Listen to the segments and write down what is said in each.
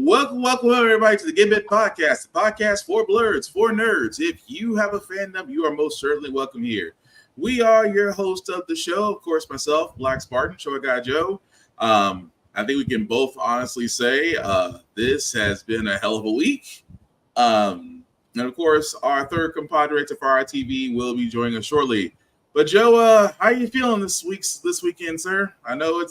Welcome everybody to the Get Bit Podcast, the podcast for blurs, for nerds. If you have a fandom, you are most certainly welcome here. We are your host of the show, of course, myself, Black Spartan, Short Guy Joe. I think we can both honestly say this has been a hell of a week. And of course, our third compadre to Fire TV will be joining us shortly. But Joe, how are you feeling this weekend, sir? I know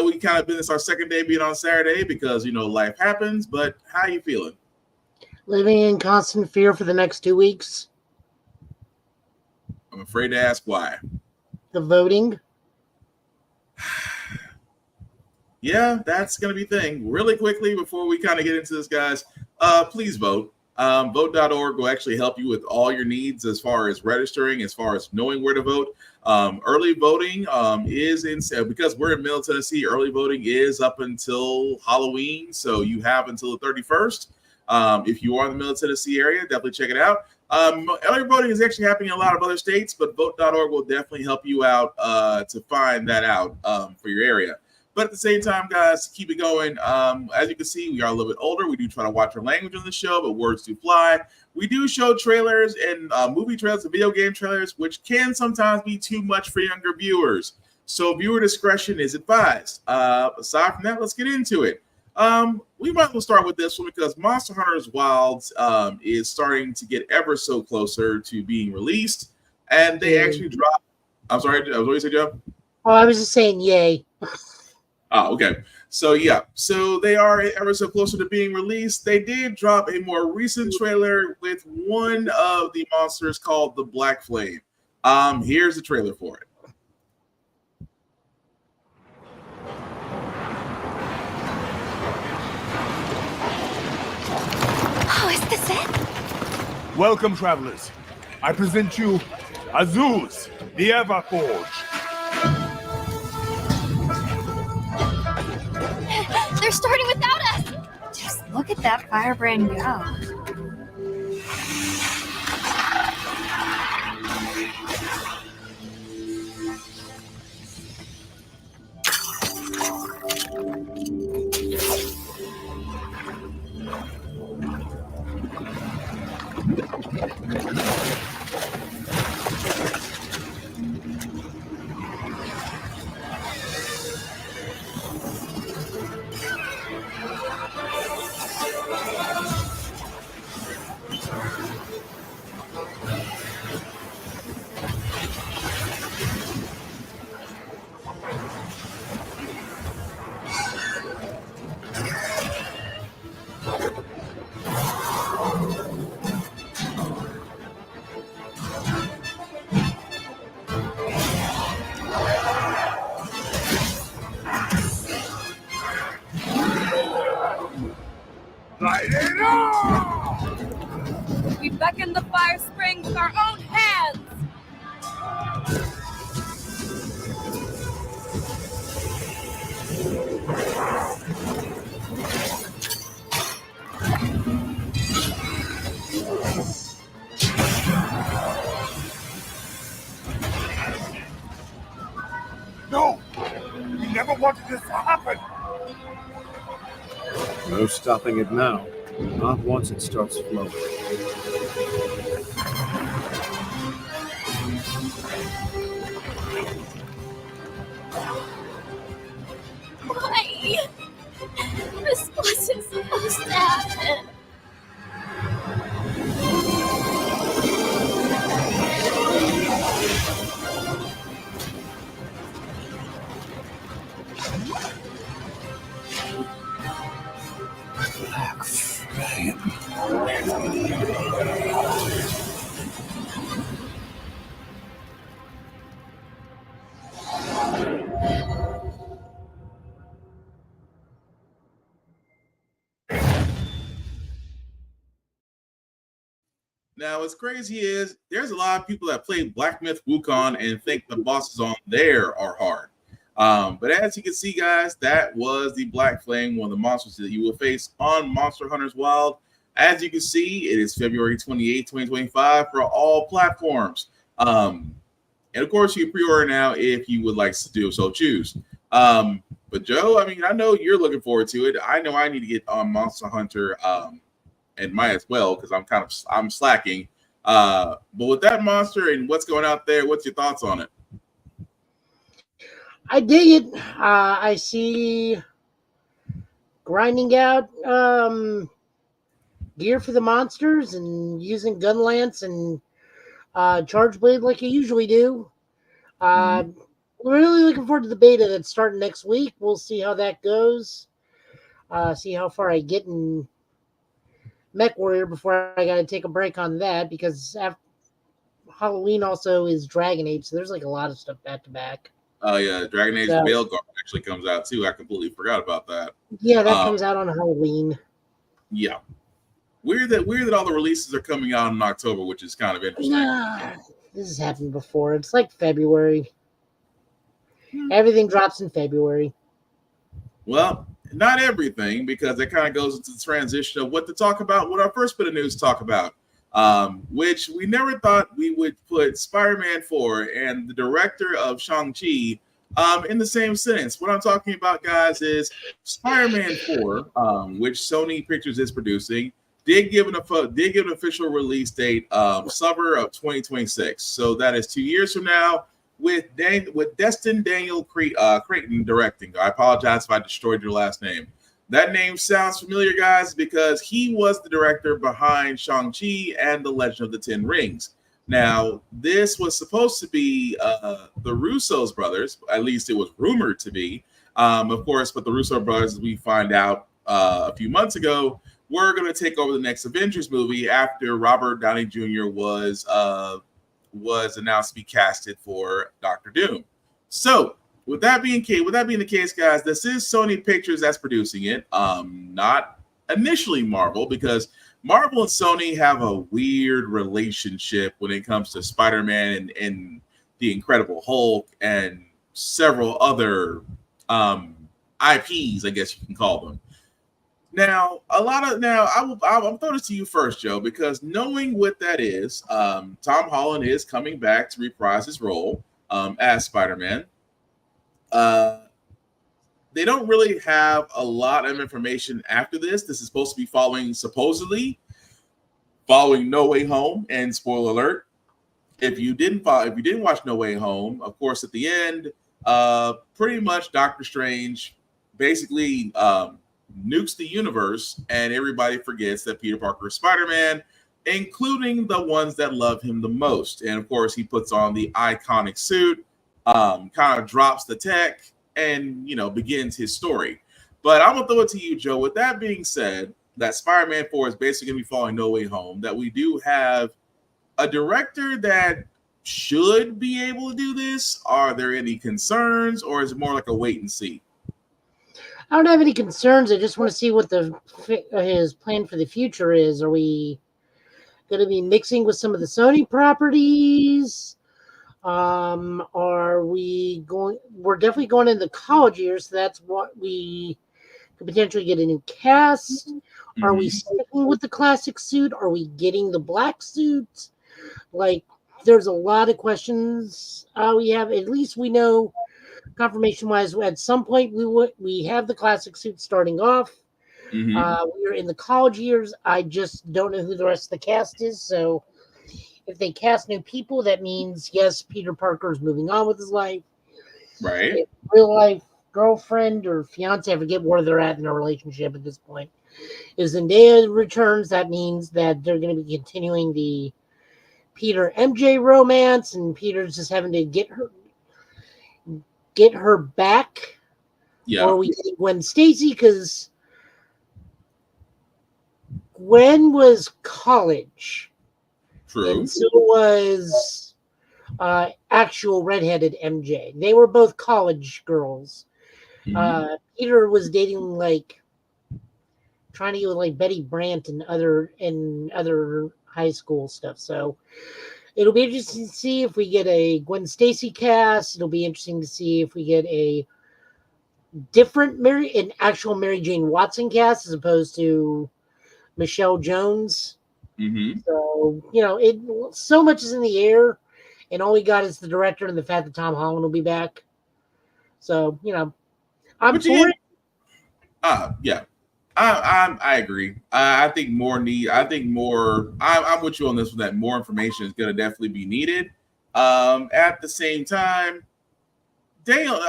we kind of been this our second day being on Saturday because life happens. But how are you feeling? Living in constant fear for the next 2 weeks. I'm afraid to ask why. The voting. Yeah, that's going to be the thing. Really quickly, before we kind of get into this, guys, please vote. Vote.org will actually help you with all your needs as far as registering, as far as knowing where to vote. Early voting is because we're in Middle Tennessee. Early voting is up until Halloween, so you have until the 31st. If you are in the Middle Tennessee area, definitely check it out. Early voting is actually happening in a lot of other states, but vote.org will definitely help you out to find that out for your area. But at the same time, guys, keep it going. As you can see, we are a little bit older. We do try to watch our language on the show, but words do fly. We do show trailers and movie trailers and video game trailers, which can sometimes be too much for younger viewers. So viewer discretion is advised. Aside from that, let's get into it. We might as well start with this one because Monster Hunter Wilds is starting to get ever so closer to being released. And they actually dropped... I'm sorry, what did you say, Joe? Oh, I was just saying yay. Oh, okay. So, yeah. So, they are ever so closer to being released. They did drop a more recent trailer with one of the monsters called the Black Flame. Here's the trailer for it. Oh, is this it? Welcome, travelers. I present you Azuz, the Everforge. They're starting without us! Just look at that firebrand go. Light it up! We beckon the fire spring with our own hands! No! We never wanted this to happen! No stopping it now. Not once it starts flowing. Why? This wasn't supposed to happen. Black Flame. Now, what's crazy is there's a lot of people that play Black Myth Wukong and think the bosses on there are hard. But as you can see, guys, that was the Black Flame, one of the monsters that you will face on Monster Hunter Wild. As you can see, it is February 28, 2025 for all platforms. And of course, you can pre-order now if you would like to do so choose. But Joe, I mean, I know you're looking forward to it. I know I need to get on Monster Hunter, and might as well because I'm slacking. But with that monster and what's going out there, what's your thoughts on it? I dig it. I see grinding out gear for the monsters and using gun lance and charge blade like you usually do. Really looking forward to the beta that's starting next week. We'll see how that goes. See how far I get in Mech Warrior before I got to take a break on that because after Halloween also is Dragon Age, so there's like a lot of stuff back to back. Oh yeah, Dragon Age Veilguard actually comes out too. I completely forgot about that. Yeah, that comes out on Halloween. Yeah, weird that all the releases are coming out in October, which is kind of interesting. This has happened before. It's like February. Everything drops in February. Well, not everything, because it kind of goes into the transition of what to talk about, what our first bit of news to talk about, which we never thought we would put Spider-Man 4 and the director of Shang-Chi in the same sentence. What I'm talking about, guys, is Spider-Man 4, which Sony Pictures is producing, did give an official release date summer of 2026. So that is 2 years from now, with Destin Daniel Creighton directing. I apologize if I destroyed your last name. That name sounds familiar, guys, because he was the director behind Shang-Chi and The Legend of the Ten Rings. Now, this was supposed to be the Russo's brothers, at least it was rumored to be. Of course, but the Russo brothers, as we find out a few months ago, were going to take over the next Avengers movie after Robert Downey Jr. was announced to be casted for Dr. Doom. So, with that being the case, guys, this is Sony Pictures that's producing it, not initially Marvel, because Marvel and Sony have a weird relationship when it comes to Spider-Man and the Incredible Hulk and several other IPs, I guess you can call them. Now, I'll throw this to you first, Joe, because knowing what that is, Tom Holland is coming back to reprise his role as Spider-Man. They don't really have a lot of information after this. This is supposed to be supposedly following No Way Home. And spoiler alert, if you didn't watch No Way Home, of course, at the end, pretty much Doctor Strange basically nukes the universe, and everybody forgets that Peter Parker is Spider-Man, including the ones that love him the most. And of course, he puts on the iconic suit, kind of drops the tech, and begins his story. But I'm gonna throw it to you, Joe. With that being said, that Spider-Man 4 is basically gonna be following No Way Home, that we do have a director that should be able to do this. Are there any concerns, or is it more like a wait and see? I don't have any concerns. I just want to see what his plan for the future is. Are we going to be mixing with some of the Sony properties? Are we going? We're definitely going into college years, so that's what we could potentially get a new cast. Mm-hmm. Are we sticking with the classic suit? Are we getting the black suit? Like, there's a lot of questions. We have, at least we know, confirmation wise, at some point we have the classic suit starting off. Mm-hmm. We're in the college years. I just don't know who the rest of the cast is. So if they cast new people, that means yes, Peter Parker is moving on with his life. Right. If real life girlfriend or fiance, I forget where they're at in their relationship at this point, is Zendaya returns, that means that they're going to be continuing the Peter MJ romance, and Peter's just having to get her back. Yeah. Or we get Gwen Stacy, because Gwen was college. True. And so was actual redheaded MJ. They were both college girls. Mm-hmm. Peter was dating trying to get with Betty Brant and other high school stuff. So it'll be interesting to see if we get a Gwen Stacy cast. It'll be interesting to see if we get a different an actual Mary Jane Watson cast as opposed to Michelle Jones. Mm-hmm. So, so much is in the air, and all we got is the director and the fact that Tom Holland will be back. So, I'm for it. Yeah. I agree. I think more need. I think more. I'm with you on this one. That more information is going to definitely be needed. At the same time, Daniel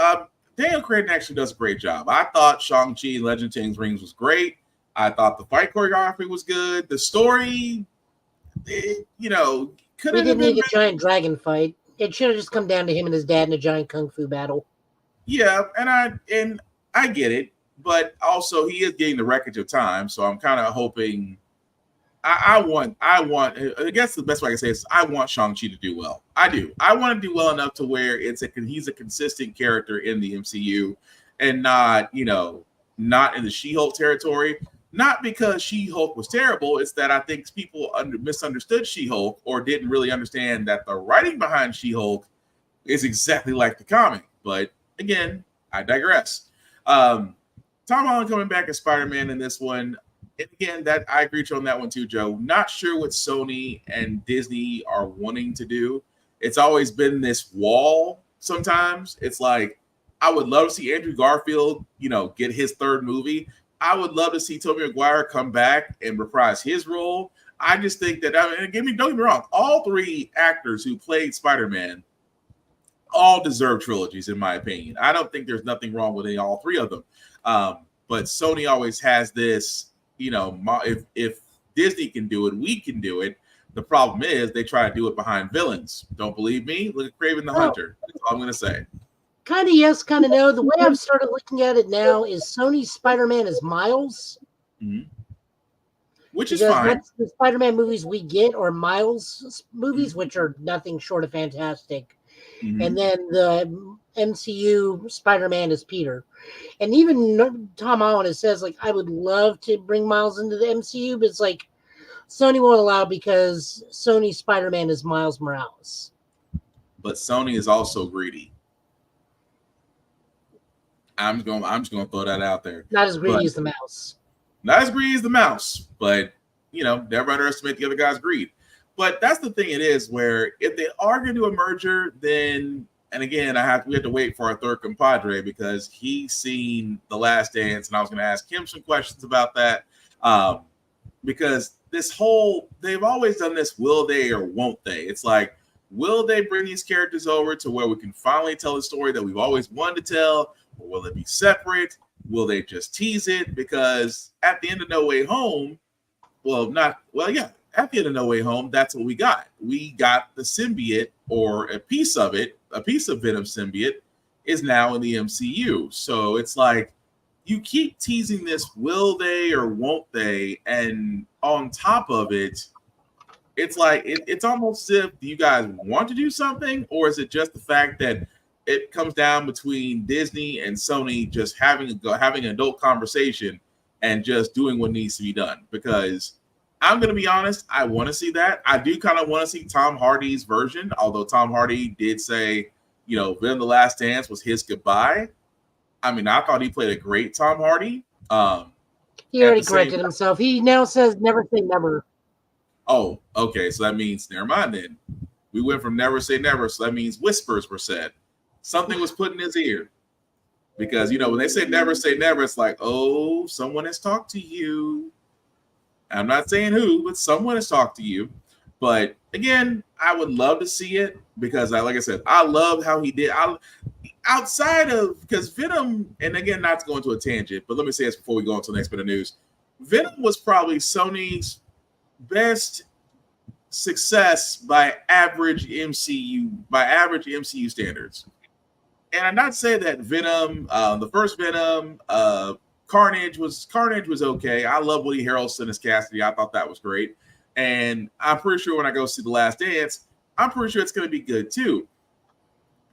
Craig actually does a great job. I thought Shang-Chi and Legend of Ten Rings was great. I thought the fight choreography was good. The story, could We have didn't been. need a giant dragon fight. It should have just come down to him and his dad in a giant kung fu battle. Yeah, and I get it, but also he is getting the wreckage of time, so I'm kind of hoping. I want. I guess the best way I can say is I want Shang-Chi to do well. I do. I want to do well enough to where he's a consistent character in the MCU, and not not in the She-Hulk territory. Not because She-Hulk was terrible. It's that I think people misunderstood She-Hulk or didn't really understand that the writing behind She-Hulk is exactly like the comic. But again, I digress. Tom Holland coming back as Spider-Man in this one. And again, that I agree with you on that one too, Joe. Not sure what Sony and Disney are wanting to do. It's always been this wall. Sometimes it's like I would love to see Andrew Garfield, get his third movie. I would love to see Tobey Maguire come back and reprise his role. I just think that don't get me wrong. All three actors who played Spider-Man all deserve trilogies, in my opinion. I don't think there's nothing wrong with all three of them. But Sony always has this. If Disney can do it, we can do it. The problem is they try to do it behind villains. Don't believe me? Look at Kraven the Hunter. That's all I'm going to say. Kind of yes, kind of no. The way I've started looking at it now is Sony's Spider-Man is Miles. Mm-hmm. Which is fine. That's the Spider-Man movies we get are Miles movies, which are nothing short of fantastic. Mm-hmm. And then the MCU Spider-Man is Peter. And even Tom Holland says, I would love to bring Miles into the MCU, but it's like Sony won't allow because Sony Spider-Man is Miles Morales. But Sony is also greedy. I'm just going to throw that out there. Not as greedy as the mouse. Not as greedy as the mouse, but never underestimate the other guy's greed. But that's the thing. It is where if they are going to do a merger, then. And again, we have to wait for our third compadre because he's seen The Last Dance, and I was going to ask him some questions about that. Because they've always done this, will they or won't they? It's like, will they bring these characters over to where we can finally tell the story that we've always wanted to tell, or will it be separate? Will they just tease it? Because at the end of No Way Home, at the end of No Way Home, that's what we got. We got the symbiote, or a piece of it, a piece of Venom symbiote is now in the MCU. So it's like you keep teasing this, will they or won't they? And on top of it, it's like it's almost as if, do you guys want to do something, or is it just the fact that it comes down between Disney and Sony just having an adult conversation and just doing what needs to be done? Because I'm going to be honest, I want to see that. I do kind of want to see Tom Hardy's version, although Tom Hardy did say, Venom: The Last Dance was his goodbye. I mean, I thought he played a great Tom Hardy. He already corrected himself. He now says never say never. Oh, okay. So that means, never mind then. We went from never say never, so that means whispers were said. Something was put in his ear. Because, when they say never, it's like, oh, someone has talked to you. I'm not saying who, but someone has talked to you. But again, I would love to see it because, like I said, I love how he did. Outside of, because Venom, and again, not to go into a tangent, but let me say this before we go into the next bit of news. Venom was probably Sony's best success by average MCU standards. And I'm not saying that Venom, the first Venom, Carnage was okay. I love Woody Harrelson as Cassidy. I thought that was great. And I'm pretty sure when I go see The Last Dance, I'm pretty sure it's going to be good too.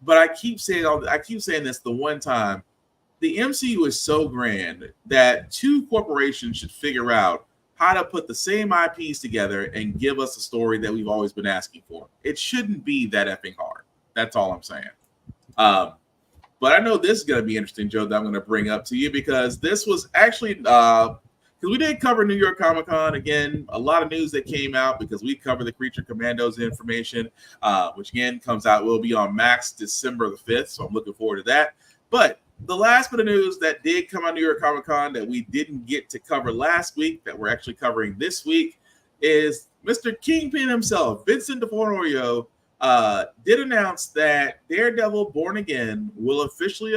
But I keep saying this the one time. The MCU is so grand that two corporations should figure out how to put the same IPs together and give us a story that we've always been asking for. It shouldn't be that effing hard. That's all I'm saying. But I know this is going to be interesting, Joe, that I'm going to bring up to you because this was actually because we did cover New York Comic Con. Again, a lot of news that came out because we covered the Creature Commandos which again comes out, will be on Max December the 5th. So I'm looking forward to that. But the last bit of news that did come out of New York Comic Con that we didn't get to cover last week, that we're actually covering this week, is Mr. Kingpin himself, Vincent D'Onofrio, did announce that Daredevil Born Again will officially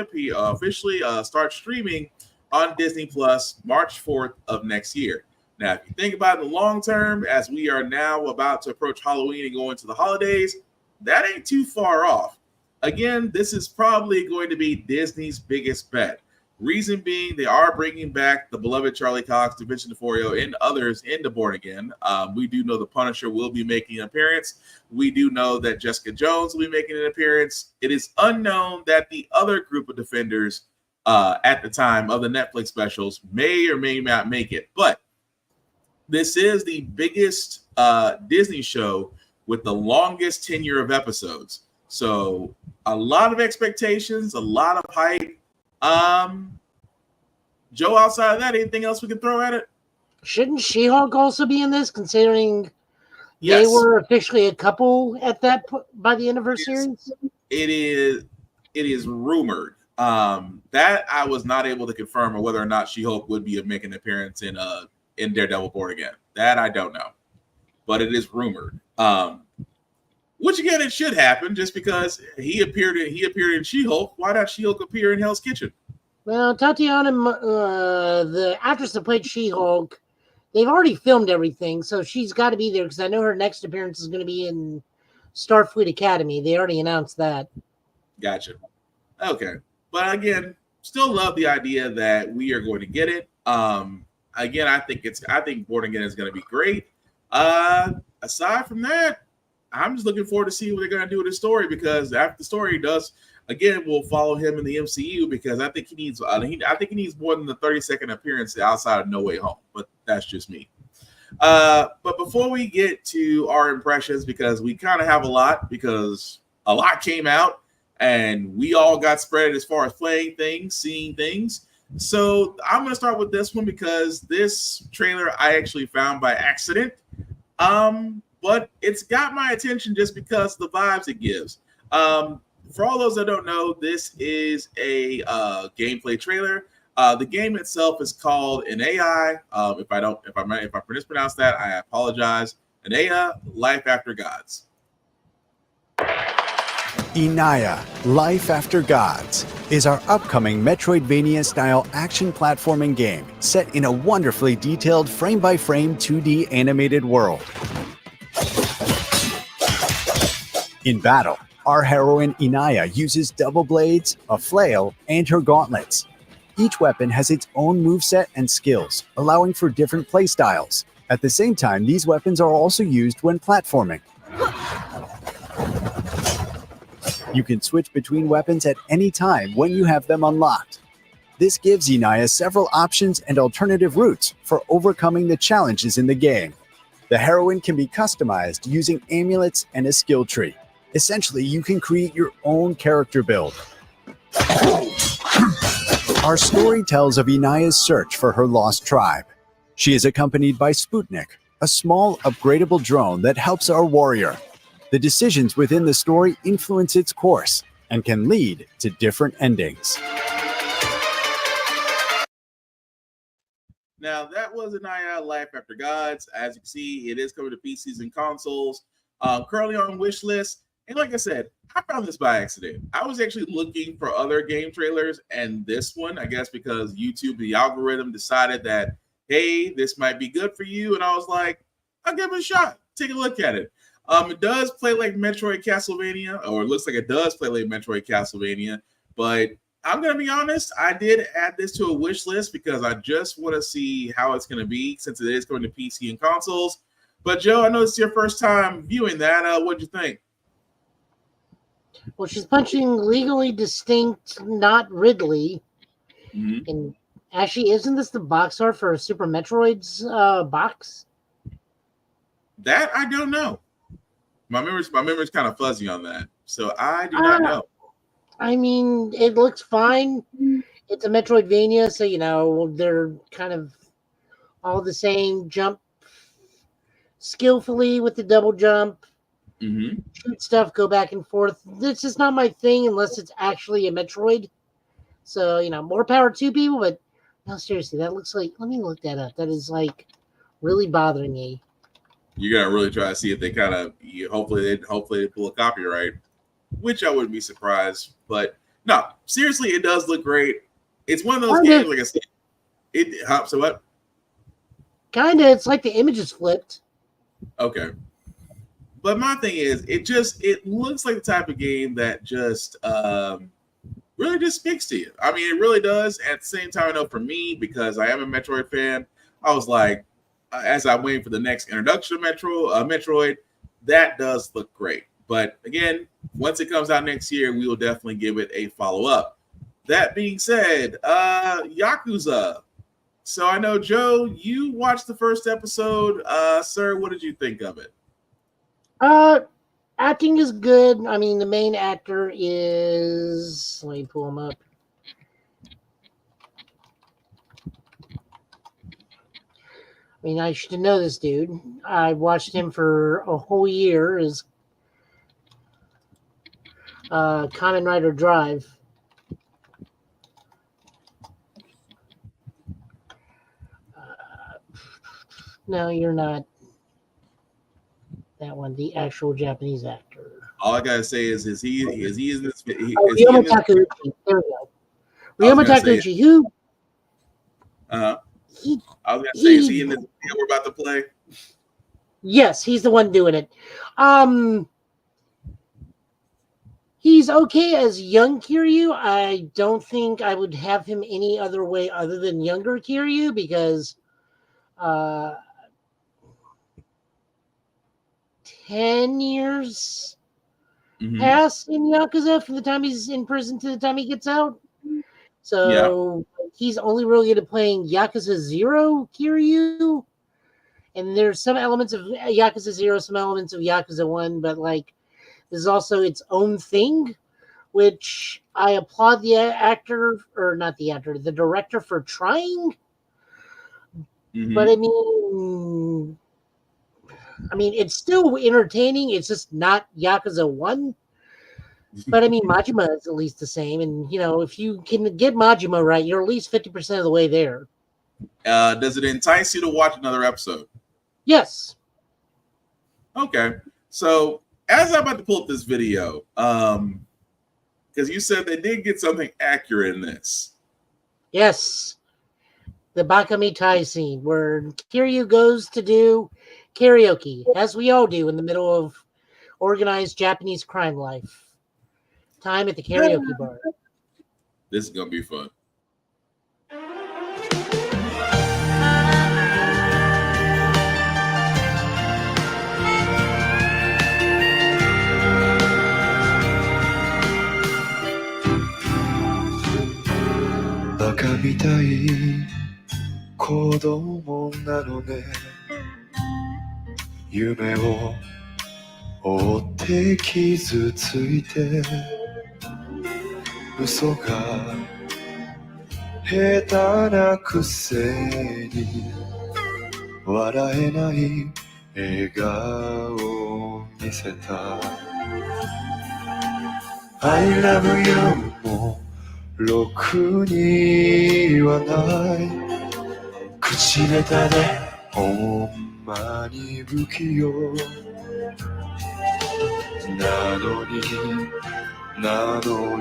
start streaming on Disney Plus March 4th of next year. Now, if you think about it in the long term, as we are now about to approach Halloween and go into the holidays, that ain't too far off. Again, this is probably going to be Disney's biggest bet. Reason being, they are bringing back the beloved Charlie Cox, Vincent D'Onofrio, and others into Born Again. We do know the Punisher will be making an appearance. We do know that Jessica Jones will be making an appearance. It is unknown that the other group of Defenders at the time of the Netflix specials may or may not make it. But this is the biggest Disney show with the longest tenure of episodes. So a lot of expectations, a lot of hype. Joe, outside of that, anything else we can throw at it? Shouldn't She-Hulk also be in this, considering Yes. they were officially a couple at that by the end of her series? It is rumored. That I was not able to confirm or whether or not She-Hulk would be making an appearance in Daredevil Born Again. That I don't know, but it is rumored. Which again, it should happen just because he appeared in She-Hulk. Why not She-Hulk appear in Hell's Kitchen? Well, Tatiana, the actress that played She-Hulk, they've already filmed everything, so she's got to be there because I know her next appearance is going to be in Starfleet Academy. They already announced that. Gotcha. Okay, but again, still love the idea that we are going to get it. Again, I think Born Again is going to be great. Aside from that, I'm just looking forward to see what they're going to do with the story, because after the story does, again, we'll follow him in the MCU, because I think he needs more than the 30-second appearance outside of No Way Home, but that's just me. But before we get to our impressions, because we kind of have a lot, because a lot came out and we all got spread as far as playing things, seeing things. So I'm going to start with this one because this trailer I actually found by accident. But it's got my attention just because of the vibes it gives. For all those that don't know, this is a gameplay trailer. The game itself is called Inaya. If I mispronounce that, I apologize. Inaya, Life After Gods. Inaya, Life After Gods, is our upcoming Metroidvania-style action platforming game set in a wonderfully detailed frame-by-frame 2D animated world. In battle, our heroine Inaya uses double blades, a flail, and her gauntlets. Each weapon has its own moveset and skills, allowing for different playstyles. At the same time, these weapons are also used when platforming. You can switch between weapons at any time when you have them unlocked. This gives Inaya several options and alternative routes for overcoming the challenges in the game. The heroine can be customized using amulets and a skill tree. Essentially, you can create your own character build. Our story tells of Inaya's search for her lost tribe. She is accompanied by Sputnik, a small upgradable drone that helps our warrior. The decisions within the story influence its course and can lead to different endings. Now, that was Inaya, Life After Gods. As you can see, it is coming to PCs and consoles. Currently on wish list. And like I said, I found this by accident. I was actually looking for other game trailers, and this one, I guess because YouTube, the algorithm decided that, hey, this might be good for you. And I was like, I'll give it a shot. Take a look at it. It does play like Metroid Castlevania, or it looks like it does play like Metroid Castlevania. But I'm going to be honest, I did add this to a wish list because I just want to see how it's going to be since it is going to PC and consoles. But Joe, I know it's your first time viewing that. What'd you think? Well, she's punching legally distinct, not Ridley. Mm-hmm. And actually, isn't this the box art for Super Metroid's box? That I don't know. My memory's kind of fuzzy on that, so I do not know. I mean, it looks fine. It's a Metroidvania, so they're kind of all the same. Jump skillfully with the double jump. Mm-hmm. Shoot stuff, go back and forth. This is not my thing unless it's actually a Metroid. So, more power to people, but no, seriously, that looks like, let me look that up. That is like really bothering me. You gotta really try to see if they kind of hopefully they pull a copyright, which I wouldn't be surprised. But no, seriously, it does look great. It's one of those games, like I said. So what? Kinda, it's like the image is flipped. Okay. But my thing is, it looks like the type of game that just really just speaks to you. I mean, it really does. At the same time, I know for me, because I am a Metroid fan, I was like, as I'm waiting for the next introduction of Metroid, that does look great. But again, once it comes out next year, we will definitely give it a follow-up. That being said, Yakuza. So I know, Joe, you watched the first episode. Sir, what did you think of it? Acting is good. I mean, the main actor is, let me pull him up. I mean, I should know this dude. I watched him for a whole year as Kamen Rider Drive. No, you're not that one. The actual Japanese actor. All I gotta say is he in this? Ryoma Takeuchi. There we go. Ryoma Takeuchi. Who? I was gonna say, is he in this video we're about to play? Yes, he's the one doing it. He's okay as young Kiryu. I don't think I would have him any other way other than younger Kiryu because 10 years pass in Yakuza from the time he's in prison to the time he gets out. So he's only really good at playing Yakuza 0 Kiryu. And there's some elements of Yakuza 0, some elements of Yakuza 1, but like this is also its own thing, which I applaud the actor, or not the actor, the director for trying. But I mean, it's still entertaining. It's just not Yakuza 1. But I mean, Majima is at least the same. And, if you can get Majima right, you're at least 50% of the way there. Does it entice you to watch another episode? Yes. Okay. So, as I'm about to pull up this video, because you said they did get something accurate in this. Yes. The Bakami Tai scene where Kiryu goes to do karaoke, as we all do in the middle of organized Japanese crime life. Time at the karaoke bar. This is going to be fun. Baka mitai kodomo nano ne. Yume o ootte kizutsuite. Uso ga heta na kuse ni waraenai egao o miseta. I love you もろくにはない口下手でほんまに不器用なの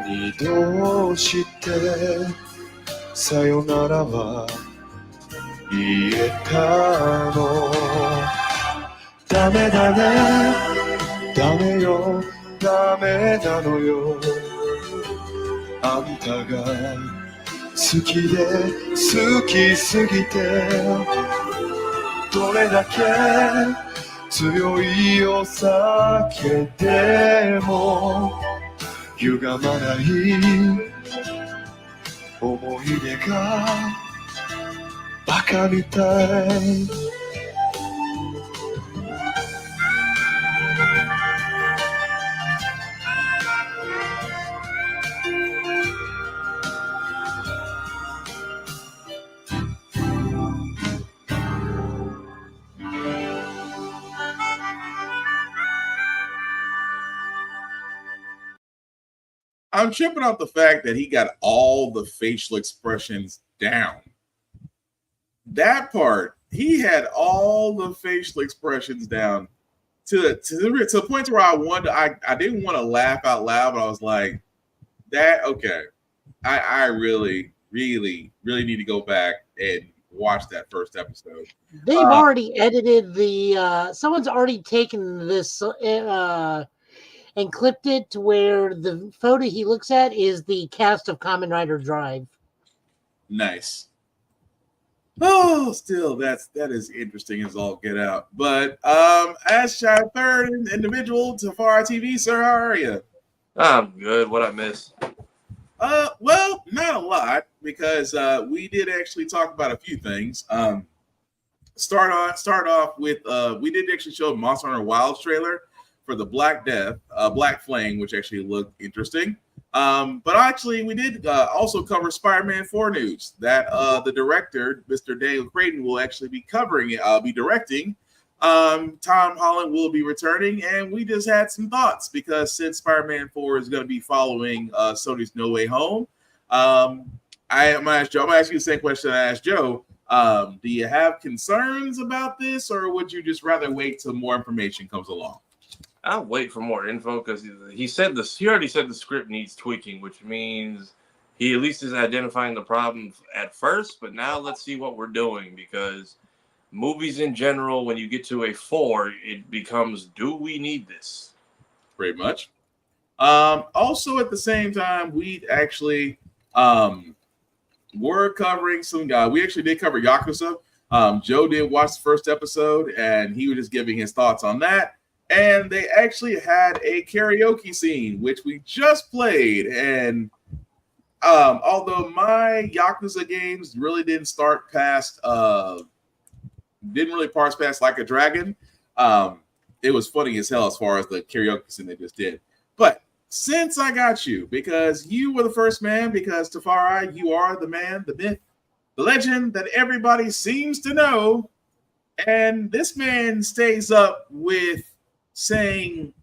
にどうしてさよならは言えたのダメだねダメよダメなのよあんたが好きで好きすぎてどれだけ強いお酒でも歪まない思い出がバカみたい I'm tripping off the fact that he got all the facial expressions down. That part, he had all the facial expressions down to the point where I didn't want to laugh out loud, but I was like, that okay. I really, really, really need to go back and watch that first episode. They've already edited the. Someone's already taken this and clipped it to where the photo he looks at is the cast of Kamen Rider Drive. Nice. Oh, still, that is interesting as all get out. But as our third individual, Tafara TV, sir, how are you? I'm good. What I miss? Well, not a lot because we did actually talk about a few things. Start off with we did actually show a Monster Hunter Wilds trailer for the Black Flame, which actually looked interesting. But actually, we did also cover Spider-Man 4 news that the director, Mr. Daniel Creighton, will actually be covering, be directing. Tom Holland will be returning, and we just had some thoughts because since Spider-Man 4 is going to be following Sony's No Way Home, I'm gonna ask you the same question I asked Joe. Do you have concerns about this, or would you just rather wait till more information comes along? I'll wait for more info because he already said the script needs tweaking, which means he at least is identifying the problem at first. But now let's see what we're doing because movies in general, when you get to a 4, it becomes, do we need this? Pretty much. Also, at the same time, we actually were covering some guy. We actually did cover Yakuza. Joe did watch the first episode, and he was just giving his thoughts on that. And they actually had a karaoke scene, which we just played. And although my Yakuza games really didn't start past, didn't really pass past Like a Dragon, it was funny as hell as far as the karaoke scene they just did. But since I got you, because you were the first man, because Tafari, you are the man, the myth, the legend that everybody seems to know. And this man stays up with saying,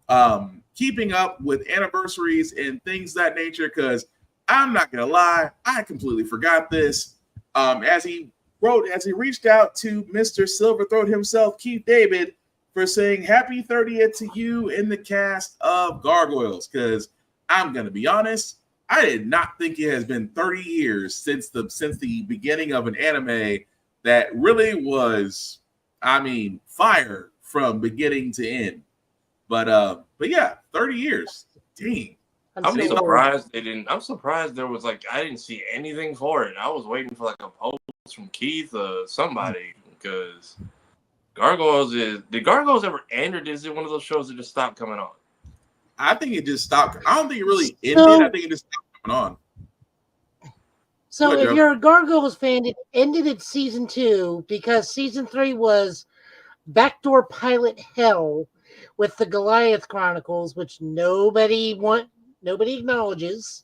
keeping up with anniversaries and things of that nature, because I'm not gonna lie, I completely forgot this. As he reached out to Mr. Silverthroat himself, Keith David, for saying happy 30th to you in the cast of Gargoyles, because I'm gonna be honest, I did not think it has been 30 years since the beginning of an anime that really was, fire from beginning to end. But yeah, 30 years. Dang. I'm surprised they didn't. I'm surprised there was I didn't see anything for it. I was waiting for a post from Keith or somebody because did Gargoyles ever end, or is it one of those shows that just stopped coming on? I think it just stopped. I don't think it really ended. I think it just stopped coming on. So if you're a Gargoyles fan, it ended at season 2 because season 3 was backdoor pilot hell with the Goliath Chronicles, which nobody acknowledges.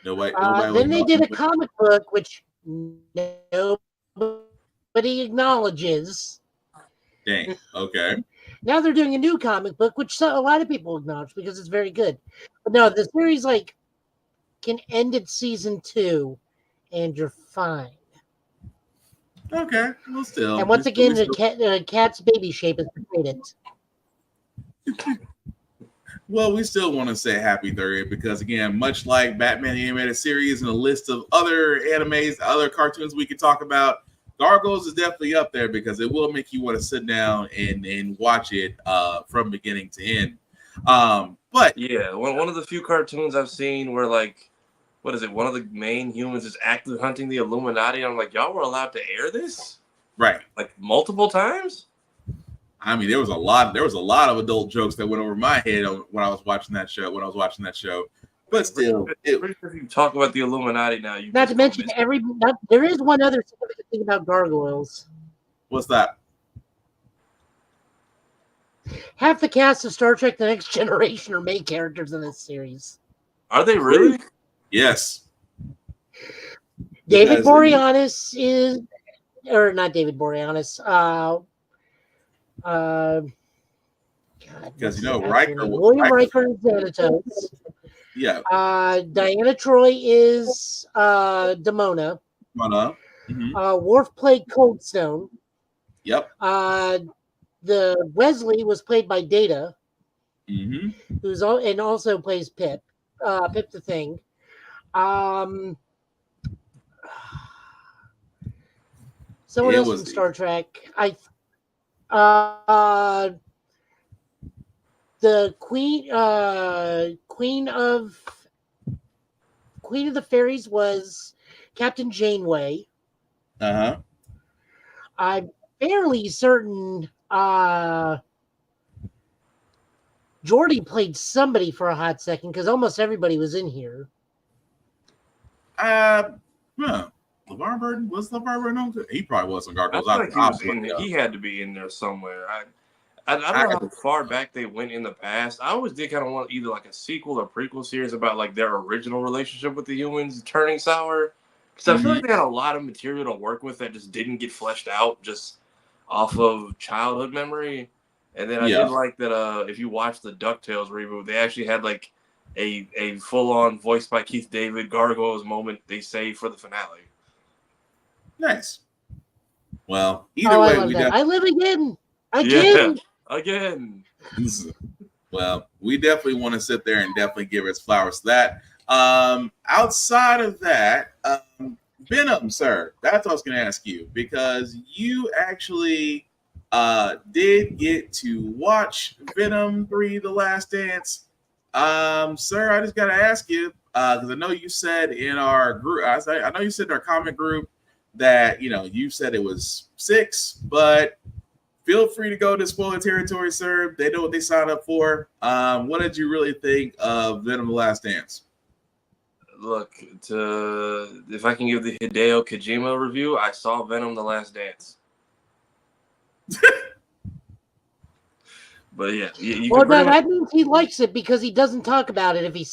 Nobody then they did a comic book, which nobody acknowledges. Dang. Okay. Now they're doing a new comic book, which a lot of people acknowledge because it's very good. But no, the series can end at season 2, and you're fine. Okay, well, still. And once again, the cat's baby shape is completed. Well, we still want to say happy 30th because, again, much like Batman the Animated Series and a list of other animes, other cartoons we could talk about, Gargoyles is definitely up there because it will make you want to sit down and watch it from beginning to end. But yeah, one of the few cartoons I've seen where what is it? One of the main humans is actively hunting the Illuminati. I'm like, y'all were allowed to air this, right? Multiple times. There was a lot of adult jokes that went over my head when I was watching that show. But still, if you talk about the Illuminati now, not to mention there is one other significant thing about Gargoyles. What's that? Half the cast of Star Trek: The Next Generation are main characters in this series. Are they really? Yes. David Boreanaz is, or not David Boreanaz. God, Because you know What's the Riker. actor name? William Riker is Xanatos. Yeah. Diana Troy is Demona. Worf played Coldstone. Yep. The Wesley was played by Data, Mm-hmm. who's and also plays Pip. Pip the Thing. Someone else from Star Trek. The Queen of the Fairies was Captain Janeway. I'm fairly certain Geordi played somebody for a hot second because almost everybody was in here. LeVar Burton was LeVar Burton on? He probably was on Gargoyles. I feel like he was in there. He had to be in there somewhere. I don't know how far back they went in the past. I always did kind of want either like a sequel or prequel series about like their original relationship with the humans turning sour. Because I feel like they had a lot of material to work with that just didn't get fleshed out just off of childhood memory. And then I did like that if you watch the DuckTales reboot, they actually had like a full-on voiced by Keith David Gargoyles moment they saved for the finale. Nice. Well, either way, I live again. Again. Well, we definitely want to sit there and definitely give us flowers to that. Outside of that, Venom, sir, that's what I was going to ask you, because you actually did get to watch Venom 3: The Last Dance. Sir, I just got to ask you, because I know you said in our group, I know you said in our comment group that, you said it was 6, but feel free to go to spoiler territory, sir. They know what they signed up for. What did you really think of Venom: The Last Dance? Look, if I can give the Hideo Kojima review, I saw Venom: The Last Dance. But yeah, that means he likes it because he doesn't talk about it. He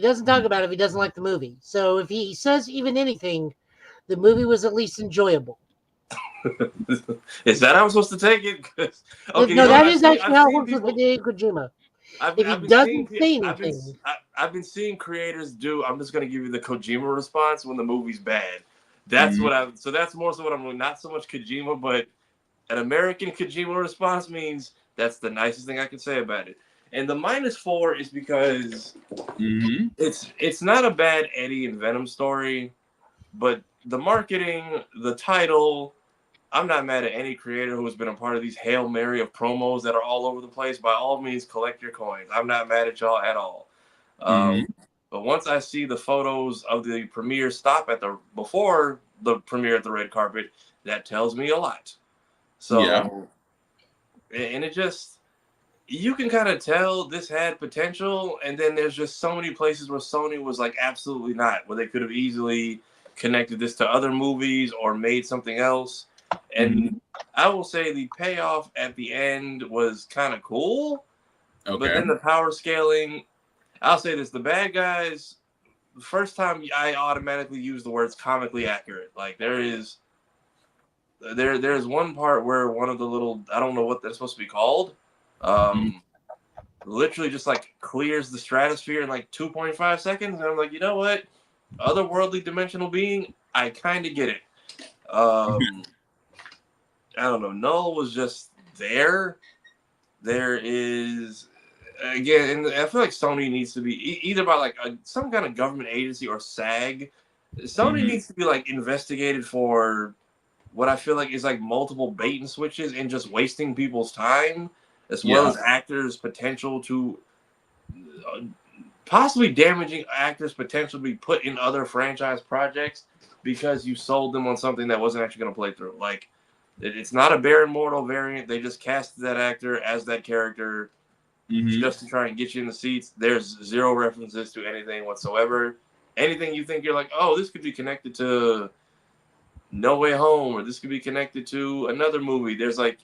doesn't talk about it if he doesn't like the movie. So if he says even anything, the movie was at least enjoyable. Is that how I'm supposed to take it? Okay, no, that is actually how it works with Hideo Kojima. If he doesn't say anything. I've been seeing creators do. I'm just going to give you the Kojima response when the movie's bad. That's so that's more so what I'm doing. Not so much Kojima, but an American Kojima response means that's the nicest thing I can say about it. And the -4 is because it's not a bad Eddie and Venom story, but the marketing, the title. I'm not mad at any creator who has been a part of these Hail Mary of promos that are all over the place. By all means, collect your coins. I'm not mad at y'all at all. But once I see the photos of the premiere stop before the premiere at the red carpet, that tells me a lot. So, and it just, you can kind of tell this had potential. And then there's just so many places where Sony was like, absolutely not, where they could have easily connected this to other movies or made something else. And I will say the payoff at the end was kind of cool. Okay. But then the power scaling, I'll say this, the bad guys, the first time I automatically use the words comically accurate. Like there's one part where one of the little, I don't know what that's supposed to be called, literally just like clears the stratosphere in like 2.5 seconds. And I'm like, you know what? Otherworldly dimensional being, I kind of get it. I don't know. Null was just there. There is, again, and I feel like Sony needs to be either by like some kind of government agency or SAG. Sony needs to be like investigated for what I feel like is like multiple bait and switches and just wasting people's time, as well as actors' potential to possibly damaging actors' potential to be put in other franchise projects because you sold them on something that wasn't actually going to play through. Like, it's not a Baron Mordo variant. They just casted that actor as that character just to try and get you in the seats. There's zero references to anything whatsoever. Anything you think you're like, oh, this could be connected to No Way Home, or this could be connected to another movie. There's like,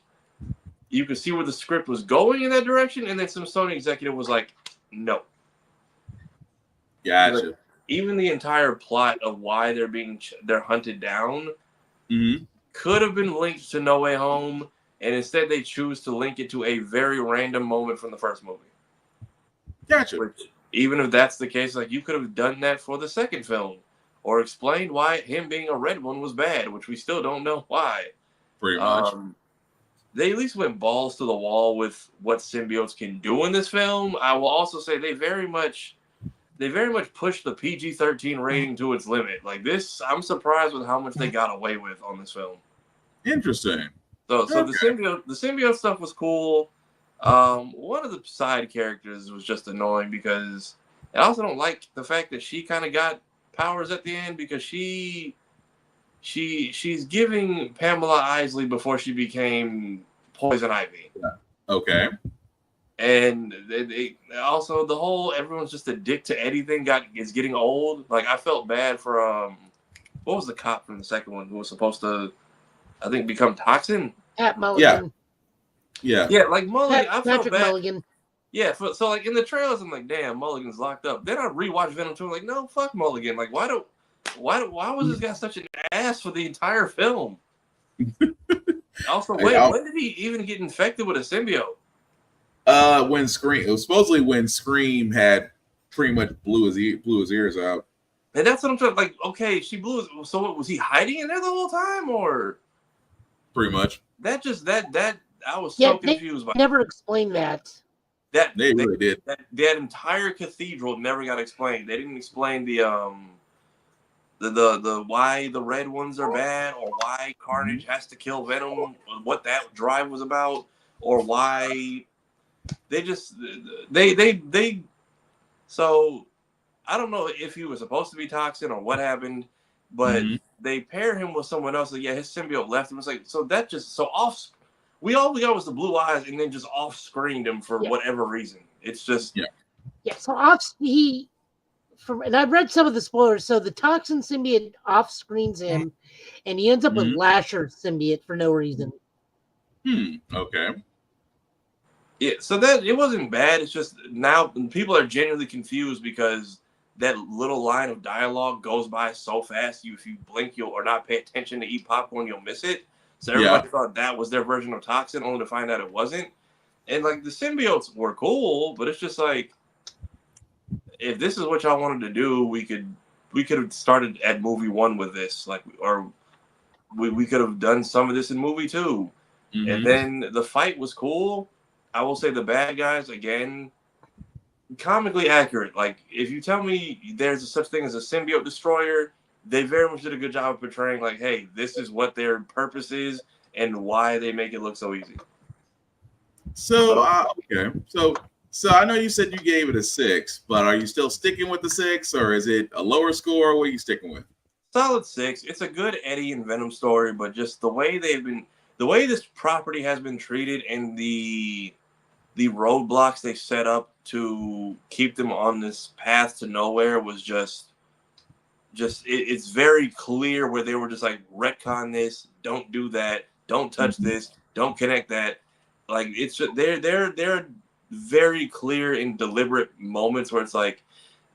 you could see where the script was going in that direction, and then some Sony executive was like, no. Gotcha. Like, even the entire plot of why they're hunted down could have been linked to No Way Home, and instead they choose to link it to a very random moment from the first movie. Gotcha. Which, even if that's the case, like you could have done that for the second film, or explained why him being a red one was bad, which we still don't know why. Pretty much. They at least went balls to the wall with what symbiotes can do in this film. I will also say they very much pushed the PG-13 rating to its limit. Like this, I'm surprised with how much they got away with on this film. Interesting. So Okay. the symbiote stuff was cool. One of the side characters was just annoying because I also don't like the fact that she kind of got powers at the end because she's giving Pamela Isley before she became Poison Ivy. Yeah. Okay. And they also the whole everyone's just a dick to anything is getting old. Like I felt bad for what was the cop from the second one who was supposed to I think become Toxin? Pat Mulligan. Yeah. Yeah, like Mulligan. I felt Patrick bad. Mulligan. Yeah, so like in the trailers, I'm like, damn, Mulligan's locked up. Then I rewatched Venom 2, I'm like, no, fuck Mulligan. Like, why was this guy such an ass for the entire film? Also, when did he even get infected with a symbiote? When Scream, it was supposedly when Scream had pretty much blew his ears out. And that's what I'm trying. Like, okay, she blew his. So was he hiding in there the whole time, or Pretty much. that I was so confused by. Never explained that. They really did. That entire cathedral never got explained. They didn't explain the why the red ones are bad, or why Carnage has to kill Venom, what that drive was about, or why they just they. So I don't know if he was supposed to be Toxin or what happened, but they pair him with someone else. Like, yeah, his symbiote left him. It's like so that just so off. All we got was the blue eyes, and then just off-screened him for whatever reason. It's just yeah. So and I've read some of the spoilers. So the Toxin symbiote off-screens him, and he ends up with Lasher symbiote for no reason. Okay. Yeah. So that it wasn't bad. It's just now people are genuinely confused because that little line of dialogue goes by so fast. If you blink, or not pay attention to eat popcorn, you'll miss it. So everybody thought that was their version of Toxin, only to find out it wasn't. And like the symbiotes were cool, but it's just like if this is what y'all wanted to do, we could have started at movie 1 with this, like, or we could have done some of this in movie 2. And then the fight was cool. I will say the bad guys again, comically accurate. Like if you tell me there's a such thing as a symbiote destroyer, they very much did a good job of portraying, like, hey, this is what their purpose is and why they make it look so easy. So, okay. So I know you said you gave it a 6, but are you still sticking with the 6, or is it a lower score? What are you sticking with? Solid 6. It's a good Eddie and Venom story, but just the way this property has been treated and the roadblocks they set up to keep them on this path to nowhere was just it's very clear where they were just like, retcon this, don't do that, don't touch this, don't connect that. Like it's just, they're very clear and deliberate moments where it's like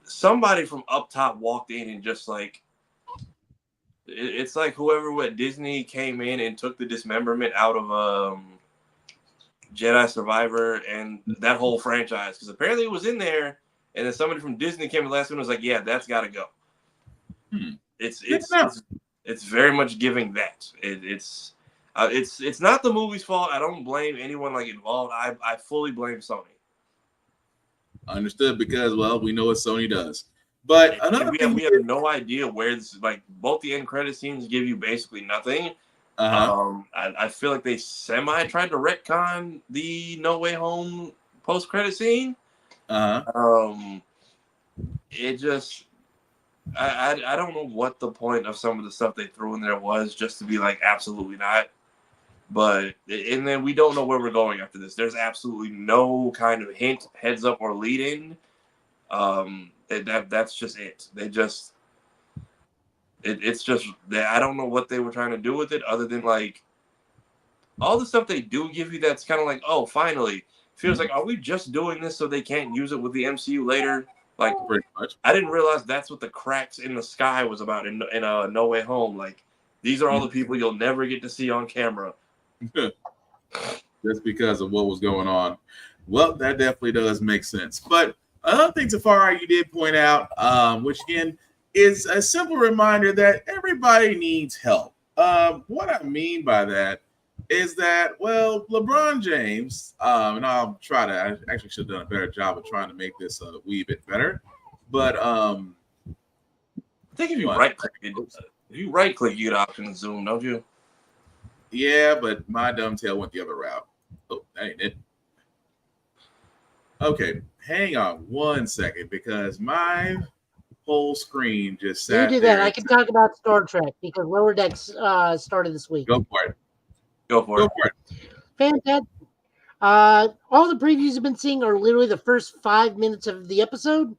somebody from up top walked in and just like it's like whoever at Disney came in and took the dismemberment out of Jedi Survivor and that whole franchise, because apparently it was in there, and then somebody from Disney came in the last one and was like, yeah, that's got to go. It's very much giving that. It's not the movie's fault. I don't blame anyone like involved. I fully blame Sony. Understood, because well, we know what Sony does. But another thing we have no idea where this is. Like both the end credit scenes give you basically nothing. I feel like they semi tried to retcon the No Way Home post credit scene. It just I don't know what the point of some of the stuff they threw in there was, just to be like absolutely not. But and then we don't know where we're going after this. There's absolutely no kind of hint, heads up, or lead in. That's just it. It's just that I don't know what they were trying to do with it, other than like all the stuff they do give you. That's kind of like, oh, finally, feels like, are we just doing this so they can't use it with the MCU later? Like, pretty much. I didn't realize that's what the cracks in the sky was about in No Way Home. Like, these are all the people you'll never get to see on camera. just because of what was going on. Well, that definitely does make sense. But another thing, Safari, you did point out, which again is a simple reminder that everybody needs help. What I mean by that is that, well, LeBron James, and I'll try to, I actually should have done a better job of trying to make this a wee bit better. But I think if you right click, you get option to zoom, don't you? Yeah, but my dumb tail went the other route. Oh, that ain't it. Okay, hang on 1 second because my whole screen just sat You do that. I can talk about Star Trek because Lower Decks started this week. Go for it. Go for it. Fantastic. All the previews you've been seeing are literally the first 5 minutes of the episode.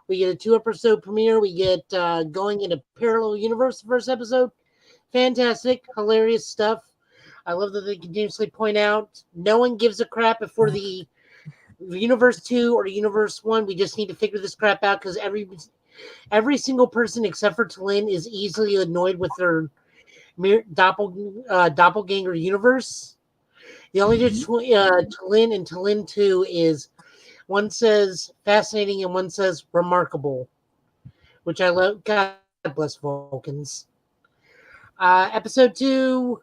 We get a 2-episode premiere. We get going into parallel universe first episode. Fantastic, hilarious stuff. I love that they continuously point out no one gives a crap if we're the Universe 2 or Universe 1. We just need to figure this crap out because every single person except for Talin is easily annoyed with their doppelganger universe. The only difference between Talin and Talin 2 is one says fascinating and one says remarkable, which I love. God bless Vulcans. Episode 2,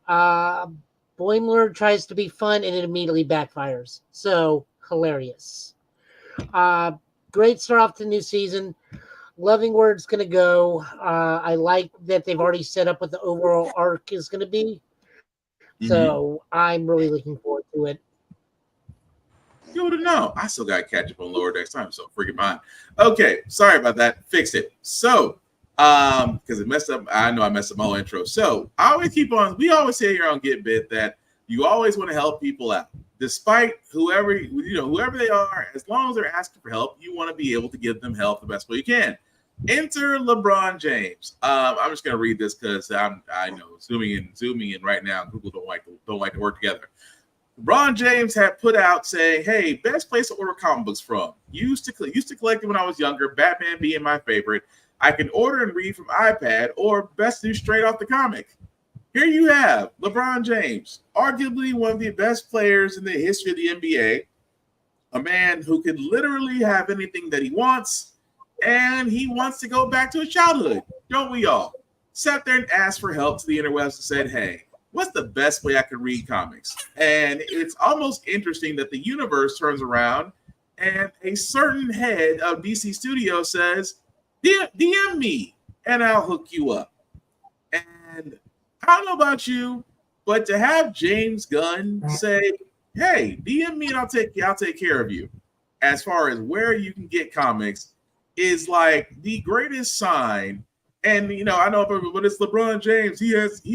Boimler tries to be fun and it immediately backfires. So hilarious. Great start off the new season. Loving where it's going to go. I like that they've already set up what the overall arc is going to be. So I'm really looking forward to it. You would have known. I still got to catch up on Lower Decks time, so freaking mine. Okay, sorry about that. Fixed it. So, because it messed up. I know I messed up my whole intro. So I always we always say here on Get Bit that you always want to help people out. Despite whoever they are, as long as they're asking for help, you want to be able to give them help the best way you can. Enter LeBron James. I'm just gonna read this because I know zooming in right now. Google don't like to work together. LeBron James had put out saying, "Hey, best place to order comic books from. Used to collect them when I was younger. Batman being my favorite. I can order and read from iPad, or best do straight off the comic." Here you have LeBron James, arguably one of the best players in the history of the NBA, a man who could literally have anything that he wants, and he wants to go back to his childhood. Don't we all? Sat there and asked for help to the interwebs and said, "Hey, what's the best way I can read comics?" And it's almost interesting that the universe turns around and a certain head of DC Studios says, DM me and I'll hook you up. And I don't know about you, but to have James Gunn say, "Hey, DM me and I'll take care of you," as far as where you can get comics, is like the greatest sign. And I know, but it's LeBron James. He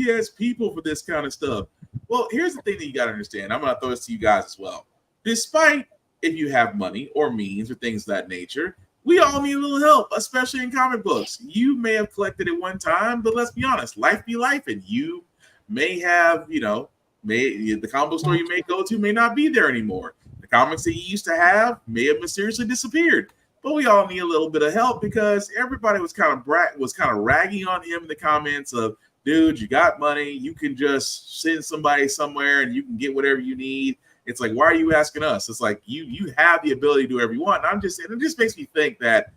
has people for this kind of stuff. Well, here's the thing that you got to understand. I'm going to throw this to you guys as well. Despite if you have money or means or things of that nature, we all need a little help, especially in comic books. You may have collected it one time, but let's be honest, life be life, and you may have, the comic book store you may go to may not be there anymore. The comics that you used to have may have mysteriously disappeared. But we all need a little bit of help because everybody was kind of ragging on him in the comments of, "Dude, you got money, you can just send somebody somewhere and you can get whatever you need." It's like, why are you asking us? It's like you have the ability to do whatever you want. And it just makes me think that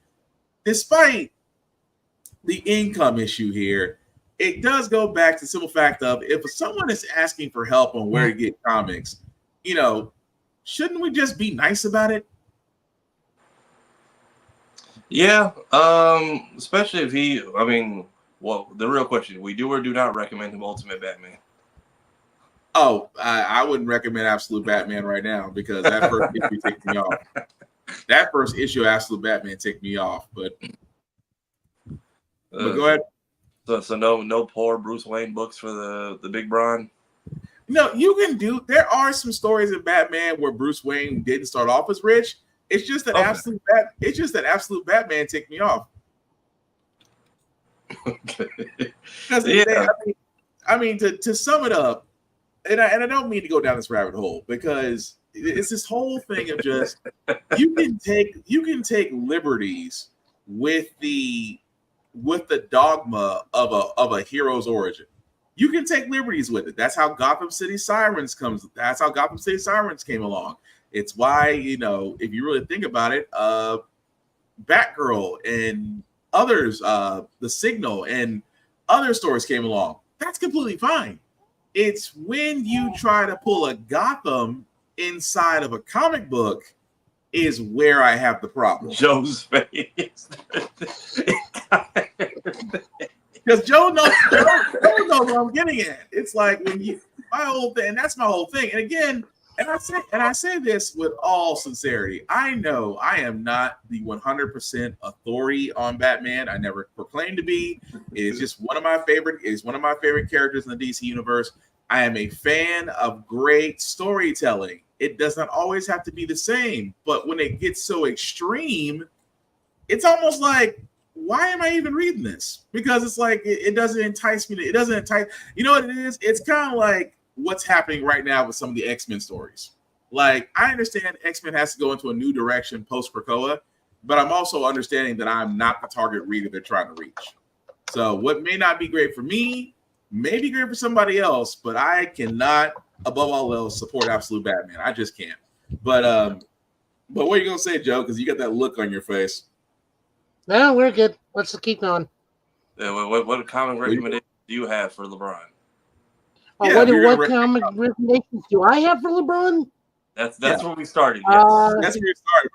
despite the income issue here, it does go back to the simple fact of if someone is asking for help on where to get comics, shouldn't we just be nice about it? Yeah, especially if the real question, we do or do not recommend him Ultimate Batman? Oh, I wouldn't recommend Absolute Batman right now because that first issue ticked me off. That first issue of Absolute Batman ticked me off, but go ahead. So no poor Bruce Wayne books for the Big Bron? No, there are some stories in Batman where Bruce Wayne didn't start off as rich. It's just that Absolute Batman ticked me off. Okay. Yeah. To sum it up, and I don't mean to go down this rabbit hole because it's this whole thing of just you can take liberties with the dogma of a hero's origin. you can take liberties with it. That's how Gotham City Sirens comes. That's how Gotham City Sirens came along. It's why, if you really think about it, Batgirl and others, The Signal and other stories came along. That's completely fine. It's when you try to pull a Gotham inside of a comic book is where I have the problem. Joe's face. Because Joe knows what I'm getting at. It's like my whole thing, and that's my whole thing. And again, and I say this with all sincerity. I know I am not the 100% authority on Batman. I never proclaimed to be. It is just one of my favorite. It's one of my favorite characters in the DC universe. I am a fan of great storytelling. It doesn't always have to be the same, but when it gets so extreme, it's almost like, why am I even reading this? Because it's like it doesn't entice me. It doesn't entice. You know what it is? It's kind of like what's happening right now with some of the X-Men stories. Like, I understand X-Men has to go into a new direction post Krakoa, but I'm also understanding that I'm not the target reader they're trying to reach. So what may not be great for me may be great for somebody else, but I cannot, above all else, support Absolute Batman. I just can't. But what are you gonna say, Joe? Because you got that look on your face. No, we're good. Let's keep going. What comic recommendation do you have for LeBron? What comic recommendations do I have for LeBron? That's where we started. Yes. That's where we started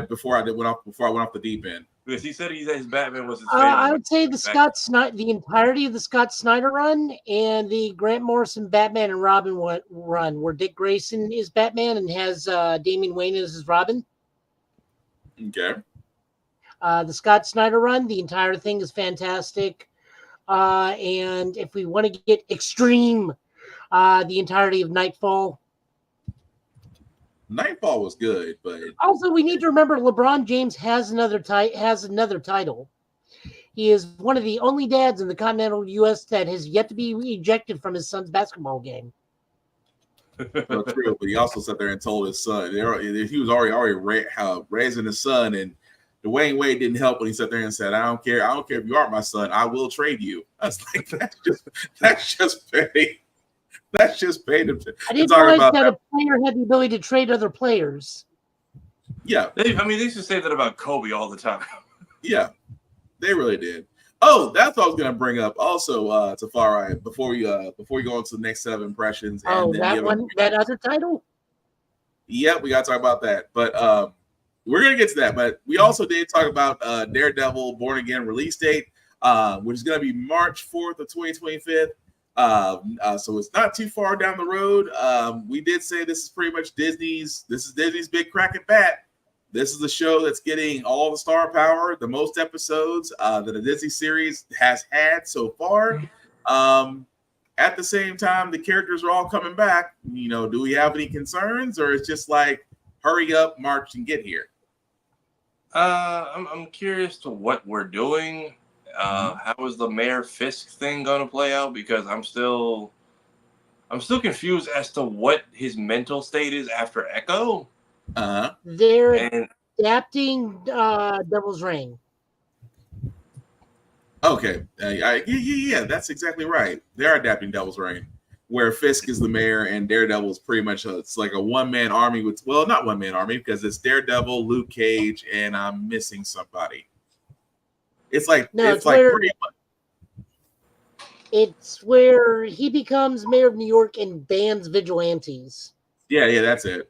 before I went off the deep end. Because he said his Batman was his favorite. I would say the entirety of the Scott Snyder run and the Grant Morrison Batman and Robin run, where Dick Grayson is Batman and has Damian Wayne as his Robin. Okay. The Scott Snyder run, the entire thing is fantastic. And if we want to get extreme, the entirety of Nightfall. Nightfall was good, but also we need to remember LeBron James has another title. He is one of the only dads in the continental U.S. that has yet to be ejected from his son's basketball game. Well, true, but he also sat there and told his son he was already raising his son, and Dwayne Wade didn't help when he sat there and said, "I don't care if you aren't my son, I will trade you." I was like, that's just petty. That's just petty. I didn't realize that a player had the ability to trade other players. Yeah, they used to say that about Kobe all the time. Yeah, they really did. Oh, that's what I was going to bring up. Also, Tafari, before you go into the next set of impressions. That other title. Yeah, we got to talk about that, but we're going to get to that. But we also did talk about Daredevil Born Again release date, which is going to be March 4th of 2025. So it's not too far down the road. We did say this is pretty much Disney's big crack at bat. This is the show that's getting all the star power, the most episodes that a Disney series has had so far. At the same time, the characters are all coming back. Do we have any concerns, or it's just like, hurry up, march, and get here? I'm curious to what we're doing. How is the Mayor Fisk thing going to play out? Because I'm still confused as to what his mental state is after Echo. They're adapting Devil's Reign. Okay, yeah, that's exactly right. They're adapting Devil's Reign, where Fisk is the mayor and Daredevil is pretty much it's like a one-man army not one-man army because it's Daredevil, Luke Cage, and I'm missing somebody. It's where he becomes mayor of New York and bans vigilantes. Yeah, that's it.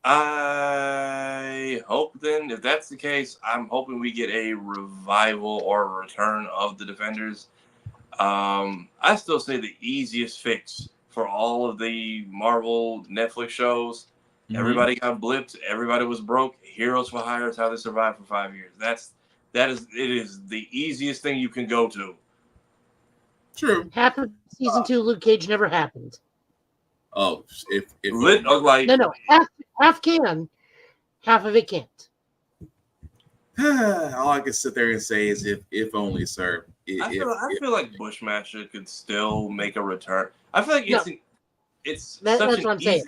I hope then, if that's the case, I'm hoping we get a revival or a return of the Defenders. I still say the easiest fix for all of the Marvel Netflix shows. Everybody got blipped. Everybody was broke. Heroes for Hire is how they survived for 5 years. It is the easiest thing you can go to. True. Half of season 2 Luke Cage never happened. Oh, half can, half of it can't. All I can sit there and say is if only, sir. I feel like Bushmaster could still make a return. I feel like that's what I'm saying.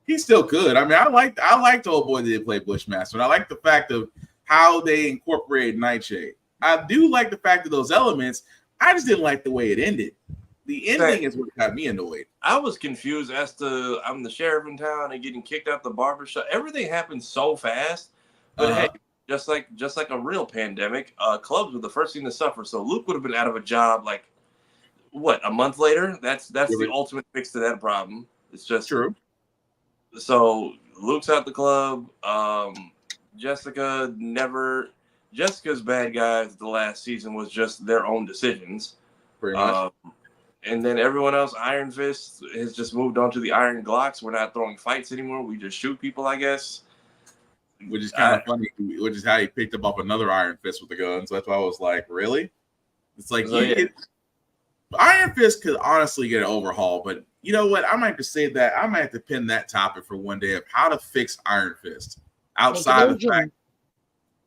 He's still good. I mean, I liked the old boy that did play Bushmaster. And I like the fact of how they incorporated Nightshade. I do like the fact of those elements. I just didn't like the way it ended. The ending is what got me annoyed. I was confused as to I'm the sheriff in town and getting kicked out the barbershop. Everything happened so fast. But hey, just like a real pandemic, clubs were the first thing to suffer. So Luke would have been out of a job like what, a month later? That's the ultimate fix to that problem. It's just true. So Luke's out the club. Jessica's bad guys the last season was just their own decisions. Pretty much. And then everyone else, Iron Fist, has just moved on to the Iron Glocks. We're not throwing fights anymore. We just shoot people, I guess. Which is kind of funny, which is how he picked up another Iron Fist with the gun. So that's why I was like, really? It's like, Iron Fist could honestly get an overhaul, but you know what? I might have to say that. I might have to pin that topic for one day of how to fix Iron Fist outside of the fact.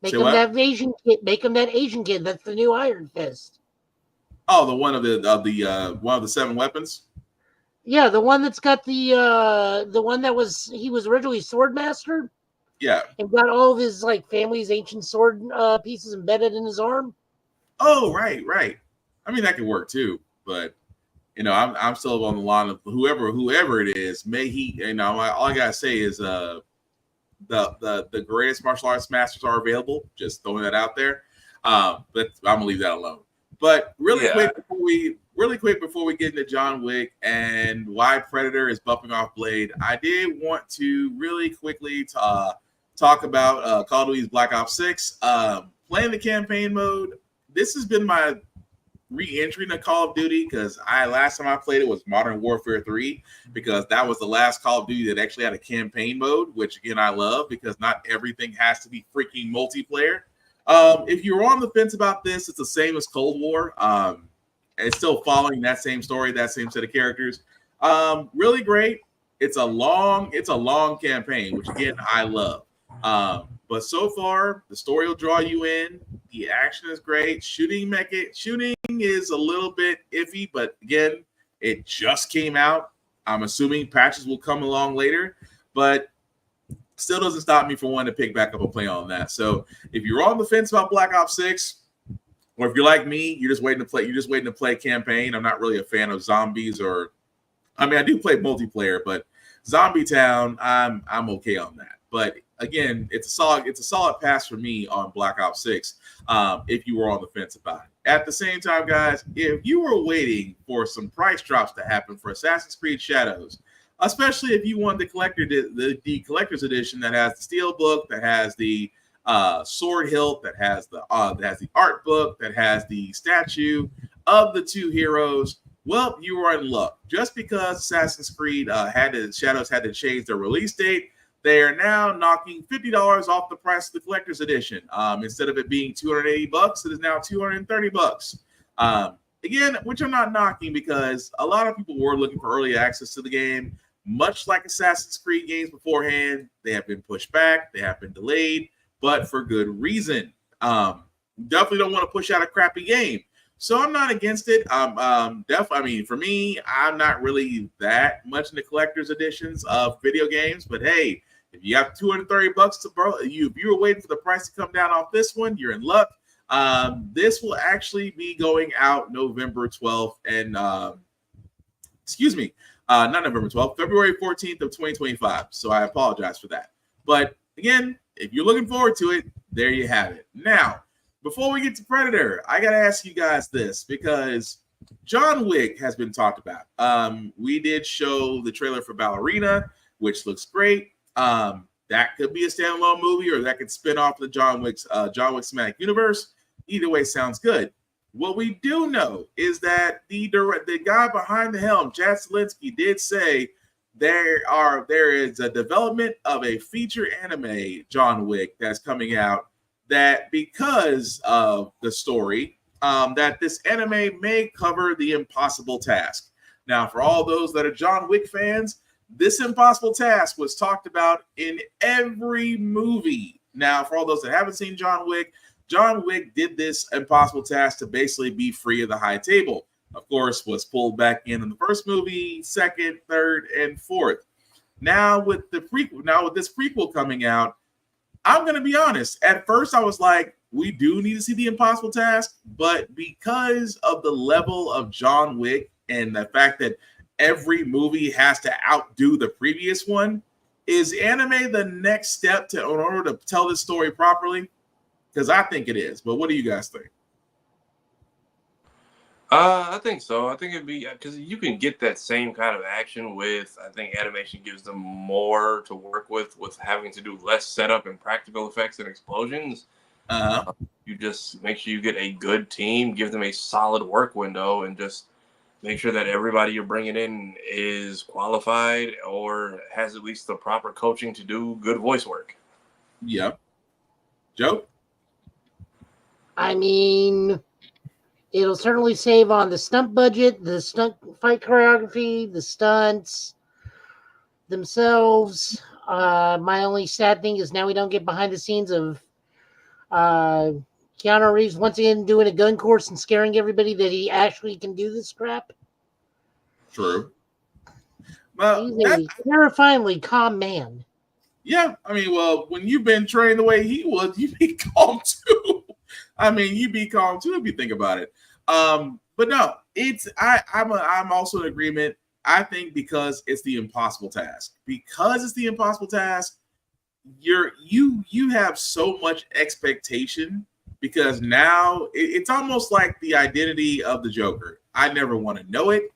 Make him that Asian kid. Make him that Asian kid. That's the new Iron Fist. Oh, the one of the 7 weapons. Yeah, the one that's got the one that he was originally Swordmaster. Yeah, and got all of his like family's ancient sword pieces embedded in his arm. Oh, right. I mean, that could work too, but you know, I'm still on the line of whoever it is. May he, you know, all I gotta say is the greatest martial arts masters are available. Just throwing that out there. But I'm gonna leave that alone. But really quick before we get into John Wick and why Predator is bumping off Blade, I did want to really quickly talk about Call of Duty's Black Ops 6. Playing the campaign mode. This has been my re-entry into Call of Duty because last time I played it was Modern Warfare 3 because that was the last Call of Duty that actually had a campaign mode, which again I love because not everything has to be freaking multiplayer. If you're on the fence about this, it's the same as Cold War. It's still following that same story, that same set of characters. Really great. It's a long campaign, which again I love. But so far, the story will draw you in. The action is great. Shooting is a little bit iffy, but again, it just came out. I'm assuming patches will come along later, but still doesn't stop me from wanting to pick back up and play on that. So if you're on the fence about Black Ops 6, or if you're like me, you're just waiting to play campaign. I'm not really a fan of zombies I do play multiplayer, but Zombie Town, I'm okay on that. But again, it's a solid pass for me on Black Ops 6 if you were on the fence about it. At the same time, guys, if you were waiting for some price drops to happen for Assassin's Creed Shadows, especially if you want the collector's edition that has the steel book, that has the sword hilt, that has the art book, that has the statue of the 2 heroes, well, you are in luck. Just because Assassin's Creed Shadows had to change their release date, they are now knocking $50 off the price of the collector's edition. Instead of it being $280, it is now $230. Again, which I'm not knocking because a lot of people were looking for early access to the game. Much like Assassin's Creed games beforehand, they have been pushed back, they have been delayed, but for good reason. Definitely don't want to push out a crappy game. So I'm not against it. For me, I'm not really that much into collector's editions of video games, but hey, if you have $230 to borrow, if you were waiting for the price to come down off this one, you're in luck. This will actually be going out November 12th and not November 12th, February 14th of 2025. So I apologize for that. But again, if you're looking forward to it, there you have it. Now, before we get to Predator, I got to ask you guys this because John Wick has been talked about. We did show the trailer for Ballerina, which looks great. That could be a standalone movie or that could spin off the John Wick cinematic universe. Either way sounds good. What we do know is that the guy behind the helm, Chad Stahelski, did say there is a development of a feature anime John Wick that's coming out that because of the story, that this anime may cover the impossible task. Now, for all those that are John Wick fans, this impossible task was talked about in every movie. Now, for all those that haven't seen John Wick did this impossible task to basically be free of the high table. Of course, was pulled back in the first movie, second, third, and fourth. Now with this prequel coming out, I'm going to be honest. At first, I was like, we do need to see the Impossible Task, but because of the level of John Wick and the fact that every movie has to outdo the previous one, is anime the next step in order to tell this story properly? Because I think it is. But what do you guys think? I think so. I think it'd be because you can get that same kind of action with. I think animation gives them more to work with having to do less setup and practical effects and explosions. You just make sure you get a good team, give them a solid work window, and just make sure that everybody you're bringing in is qualified or has at least the proper coaching to do good voice work. Yeah. Joe? I mean, it'll certainly save on the stunt budget, the stunt fight choreography, the stunts themselves. My only sad thing is now we don't get behind the scenes of Keanu Reeves once again doing a gun course and scaring everybody that he actually can do this crap. True. Well, he's a terrifyingly calm man. Yeah, I mean, well, when you've been trained the way he was, you be calm too. I mean, you be calm too if you think about it. But no, I'm also in agreement. I think because it's the impossible task. Because it's the impossible task, you have so much expectation because now it's almost like the identity of the Joker. I never want to know it.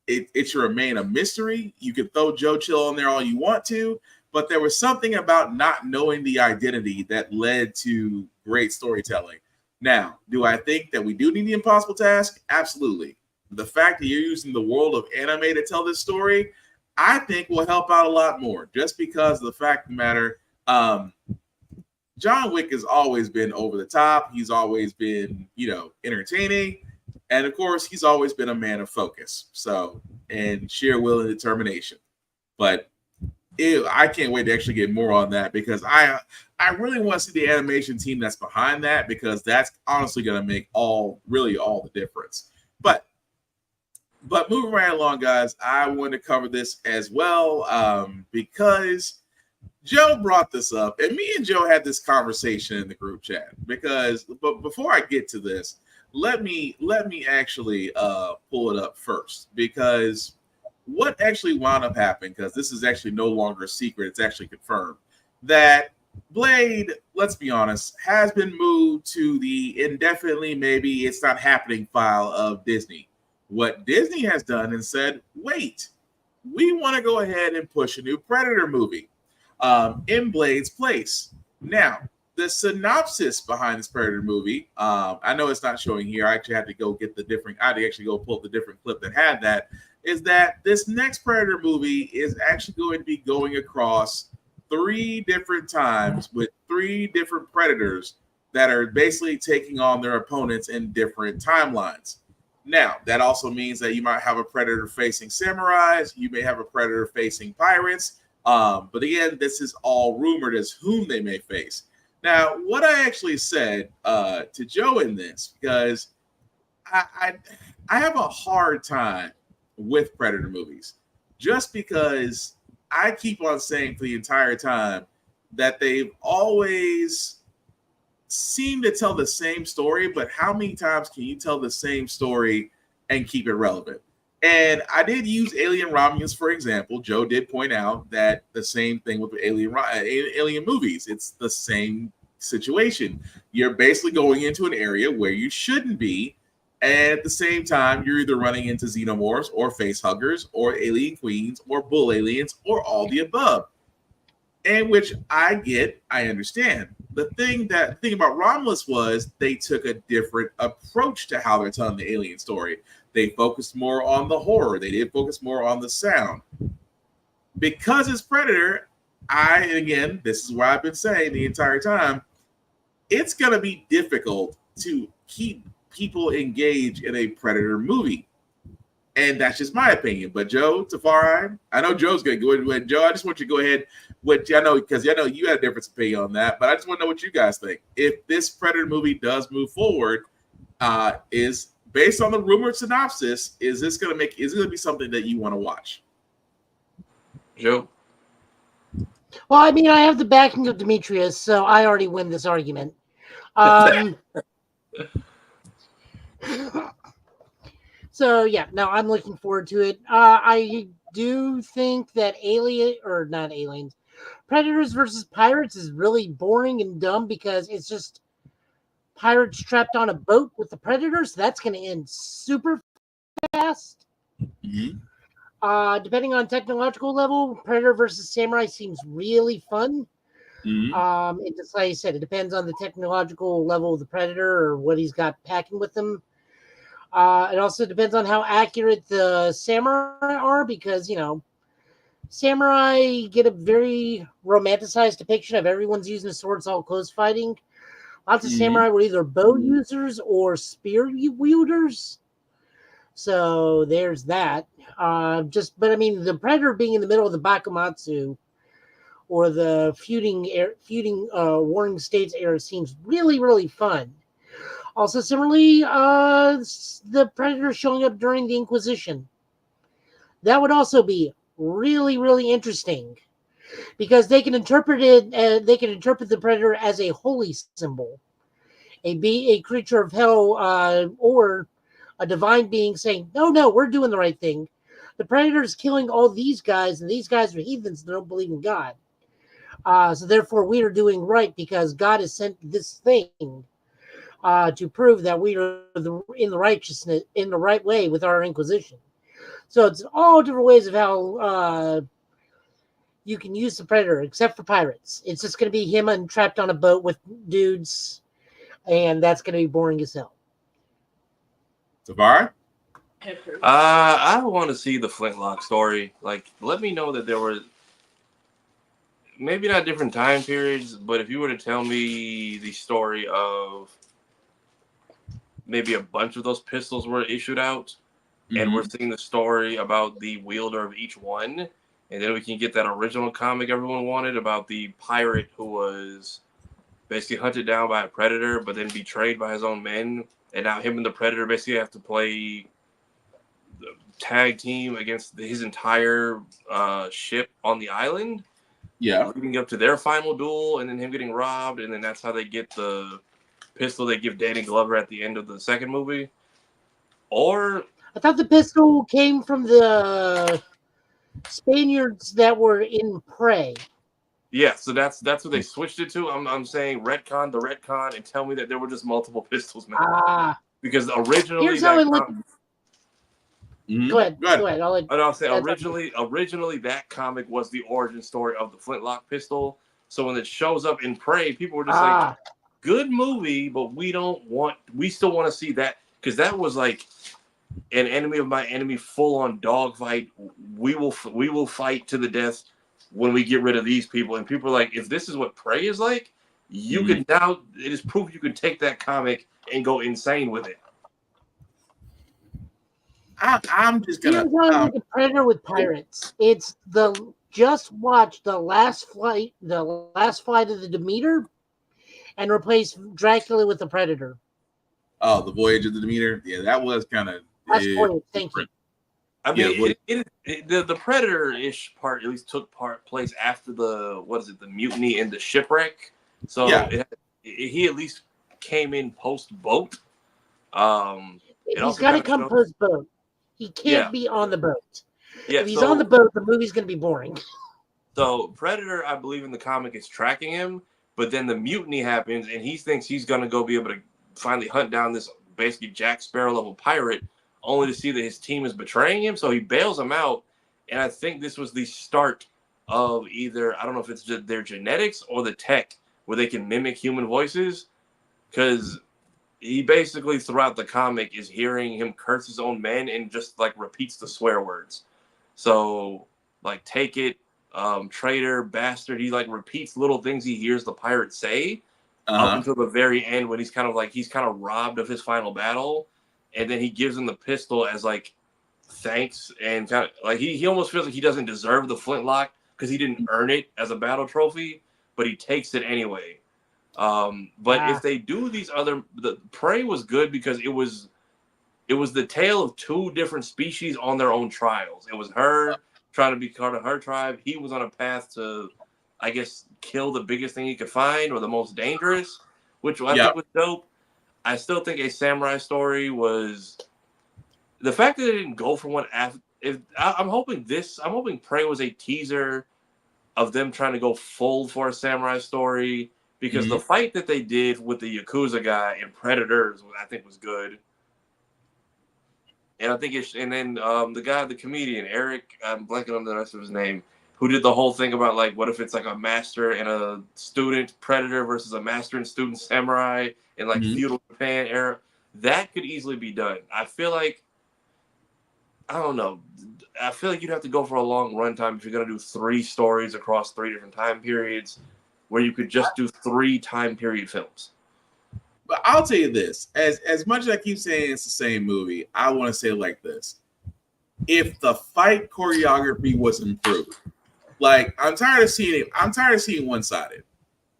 It should remain a mystery. You can throw Joe Chill on there all you want to, but there was something about not knowing the identity that led to great storytelling. Now, do I think that we do need the impossible task? Absolutely. The fact that you're using the world of anime to tell this story, I think will help out a lot more. Just because of the fact of the matter, John Wick has always been over the top. He's always been, entertaining. And of course, he's always been a man of focus. So, and sheer will and determination. But I can't wait to actually get more on that because I really want to see the animation team that's behind that because that's honestly going to make all the difference. But moving right along, guys, I want to cover this as well because Joe brought this up, and me and Joe had this conversation in the group chat. But before I get to this, let me actually pull it up first because what actually wound up happening, because this is actually no longer a secret, it's actually confirmed, that Blade, let's be honest, has been moved to the indefinitely maybe it's not happening file of Disney. What Disney has done and said, wait, we want to go ahead and push a new Predator movie in Blade's place. Now, the synopsis behind this Predator movie, I know it's not showing here. I actually had to go get I had to actually go pull up the different clip that had that. Is that this next Predator movie is actually going to be going across 3 different times with 3 different Predators that are basically taking on their opponents in different timelines. Now, that also means that you might have a Predator facing samurais. You may have a Predator facing pirates. But again, this is all rumored as whom they may face. Now, what I actually said to Joe in this, because I have a hard time with Predator movies, just because I keep on saying for the entire time that they've always seemed to tell the same story, but how many times can you tell the same story and keep it relevant? And I did use Alien Romulans, for example. Joe did point out that the same thing with Alien movies. It's the same situation. You're basically going into an area where you shouldn't be, and at the same time, you're either running into xenomorphs or face huggers or alien queens or bull aliens or all the above. And which I understand. The thing about Romulus was they took a different approach to how they're telling the alien story. They focused more on the horror. They did focus more on the sound. Because it's Predator, this is what I've been saying the entire time, it's going to be difficult to keep people engaged in a Predator movie. And that's just my opinion. But Joe, Tafari, I know Joe's going to go ahead. Joe, I just want you to go ahead. Because I know you had a different opinion on that. But I just want to know what you guys think. If this Predator movie does move forward, is based on the rumored synopsis, is it going to be something that you want to watch? Joe? Well, I mean, I have the backing of Demetrius, so I already win this argument. So yeah, no, I'm looking forward to it. I do think that not aliens, Predators versus Pirates is really boring and dumb because it's just pirates trapped on a boat with the Predators. That's going to end super fast. Mhm. Depending on technological level, Predator versus Samurai seems really fun. Mhm. It just like I said, it depends on the technological level of the Predator or what he's got packing with him. It also depends on how accurate the samurai are because, samurai get a very romanticized depiction of everyone's using swords all close fighting. Lots of Mhm. samurai were either bow users or spear wielders. So there's that. But I mean, the predator being in the middle of the Bakumatsu or the feuding Warring States era seems really, really fun. Also, similarly, the Predator showing up during the Inquisition. That would also be really, really interesting because they can interpret it. They can interpret the Predator as a holy symbol, a creature of hell, or a divine being saying, "No, no, we're doing the right thing." The Predator is killing all these guys, and these guys are heathens that don't believe in God. So therefore, we are doing right because God has sent this thing to prove that we are in the righteousness, in the right way with our Inquisition. So it's all different ways of how you can use the Predator, except for pirates. It's just going to be him trapped on a boat with dudes, and that's going to be boring as hell. Tavares? I want to see the Flintlock story. Like, let me know that there were maybe not different time periods, but if you were to tell me the story of maybe a bunch of those pistols were issued out, and we're seeing the story about the wielder of each one, and then we can get that original comic everyone wanted about the pirate who was basically hunted down by a predator, but then betrayed by his own men, and now him and the predator basically have to play the tag team against his entire ship on the island. Yeah. Leading up to their final duel, and then him getting robbed, and then that's how they get the pistol they give Danny Glover at the end of the second movie. Or I thought the pistol came from the Spaniards that were in Prey. yeah, so that's what they switched it to. I'm saying retcon the retcon and tell me that there were just multiple pistols, man. Because originally Here's how I that look. Go ahead. Go ahead. Go ahead. I'll say originally that comic was the origin story of the Flintlock pistol. So when it shows up in Prey, people were just like, "Good movie, but we still want to see that because that was like an enemy of my enemy, full on dogfight. We will fight to the death when we get rid of these people." And people are like, "If this is what Prey is like, you can now it is proof you can take that comic and go insane with it." I'm just gonna. Here's how I look at Predator with pirates. It's just watch the last flight of the Demeter, and replace Dracula with the Predator. Oh, the Voyage of the Demeter. Yeah, that was kind of. That's brilliant. Thank you. I mean, the Predator-ish part at least took place after the mutiny and the shipwreck. So he at least came in post boat. He's got to come post boat. He can't be on the boat. Yeah, if he's on the boat, the movie's going to be boring. So Predator, I believe in the comic, is tracking him, but then the mutiny happens, and he thinks he's going to go be able to finally hunt down this basically Jack Sparrow level pirate, only to see that his team is betraying him. So he bails him out, and I think this was the start of either, I don't know if it's their genetics or the tech where they can mimic human voices, because he basically throughout the comic is hearing him curse his own men and just like repeats the swear words. So like take it, traitor, bastard. He like repeats little things he hears the pirate say up until the very end when he's kind of robbed of his final battle, and then he gives him the pistol as like thanks, and kind of like he almost feels like he doesn't deserve the flintlock because he didn't earn it as a battle trophy, but he takes it anyway. But if they do these the Prey was good because it was the tale of two different species on their own trials. It was her trying to be part of her tribe. He was on a path to I guess, kill the biggest thing he could find or the most dangerous, which I think was dope. I still think a samurai story was the fact that they didn't go for one after. I'm hoping Prey was a teaser of them trying to go full for a samurai story, because the fight that they did with the Yakuza guy in Predators, I think, was good. And I think then the guy, the comedian, Eric, I'm blanking on the rest of his name, who did the whole thing about, like, what if it's like a master and a student Predator versus a master and student samurai in, like, feudal Japan era. That could easily be done. I feel like, I don't know. I feel like you'd have to go for a long runtime if you're going to do 3 stories across 3 different time periods, where you could just do 3 time period films. But I'll tell you this: as much as I keep saying it's the same movie, I want to say it like this: if the fight choreography was improved, like I'm tired of seeing it. I'm tired of seeing one-sided.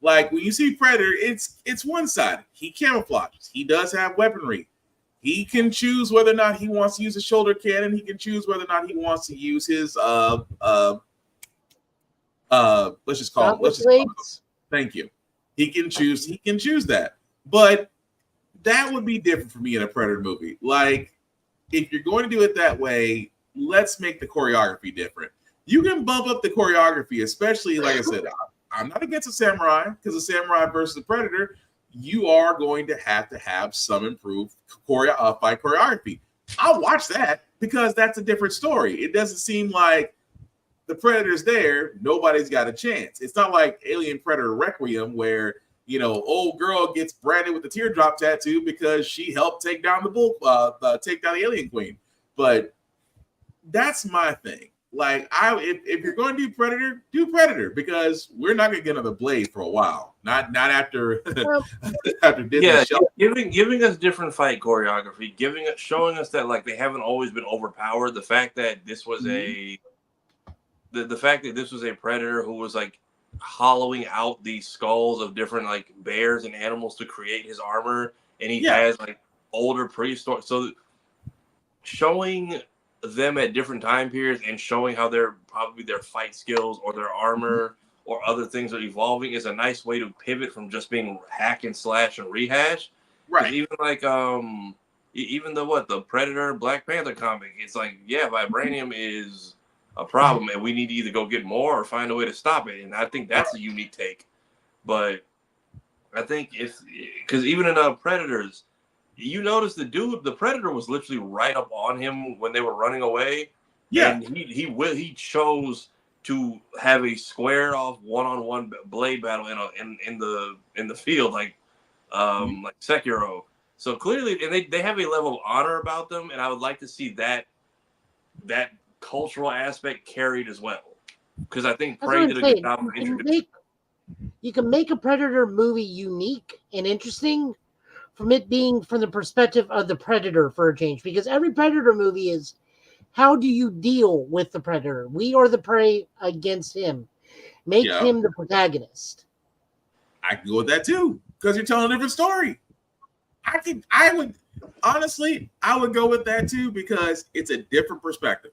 Like when you see Predator, it's one-sided. He camouflages. He does have weaponry. He can choose whether or not he wants to use a shoulder cannon. He can choose whether or not he wants to use his let's just call it. Thank you. He can choose that. But that would be different for me in a Predator movie. Like, if you're going to do it that way, let's make the choreography different. You can bump up the choreography, especially, like I said, I'm not against a samurai, because a samurai versus a Predator, you are going to have some improved fight choreography. I'll watch that, because that's a different story. It doesn't seem like the Predator's there, nobody's got a chance. It's not like Alien Predator Requiem, where, you know, old girl gets branded with the teardrop tattoo because she helped take down the alien queen. But that's my thing. Like, if you're going to do Predator, because we're not going to get another Blade for a while. Not after after Disney. Yeah, giving us different fight choreography, showing us that, like, they haven't always been overpowered. The fact that this was the fact that this was a Predator who was, like, hollowing out the skulls of different, like, bears and animals to create his armor, and he has, like, older prehistoric. So showing them at different time periods and showing how their fight skills or their armor or other things are evolving is a nice way to pivot from just being hack and slash and rehash. Right. Even like even the Predator Black Panther comic, it's like, vibranium is a problem and we need to either go get more or find a way to stop it. And I think that's a unique take. But I think because even in Predators, you notice the Predator was literally right up on him when they were running away. Yeah. And he chose to have a square off one-on-one blade battle in the field, like Sekiro. So clearly, and they have a level of honor about them, and I would like to see that cultural aspect carried as well. Because I think Prey did a good job of introducing. You can make a Predator movie unique and interesting from it being from the perspective of the Predator for a change. Because every Predator movie is, how do you deal with the Predator? We are the prey against him. Make him the protagonist. I can go with that too, because you're telling a different story. I would go with that too, because it's a different perspective.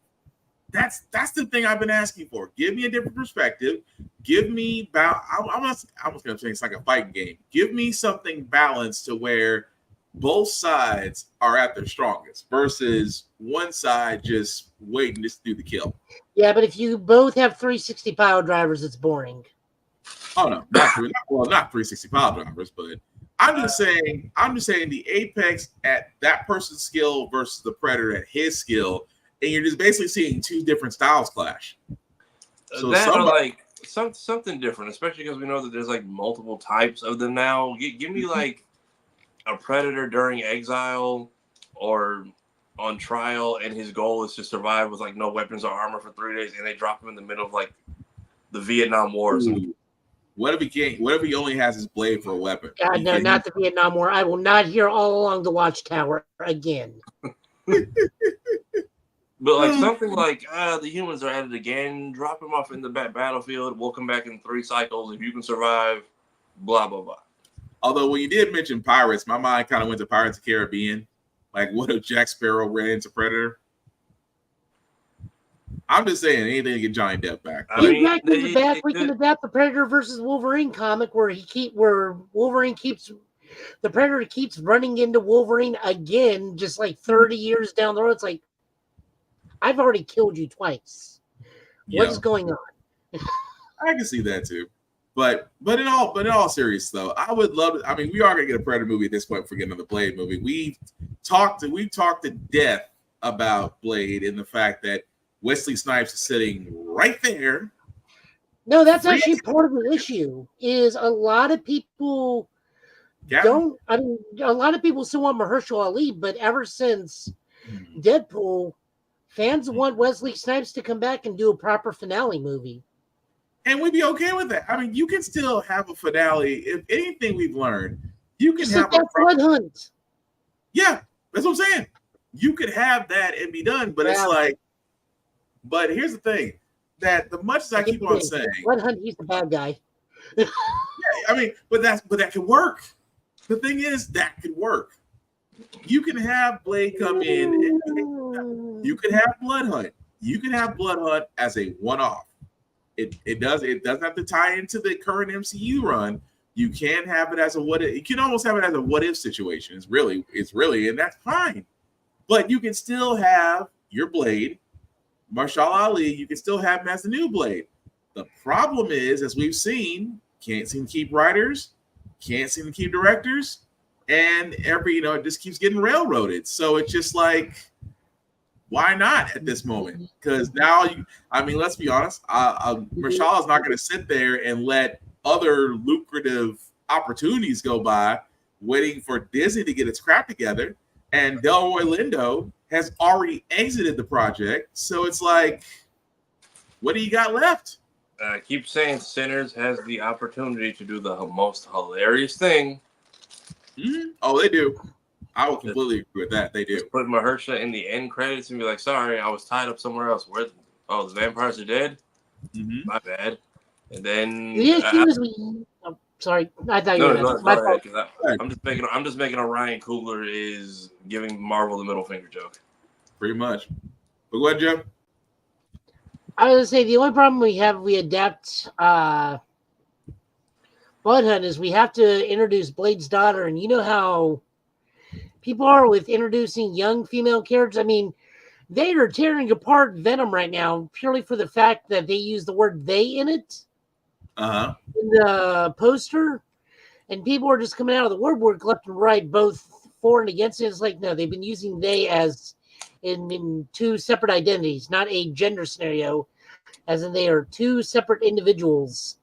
That's the thing I've been asking for. Give me a different perspective. Give me I was going to say it's like a fighting game. Give me something balanced to where both sides are at their strongest versus one side just waiting to do the kill. Yeah, but if you both have 360 pile drivers, it's boring. Oh no, not 360 pile drivers, but I'm just saying the apex at that person's skill versus the Predator at his skill, and you're just basically seeing two different styles clash. So something different, especially because we know that there's like multiple types of them now. Give me like a Predator during exile or on trial, and his goal is to survive with like no weapons or armor for 3 days, and they drop him in the middle of like the Vietnam War or something. What if he can't? What if he only has his blade for a weapon? God, no, not the Vietnam War. I will not hear All Along the Watchtower again. But like something like the humans are at it again. Drop him off in the battlefield. We'll come back in 3 cycles if you can survive. Blah blah blah. Although when you did mention pirates, my mind kind of went to Pirates of the Caribbean. Like, what if Jack Sparrow ran into Predator? I'm just saying anything to get Johnny Depp back. I But mean, Exactly back. We can adapt the Predator versus Wolverine comic where Wolverine keeps the Predator keeps running into Wolverine again, just like 30 years down the road. It's like, I've already killed you twice. What is going on? I can see that too. But in all seriousness though, I would love to, I mean, we are gonna get a Predator movie at this point if we get another Blade movie. We've talked to death about Blade and the fact that Wesley Snipes is sitting right there. No, that's actually part of the issue. Is a lot of people don't. I mean, a lot of people still want Mahershala Ali, but ever since Deadpool, fans want Wesley Snipes to come back and do a proper finale movie. And we'd be okay with that. I mean, you can still have a finale. If anything we've learned, you can Just have like that Blood Hunt. Yeah, that's what I'm saying. You could have that and be done, but it's like, but here's the thing: that the much as I keep on saying, Blood Hunt, he's the bad guy. Yeah, I mean, but that can work. The thing is, that could work. You can have Blade come in. And you can have Blood Hunt. You can have Blood Hunt as a one-off. It doesn't have to tie into the current MCU run. You can have it as a what if. You can almost have it as a what if situation. It's really, and that's fine. But you can still have your Blade, Mahershala Ali. You can still have him as the new Blade. The problem is, as we've seen, can't seem to keep writers, can't seem to keep directors, and it just keeps getting railroaded. So it's just like, why not at this moment? Because now let's be honest, Mahershala is not going to sit there and let other lucrative opportunities go by, waiting for Disney to get its crap together. And Delroy Lindo has already exited the project, so it's like, what do you got left? I keep saying Sinners has the opportunity to do the most hilarious thing. Mm-hmm. Oh, they do. I would completely agree with that. They do. Just put Mahershala in the end credits and be like, sorry, I was tied up somewhere else. The vampires are dead? Mm-hmm. My bad. And then... sorry, I thought you were my fault. I'm just making a Ryan Coogler is giving Marvel the middle finger joke. Pretty much. But go ahead, Joe. I was going to say, the only problem we adapt Blood Hunt is we have to introduce Blade's daughter, and you know how people are with introducing young female characters. I mean, they are tearing apart Venom right now purely for the fact that they use the word they in it. Uh-huh. In the poster, and people are just coming out of the woodwork left and right, both for and against it. It's like, no, they've been using they as in two separate identities, not a gender scenario, as in they are two separate individuals.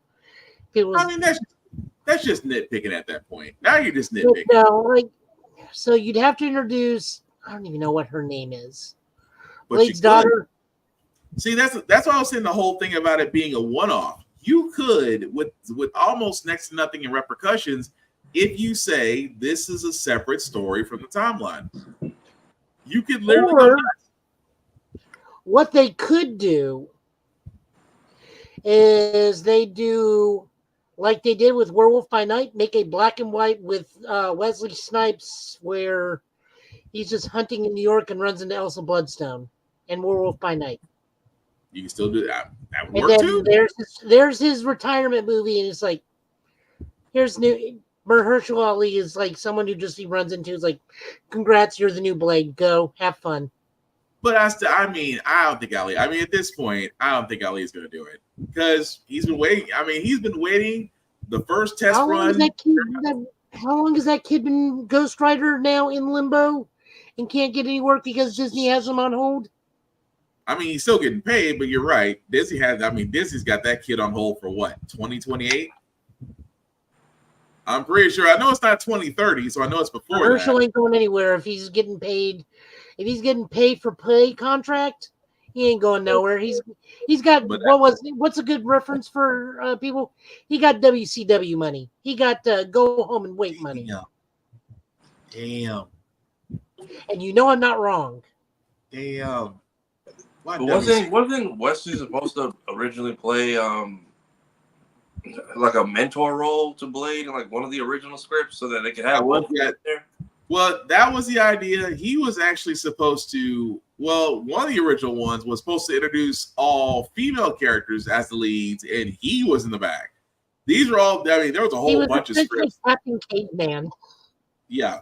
That's just nitpicking at that point. Now you're just nitpicking. No, so you'd have to introduce, I don't even know what her name is. Blade's daughter. See, that's what I was saying, the whole thing about it being a one-off. You could, with almost next to nothing in repercussions, if you say this is a separate story from the timeline. You could literally go nuts. What they could do is they do like they did with Werewolf by Night, make a black and white with Wesley Snipes where he's just hunting in New York and runs into Elsa Bloodstone, and Werewolf by Night. You can still do that. That would and work then too. There's his retirement movie, and it's like, here's new. Mahershala Ali is like someone who he runs into. Is like, congrats, you're the new Blade. Go have fun. But I don't think Ali. I mean, at this point, I don't think Ali is going to do it because he's been waiting. I mean, he's been waiting. The first test run. How long has that kid been Ghost Rider now in limbo and can't get any work because Disney has him on hold? I mean, he's still getting paid, but you're right. Disney's got that kid on hold for what, 2028? I'm pretty sure. I know it's not 2030, so I know it's before that. Herschel ain't going anywhere if he's getting paid. If he's getting paid for play contract, he ain't going nowhere. He's got what's a good reference for people? He got WCW money. He got go home and wait money. Damn. And you know I'm not wrong. Damn. But wasn't Wesley supposed to originally play like a mentor role to Blade in like one of the original scripts so that they could have Well, Well, that was the idea. He was actually supposed to. Well, one of the original ones was supposed to introduce all female characters as the leads, and he was in the back. These were all. I mean, there was a He whole was bunch of essentially scripts. Captain Caveman. Yeah,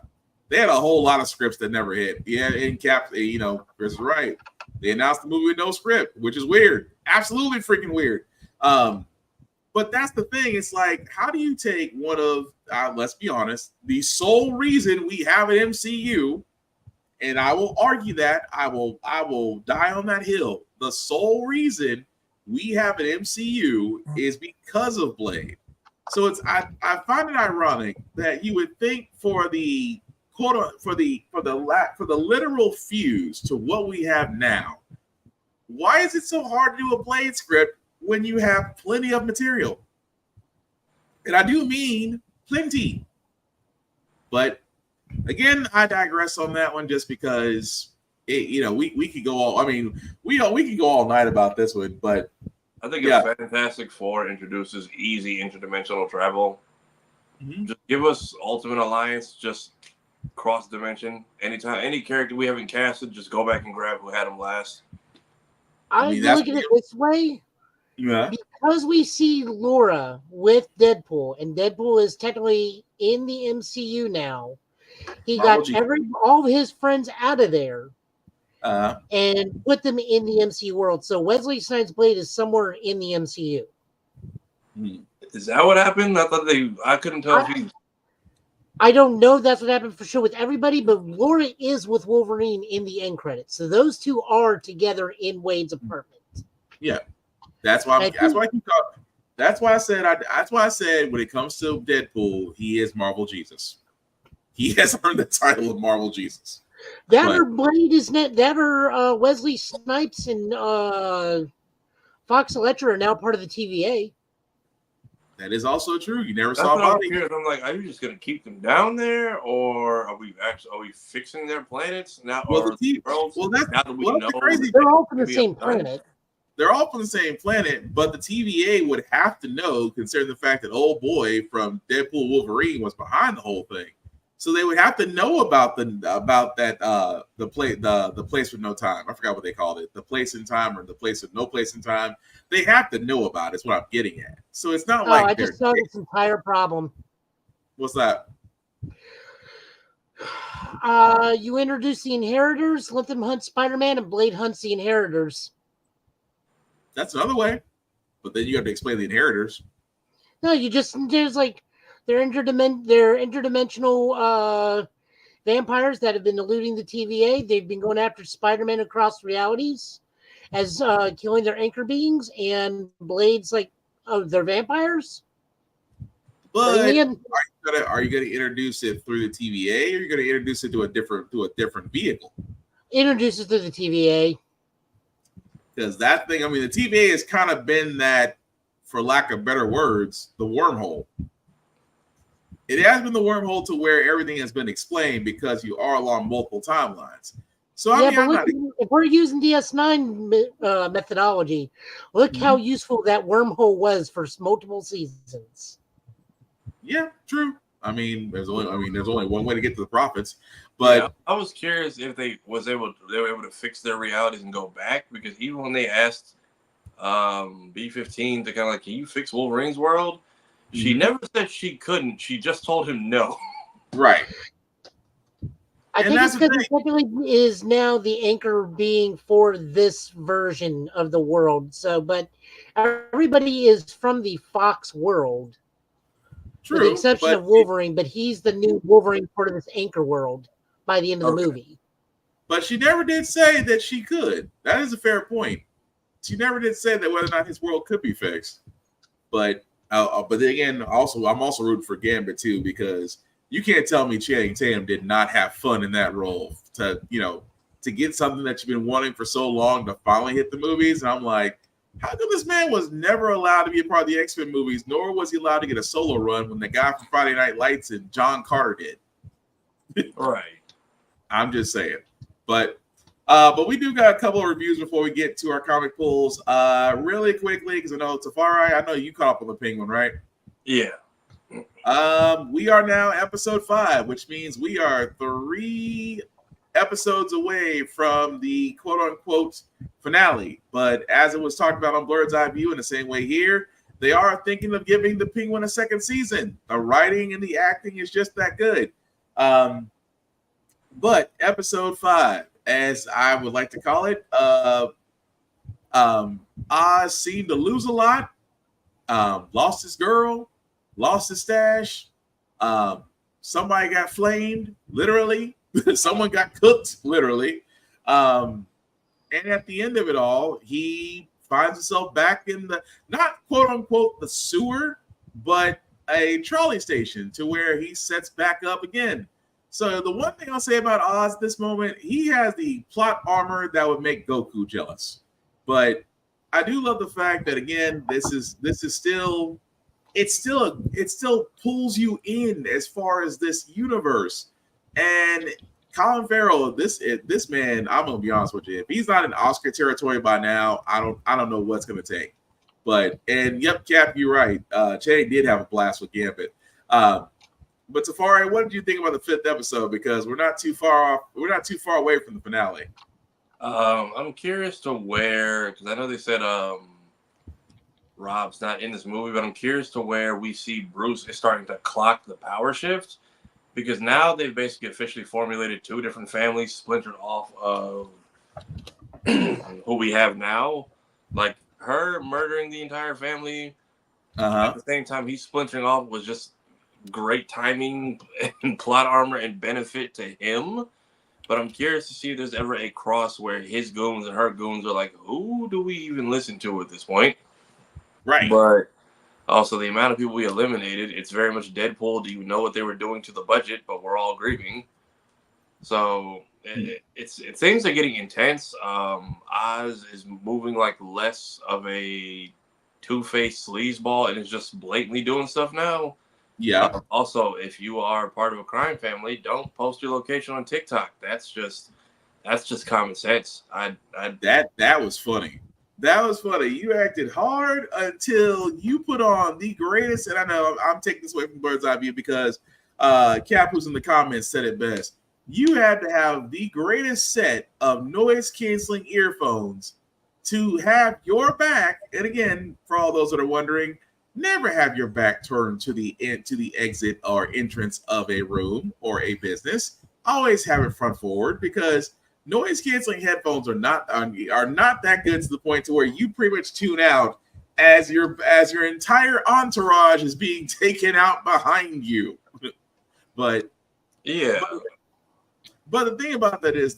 they had a whole lot of scripts that never hit. Yeah, and Chris is right. They announced the movie with no script, which is weird. Absolutely freaking weird. But that's the thing. It's like, how do you take one of, let's be honest, the sole reason we have an MCU, and I will argue that I will die on that hill. The sole reason we have an MCU is because of Blade. So I find it ironic that you would think for the literal fuse to what we have now, why is it so hard to do a Blade script when you have plenty of material? And I do mean plenty. But again, I digress on that one just because we could go all. I mean, we could go all night about this one, but I think if Fantastic Four introduces easy interdimensional travel, just give us Ultimate Alliance, just cross dimension. Anytime, any character we haven't casted, just go back and grab who had them last. I look at it this way. Yeah. Because we see Laura with Deadpool, and Deadpool is technically in the MCU now. He got all of his friends out of there and put them in the MCU world. So Wesley Snipes' Blade is somewhere in the MCU. Is that what happened? I couldn't tell if he. I don't know if that's what happened for sure with everybody, but Laura is with Wolverine in the end credits. So those two are together in Wade's apartment. Yeah. That's why I keep talking. That's why I said when it comes to Deadpool, he is Marvel Jesus. He has earned the title of Marvel Jesus. Or Blade is net. That or Wesley Snipes and Fox Electra are now part of the TVA. That is also true. You never saw Bobby. I'm like, are you just going to keep them down there, or are we fixing their planets now? Well, They're all from the same planet. They're all from the same planet, but the TVA would have to know, considering the fact that old boy from Deadpool Wolverine was behind the whole thing. So they would have to know about the place with no time. I forgot what they called it. The place in time or the place with no place in time. They have to know about it, is what I'm getting at. So it's not like I just saw this entire problem. What's that? You introduce the Inheritors, let them hunt Spider-Man, and Blade hunts the Inheritors. That's another way. But then you have to explain the Inheritors. No, they're interdimensional vampires that have been eluding the TVA. They've been going after Spider-Man across realities as killing their anchor beings, and Blade's like, oh, they're vampires? But are you going to introduce it through the TVA, or are you going to introduce it to a different vehicle? Introduce it through the TVA. Because that thing, I mean, the TVA has kind of been that, for lack of better words, the wormhole. It has been the wormhole to where everything has been explained because you are along multiple timelines. So if we're using DS9 methodology, look how useful that wormhole was for multiple seasons. Yeah, true. I mean, there's only one way to get to the profits. But I was curious if they were able to fix their realities and go back, because even when they asked B-15 to kind of like, can you fix Wolverine's world? She never said she couldn't. She just told him no. Right. I think it's because it is now the anchor being for this version of the world. So, but everybody is from the Fox world. True, with the exception of Wolverine, but he's the new Wolverine part of this anchor world by the end of the movie. But she never did say that she could. That is a fair point. She never did say that whether or not his world could be fixed. But then again, I'm also rooting for Gambit too, because you can't tell me Channing Tatum did not have fun in that role to get something that you've been wanting for so long to finally hit the movies. And I'm like, how come this man was never allowed to be a part of the X-Men movies, nor was he allowed to get a solo run when the guy from Friday Night Lights and John Carter did? Right. I'm just saying. But we do got a couple of reviews before we get to our comic pulls. Really quickly, because I know Tafari, I know you caught up on the Penguin, right? Yeah. We are now episode 5, which means we are 3 episodes away from the quote-unquote finale. But as it was talked about on Blurred's Eye View, in the same way here, they are thinking of giving the Penguin a second season. The writing and the acting is just that good. But episode 5, as I would like to call it, Oz seemed to lose a lot. Lost his girl, lost his stash. Somebody got flamed, literally. Someone got cooked, literally. And at the end of it all, he finds himself back in the, not quote unquote the sewer, but a trolley station to where he sets back up again. So the one thing I'll say about Oz at this moment, he has the plot armor that would make Goku jealous. But I do love the fact that, again, this is still, it still pulls you in as far as this universe. And Colin Farrell, this man, I'm gonna be honest with you, if he's not in Oscar territory by now, I don't know what's gonna take. But and yep, Cap, you're right. Che did have a blast with Gambit. But Safari, what did you think about the 5th episode? Because we're not too far off. We're not too far away from the finale. I'm curious to where, because I know they said Rob's not in this movie, but I'm curious to where we see Bruce is starting to clock the power shift, because now they've basically officially formulated 2 different families splintered off of who we have now. Like her murdering the entire family at the same time he's splintering off was just great timing and plot armor and benefit to him. But I'm curious to see if there's ever a cross where his goons and her goons are like, who do we even listen to at this point? Right. But also the amount of people we eliminated, it's very much Deadpool. Do you know what they were doing to the budget? But we're all grieving. So things are getting intense. Oz is moving like less of a two-faced sleazeball and is just blatantly doing stuff now. Yeah. Also, if you are part of a crime family, don't post your location on TikTok. That's just common sense. That was funny. That was funny. You acted hard until you put on the greatest, and I know I'm taking this away from Bird's Eye View because Cap, who's in the comments, said it best. You had to have the greatest set of noise-canceling earphones to have your back, and again, for all those that are wondering, never have your back turned to the exit or entrance of a room or a business. Always have it front forward, because noise canceling headphones are not that good to the point to where you pretty much tune out as your entire entourage is being taken out behind you. But yeah. But the thing about that is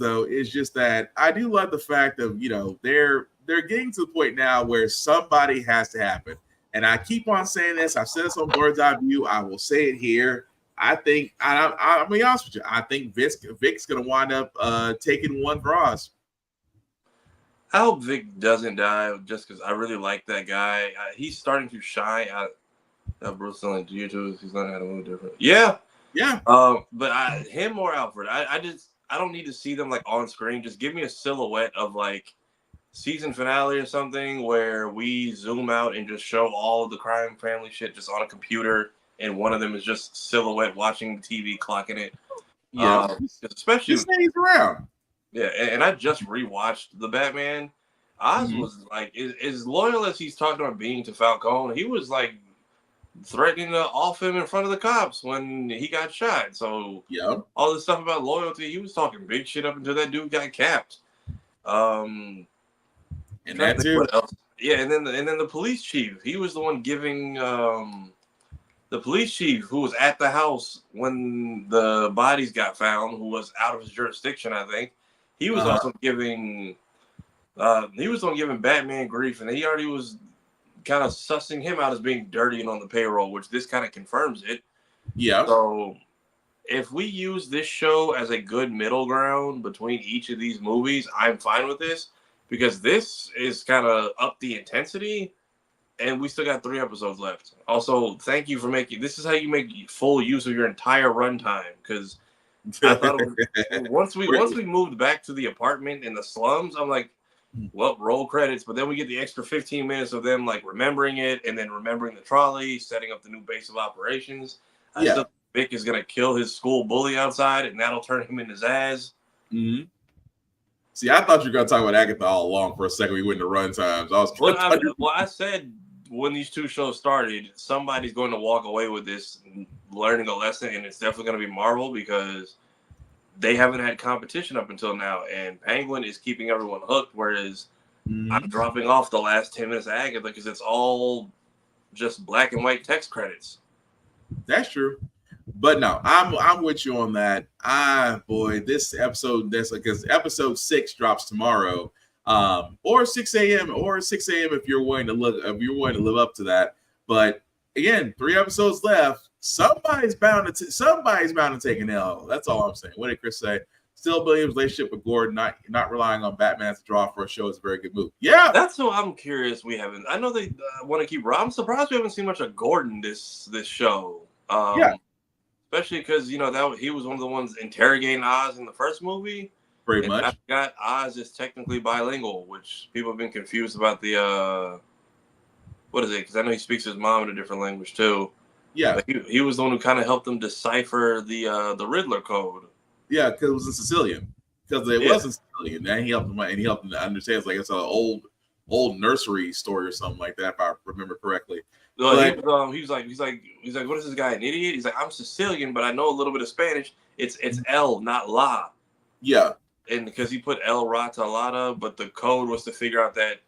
just that I do love the fact of, they're getting to the point now where somebody has to happen. And I keep on saying this. I've said this on Bird's Eye View. I will say it here. I think, I'll be honest with you, I think Vic's going to wind up taking one for us. I hope Vic doesn't die, just because I really like that guy. He's starting to shine. Bruce on YouTube, he's learning how to move different. Yeah. Yeah. But him or Alfred, I don't need to see them like on screen. Just give me a silhouette of like season finale or something where we zoom out and just show all of the crime family shit just on a computer, and one of them is just silhouette watching the TV, clocking it. Yeah, especially just he's around. Yeah, and I just rewatched the Batman. Oz was like as loyal as he's talking about being to Falcone. He was like threatening to off him in front of the cops when he got shot. So yeah, all this stuff about loyalty, he was talking big shit up until that dude got capped. And that too. What else? Yeah, and then the police chief. He was the one giving the police chief who was at the house when the bodies got found, who was out of his jurisdiction, I think. He was also giving Batman grief, and he already was kind of sussing him out as being dirty and on the payroll, which this kind of confirms it. Yeah. So if we use this show as a good middle ground between each of these movies, I'm fine with this. Because this is kind of up the intensity, and we still got 3 episodes left. Also, thank you for this is how you make full use of your entire runtime. Because I thought once we moved back to the apartment in the slums, I'm like, well, roll credits. But then we get the extra 15 minutes of them like remembering it, and then remembering the trolley, setting up the new base of operations. I still think Vic is gonna kill his school bully outside, and that'll turn him into Zaz. Mm-hmm. See, I thought you were gonna talk about Agatha all along for a second. We went into run times. I said when these two shows started, somebody's going to walk away with this learning a lesson, and it's definitely going to be Marvel because they haven't had competition up until now, and Penguin is keeping everyone hooked, whereas I'm dropping off the last 10 minutes of Agatha because it's all just black and white text credits. That's true. But no, I'm with you on that. This episode, because episode 6 drops tomorrow, or 6 a.m. if you're willing to live up to that. But again, 3 episodes left. Somebody's bound to take an L. That's all I'm saying. What did Chris say? Still, Williams' relationship with Gordon, not relying on Batman to draw for a show, is a very good move. Yeah, that's what I'm curious. We haven't. I know they want to keep. I'm surprised we haven't seen much of Gordon this show. Especially because he was one of the ones interrogating Oz in the first movie. Pretty much. I forgot Oz is technically bilingual, which people have been confused about the what is it? Because I know he speaks his mom in a different language too. Yeah, but he was the one who kind of helped them decipher the Riddler code. Yeah, because it was in Sicilian. Because it wasn't Sicilian, and he helped them to understand. It's like it's an old nursery story or something like that, if I remember correctly. Well, he's like, what is this guy, an idiot? He's like, I'm Sicilian, but I know a little bit of Spanish. It's L, not La. Yeah. And because he put El Ratalada, but the code was to figure out that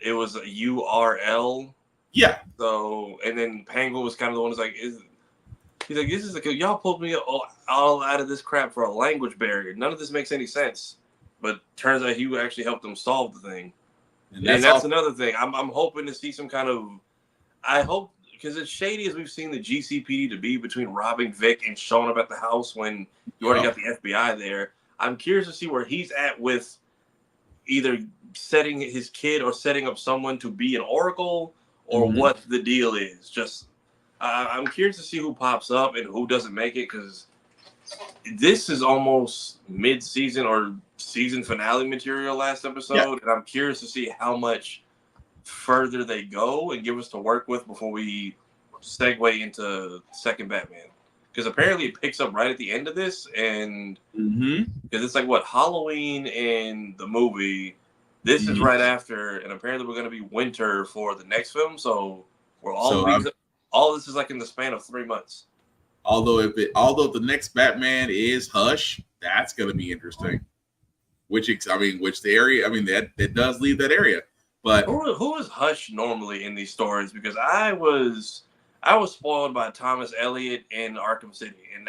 it was a URL. Yeah. So, and then Penguin was kind of the one who's like, he's like, this is like, y'all pulled me all out of this crap for a language barrier. None of this makes any sense. But turns out he actually helped them solve the thing. And that's another thing. I'm hoping to see some kind of, I hope, because as shady as we've seen the GCPD to be between robbing Vic and showing up at the house when you already got the FBI there, I'm curious to see where he's at with either setting his kid or setting up someone to be an Oracle or what the deal is. Just, I'm curious to see who pops up and who doesn't make it, because this is almost mid-season or season finale material last episode, and I'm curious to see how much further they go and give us to work with before we segue into second Batman. Because apparently it picks up right at the end of this, and because it's like Halloween in the movie, this is right after, and apparently we're going to be winter for the next film, so we're all this is like in the span of 3 months. Although the next Batman is Hush, that's going to be interesting. That does leave that area. But who is Hush normally in these stories? Because I was spoiled by Thomas Elliott in Arkham City, and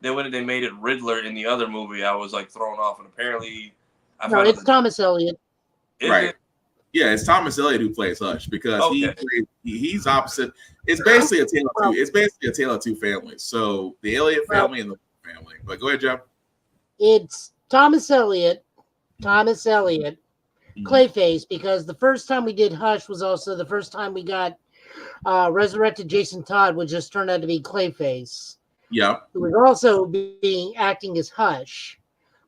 then when they made it Riddler in the other movie, I was like thrown off. And apparently, it's Thomas Elliott. Right? Yeah, it's Thomas Elliott who plays Hush because he's opposite. It's basically a tale of two. It's basically a tale of two families. So the Elliott family and the family. But go ahead, Jeff. It's Thomas Elliott, Clayface, because the first time we did Hush was also the first time we got resurrected Jason Todd, which just turned out to be Clayface. Yeah. Who was also acting as Hush,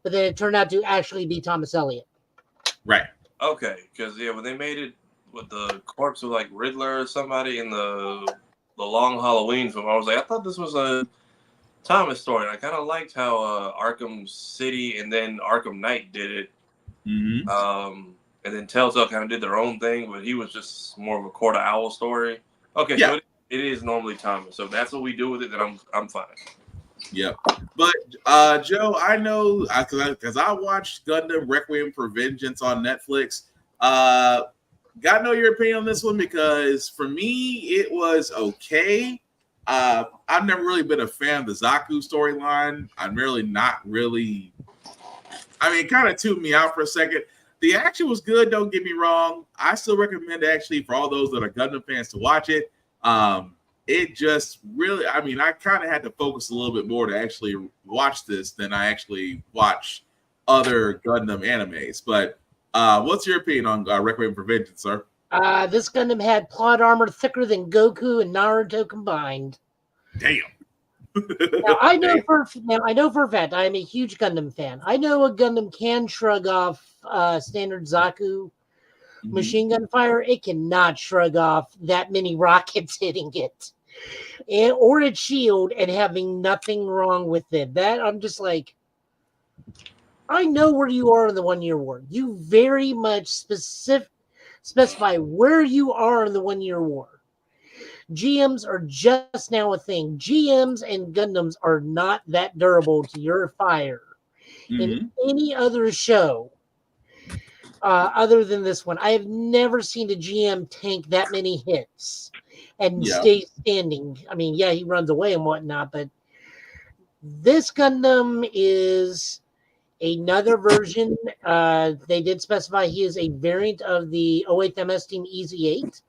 but then it turned out to actually be Thomas Elliott. Right. Okay, because when they made it with the corpse of like Riddler or somebody in the Long Halloween film, I was like, I thought this was a Thomas story. And I kind of liked how Arkham City and then Arkham Knight did it. And then Telltale kind of did their own thing, but he was just more of a Court of Owl story. Okay, so it is normally Thomas. So if that's what we do with it, then I'm fine. Yep. But Joe, I know because I watched Gundam Requiem for Vengeance on Netflix. Got to know your opinion on this one, because for me it was okay. I've never really been a fan of the Zaku storyline. I'm really not really. I mean, it kind of tuned me out for a second. The action was good, don't get me wrong. I still recommend actually for all those that are Gundam fans to watch it. It just really, I mean, I kind of had to focus a little bit more to actually watch this than I actually watch other Gundam animes. But what's your opinion on Requiem for Vengeance, sir? This Gundam had plot armor thicker than Goku and Naruto combined. Damn. Now, I know for a fact I am a huge Gundam fan. I know a Gundam can shrug off standard Zaku machine gun fire. It cannot shrug off that many rockets hitting it. or its shield and having nothing wrong with it. That I'm just like, I know where you are in the 1 year war. You very much specify where you are in the 1 year war. GMs are just now a thing. GMs and Gundams are not that durable to your fire in any other show other than this one. I have never seen a GM tank that many hits and stay standing. I mean, yeah, he runs away and whatnot, but this Gundam is another version. They did specify he is a variant of the 08 MS Team Easy 8.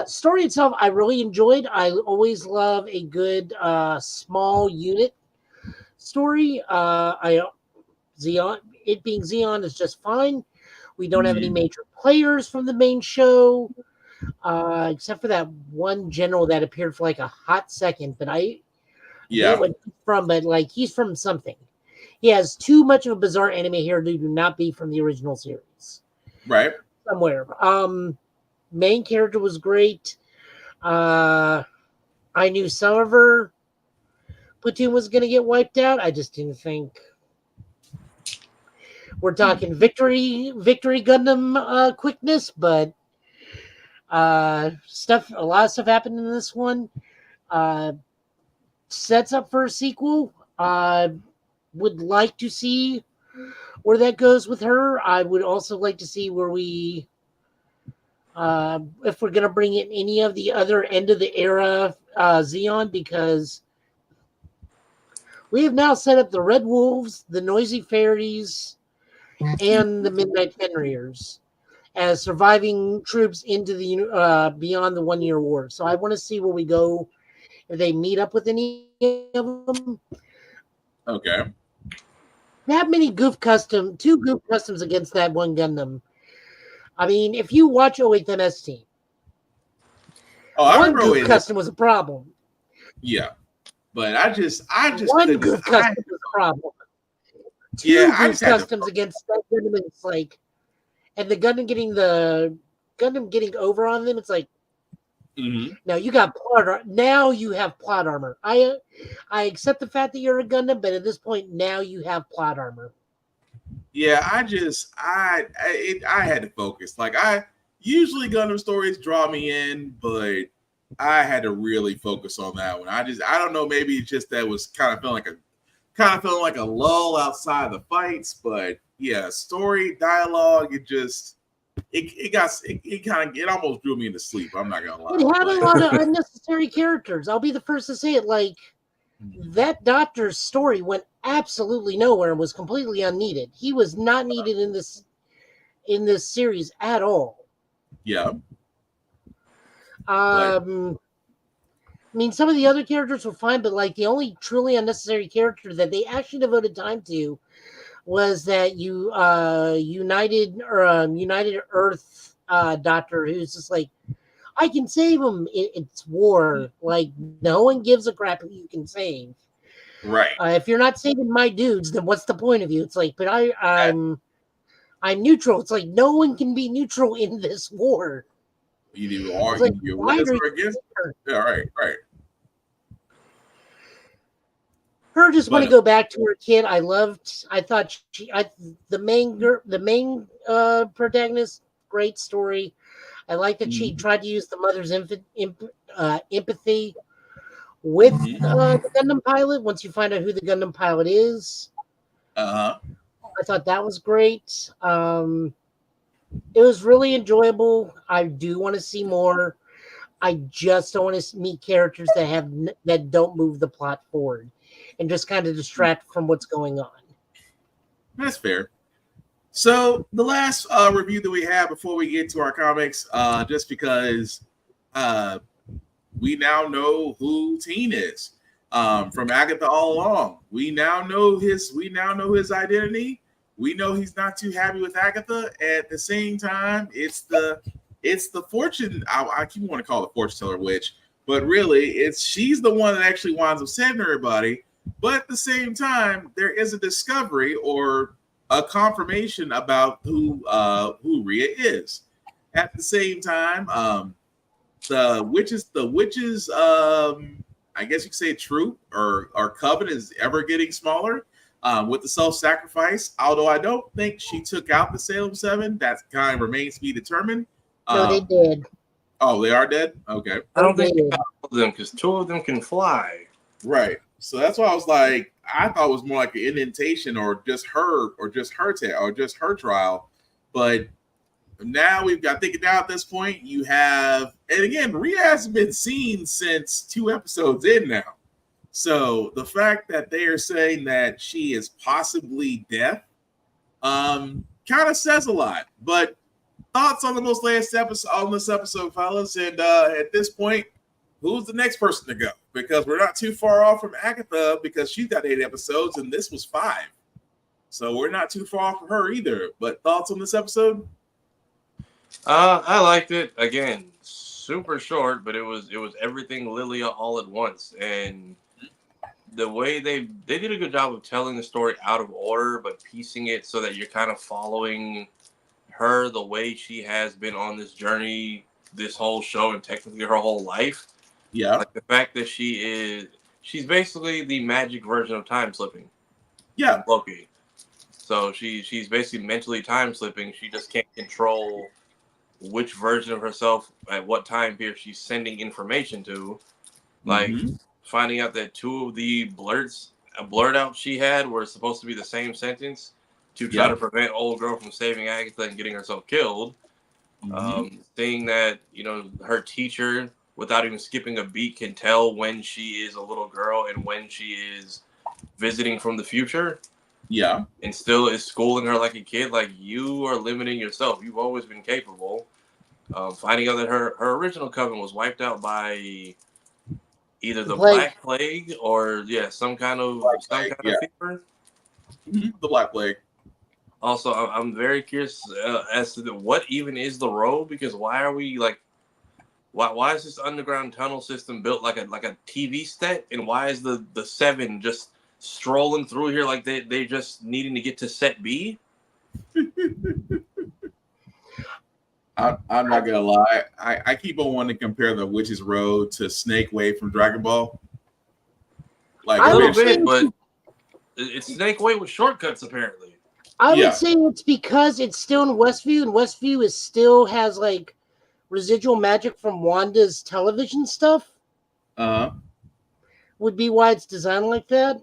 Story itself, I really enjoyed. I always love a good small unit story. Zeon, it being Zeon is just fine. We don't have any major players from the main show, except for that one general that appeared for like a hot second. But I forget what he's from, but like he's from something. He has too much of a bizarre anime hairdo to not be from the original series. Right. Somewhere. Main character was great. I knew some of her platoon was going to get wiped out. I just didn't think. We're talking victory Gundam quickness, but a lot of stuff happened in this one. Sets up for a sequel. Would like to see where that goes with her. I would also like to see where we. If we're going to bring in any of the other end of the era Zeon, because we have now set up the Red Wolves, the Noisy Fairies, and the Midnight Fenrir's as surviving troops into the beyond the 1 year war. So I want to see where we go if they meet up with any of them. Okay. That many two goof customs against that one Gundam. I mean, if you watch 08 MS Team, one goof custom was a problem. Yeah, but I just one goof custom was a problem. Two goof customs against that Gundam, it's like, and the Gundam getting over on them. It's like, now you got now you have plot armor. I accept the fact that you're a Gundam, but at this point now you have plot armor. Yeah, I had to focus. Like usually Gundam stories draw me in, but I had to really focus on that one. I don't know. Maybe it's just that was kind of feeling like a lull outside the fights, but yeah, story dialogue. It almost drew me into sleep. I'm not gonna lie. It had a lot of unnecessary characters. I'll be the first to say it. Like that doctor's story went absolutely nowhere and was completely unneeded. He was not needed in this series at all. Yeah. I mean, some of the other characters were fine, but like the only truly unnecessary character that they actually devoted time to was that United Earth doctor who's just like, I can save him. It's war. Like no one gives a crap who you can save. Right. If you're not saving my dudes, then what's the point of you? It's like, but I'm neutral. It's like no one can be neutral in this war. Either you are, like, you're with us or against her. Yeah, right. Her just want to go back to her kid. I thought the main protagonist, great story. I like that she tried to use the mother's empathy with the Gundam pilot. Once you find out who the Gundam pilot is, I thought that was great. It was really enjoyable. I do want to see more. I just don't want to meet characters that don't move the plot forward and just kind of distract from what's going on. That's fair. So the last review that we have before we get to our comics, just because we now know who Teen is from Agatha all along. We now know his identity. We know he's not too happy with Agatha. At the same time, it's the fortune. I keep wanting to call it the fortune teller witch, but really, she's the one that actually winds up saving everybody. But at the same time, there is a discovery or a confirmation about who Rhea is. At the same time, the witches, I guess you could say troop or coven is ever getting smaller with the self-sacrifice. Although I don't think she took out the Salem 7. That kind of remains to be determined. No, they did. Oh, they are dead? Okay. I don't think They they did. got all of them because 2 of them can fly. Right. So that's why I was like, I thought it was more like an indentation or just her trial. But now we've got thinking now at this point, you have, and again, Rhea hasn't been seen since 2 episodes in now. So the fact that they are saying that she is possibly deaf, kind of says a lot. But thoughts on the most latest episode on this episode, fellas, and at this point, who's the next person to go? Because we're not too far off from Agatha because she's got 8 episodes and this was 5. So we're not too far off from her either. But thoughts on this episode? I liked it. Again, super short, but it was everything Lilia all at once. And the way they did a good job of telling the story out of order, but piecing it so that you're kind of following her the way she has been on this journey, this whole show, and technically her whole life. Yeah. Like the fact that she's basically the magic version of time slipping. Yeah. Loki. So she's basically mentally time slipping. She just can't control which version of herself at what time period she's sending information to. Like finding out that 2 of the blurt out she had were supposed to be the same sentence to try to prevent old girl from saving Agatha and getting herself killed. Seeing that, her teacher, without even skipping a beat, can tell when she is a little girl and when she is visiting from the future. Yeah. And still is schooling her like a kid. Like, you are limiting yourself. You've always been capable. Finding out that her original coven was wiped out by either the Black Plague or some kind of fever. The Black Plague. Also, I'm very curious as to what even is the road, because why are we like, why is this underground tunnel system built like a TV set, and why is the 7 just strolling through here like they just needing to get to set B? I'm not gonna lie. I keep on wanting to compare the Witch's Road to Snake Way from Dragon Ball. Like a little bit, but it's Snake Way with shortcuts apparently. I would say it's because it's still in Westview, and Westview still has like residual magic from Wanda's television stuff. Would be why it's designed like that.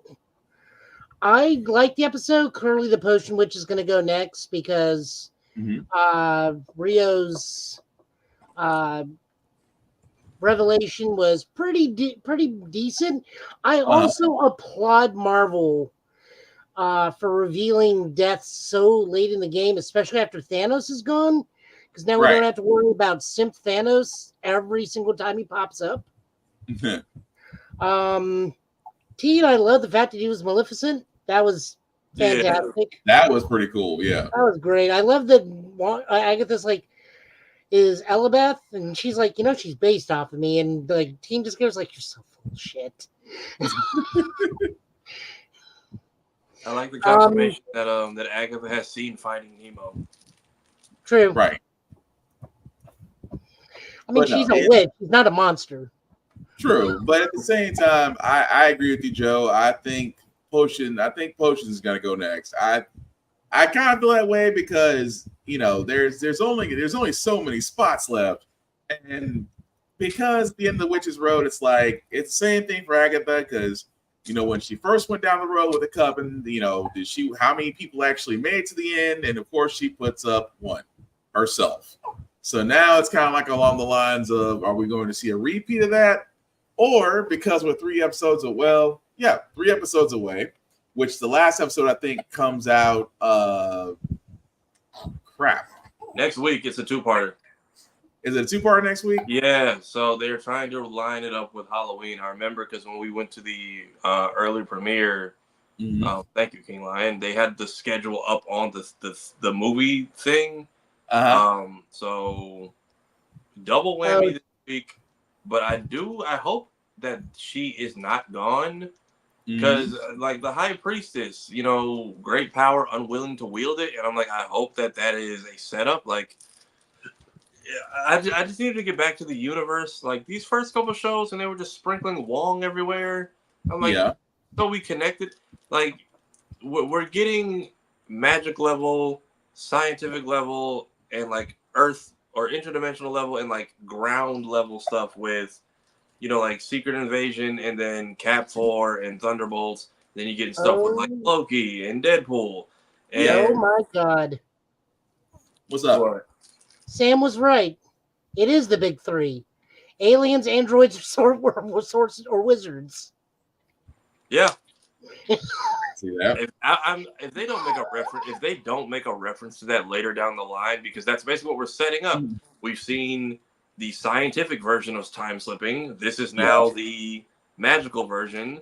I like the episode. Currently, the Potion Witch is going to go next because Rio's revelation was pretty decent. I also applaud Marvel for revealing deaths so late in the game, especially after Thanos is gone, because now we don't have to worry about Simp Thanos every single time he pops up. Teen, I love the fact that he was Maleficent. That was fantastic. That was pretty cool. Yeah, that was great. I love that Agatha's like is Elabeth, and she's like, she's based off of me, and like Teen just goes like, "You're so full of shit." I like the confirmation that Agatha has seen Finding Nemo. True. Right. I mean, she's a witch. She's not a monster. True, but at the same time, I agree with you, Joe. I think Potion is gonna go next. I kind of feel that way because there's only so many spots left, and because at the end of the Witch's Road, it's like it's the same thing for Agatha because when she first went down the road with the coven, how many people actually made it to the end, and of course she puts up one herself. So now it's kind of like along the lines of, are we going to see a repeat of that? Or because we're 3 episodes away, 3 episodes away, which the last episode I think comes out next week. It's a 2-parter. Is it a 2-parter next week? Yeah, so they're trying to line it up with Halloween. I remember because when we went to the early premiere, thank you, King Lion, they had the schedule up on the movie thing. So double whammy this week. But I hope that she is not gone because, like, the High Priestess, great power, unwilling to wield it. And I'm like, I hope that is a setup. Like, I just needed to get back to the universe. Like these first couple shows, and they were just sprinkling Wong everywhere. I'm like, so we connected. Like we're getting magic level, scientific level, and like Earth or interdimensional level and like ground level stuff with, like Secret Invasion and then Cap 4 and Thunderbolts. Then you get stuff with like Loki and Deadpool. And oh my God! What's up? What? Sam was right. It is the big three: aliens, androids, sorts or wizards. Yeah. See that? If they don't make a reference to that later down the line, because that's basically what we're setting up. We've seen the scientific version of time slipping. This is now the magical version,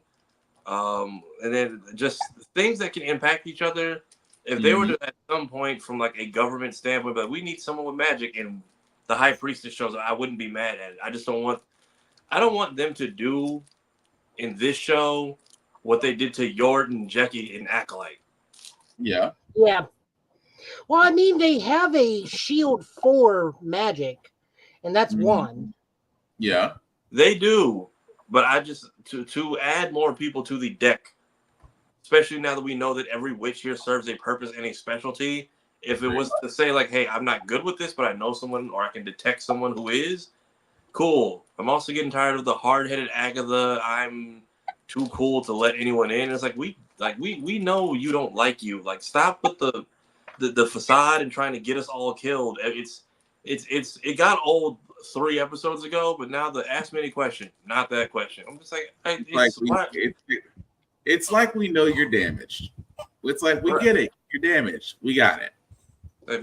and then just things that can impact each other. If they were to at some point from like a government standpoint, but we need someone with magic, and the High Priestess shows up, I wouldn't be mad at it. I don't want them to do in this show what they did to Yord and Jecki in Acolyte. Yeah. Well, I mean, they have a shield for magic, and that's one. Yeah. They do, but I just to add more people to the deck, especially now that we know that every witch here serves a purpose and a specialty. If it was to say like, hey, I'm not good with this, but I know someone or I can detect someone who is, cool. I'm also getting tired of the hard-headed Agatha. I'm too cool to let anyone in. It's like we know you don't like you. Like stop with the facade and trying to get us all killed. It got old 3 episodes ago, but now the ask me any question, not that question. I'm just like, it's like we know you're damaged. It's like we get it. You're damaged. We got it. Like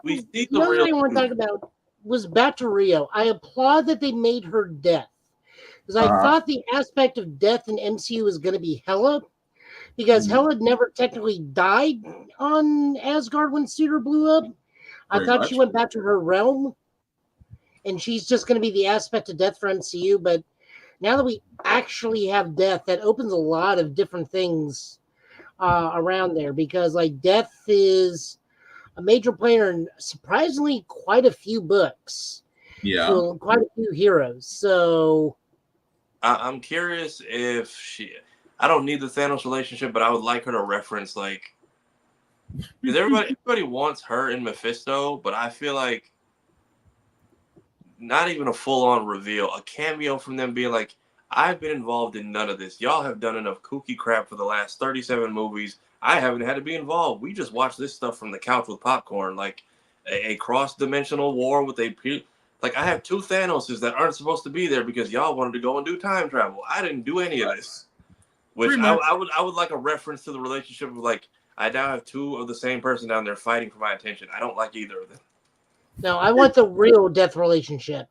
we see the other thing I want to talk about was back to Rio. I applaud that they made her death. Because I thought the aspect of death in MCU was going to be Hela, because Hela never technically died on Asgard when Suter blew up. I thought she went back to her realm, and she's just going to be the aspect of death for MCU. But now that we actually have death, that opens a lot of different things around there, because like death is a major player in surprisingly quite a few books. Yeah, to quite a few heroes. So I'm curious if I don't need the Thanos relationship, but I would like her to reference like, because everybody wants her and Mephisto, but I feel like not even a full-on reveal, a cameo from them being like, I've been involved in none of this. Y'all have done enough kooky crap for the last 37 movies. I haven't had to be involved. We just watch this stuff from the couch with popcorn, like a cross-dimensional war with like I have 2 Thanoses that aren't supposed to be there because y'all wanted to go and do time travel. I didn't do any of this. Which I would like a reference to the relationship of like, I now have 2 of the same person down there fighting for my attention. I don't like either of them. No, I want the real death relationship.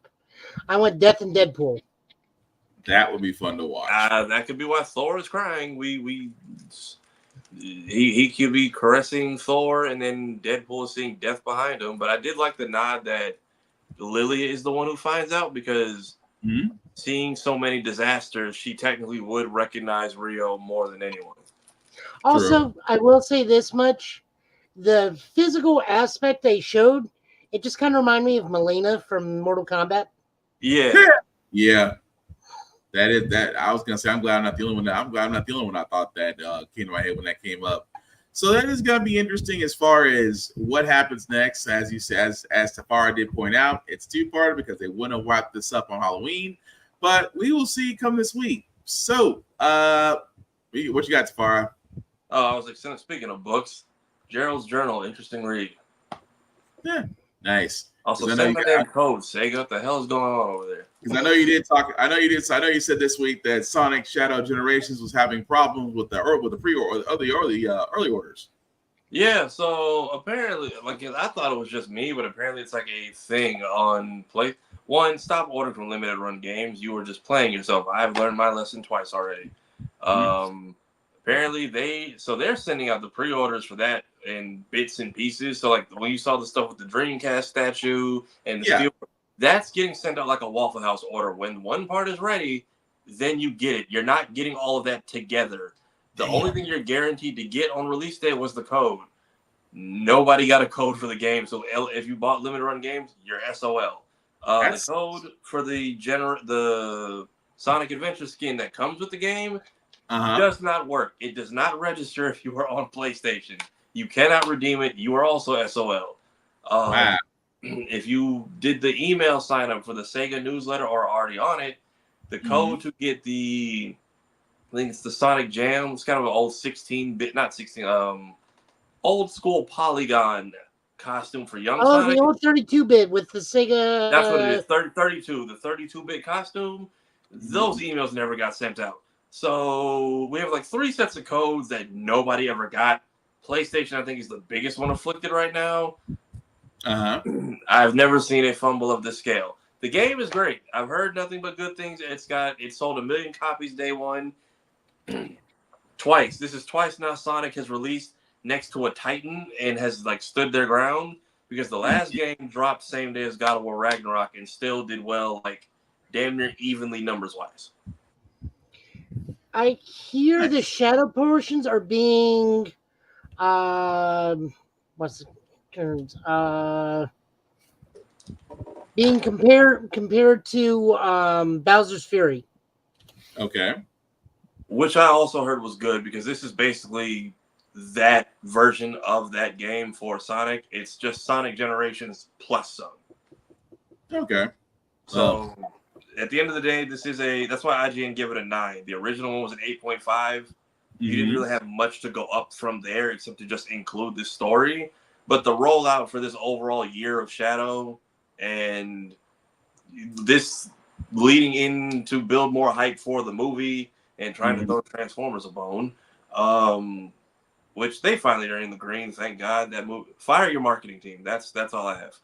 I want Death and Deadpool. That would be fun to watch. That could be why Thor is crying. He could be caressing Thor, and then Deadpool is seeing death behind him. But I did like the nod that Lily is the one who finds out, because seeing so many disasters, she technically would recognize Rio more than anyone. Also, I will say this much. The physical aspect they showed, it just kind of reminded me of Mileena from Mortal Kombat. Yeah. Yeah. That is that. I was gonna say I'm glad I'm not the only one. I'm glad I'm not the only one. I thought that came to my head when that came up. So that is gonna be interesting as far as what happens next. As you said, as Tafara did point out, it's 2-part because they wouldn't have wrapped this up on Halloween, but we will see come this week. So, what you got, Tafara? Oh, I was like, speaking of books, Gerald's Journal, interesting read. Yeah, nice. Also, send my damn code, Sega. What the hell is going on over there? Because I know you did talk. I know you said this week that Sonic Shadow Generations was having problems with the pre-order, the early orders. Yeah. So apparently, like I thought it was just me, but apparently it's like a thing on Play. One, stop ordering from limited run games. You were just playing yourself. I've learned my lesson twice already. Apparently they're sending out the pre-orders for that in bits and pieces. So like when you saw the stuff with the Dreamcast statue and the steel, that's getting sent out like a Waffle House order. When one part is ready, then you get it. You're not getting all of that together. The only thing you're guaranteed to get on release day was the code. Nobody got a code for the game, so if you bought limited run games, you're SOL. The code for the Sonic Adventure skin that comes with the game does not work. It does not register if you are on PlayStation. You cannot redeem it. You are also SOL. Wow. If you did the email sign up for the Sega newsletter or are already on it, the code to get I think it's the Sonic Jam. It's kind of an old 16-bit, not 16, old school polygon costume for young Sonic. The old 32-bit with the Sega. That's what it is. 32. The 32-bit costume. Those emails never got sent out. So we have like 3 sets of codes that nobody ever got. PlayStation, I think, is the biggest one afflicted right now. I've never seen a fumble of this scale. The game is great. I've heard nothing but good things. It sold 1 million copies day one. Twice. This is twice now Sonic has released next to a Titan and has like stood their ground, because the last game dropped same day as God of War Ragnarok and still did well, like damn near evenly numbers wise. I hear the shadow portions are being what's the terms? Being compared to Bowser's Fury. Okay. Which I also heard was good, because this is basically that version of that game for Sonic. It's just Sonic Generations plus some. Okay. So at the end of the day, that's why IGN give it a 9. The original one was an 8.5. You didn't really have much to go up from there except to just include this story. But the rollout for this overall year of Shadow and this leading in to build more hype for the movie and trying to throw Transformers a bone, which they finally are in the green, thank God. That movie, fire your marketing team. That's all I have.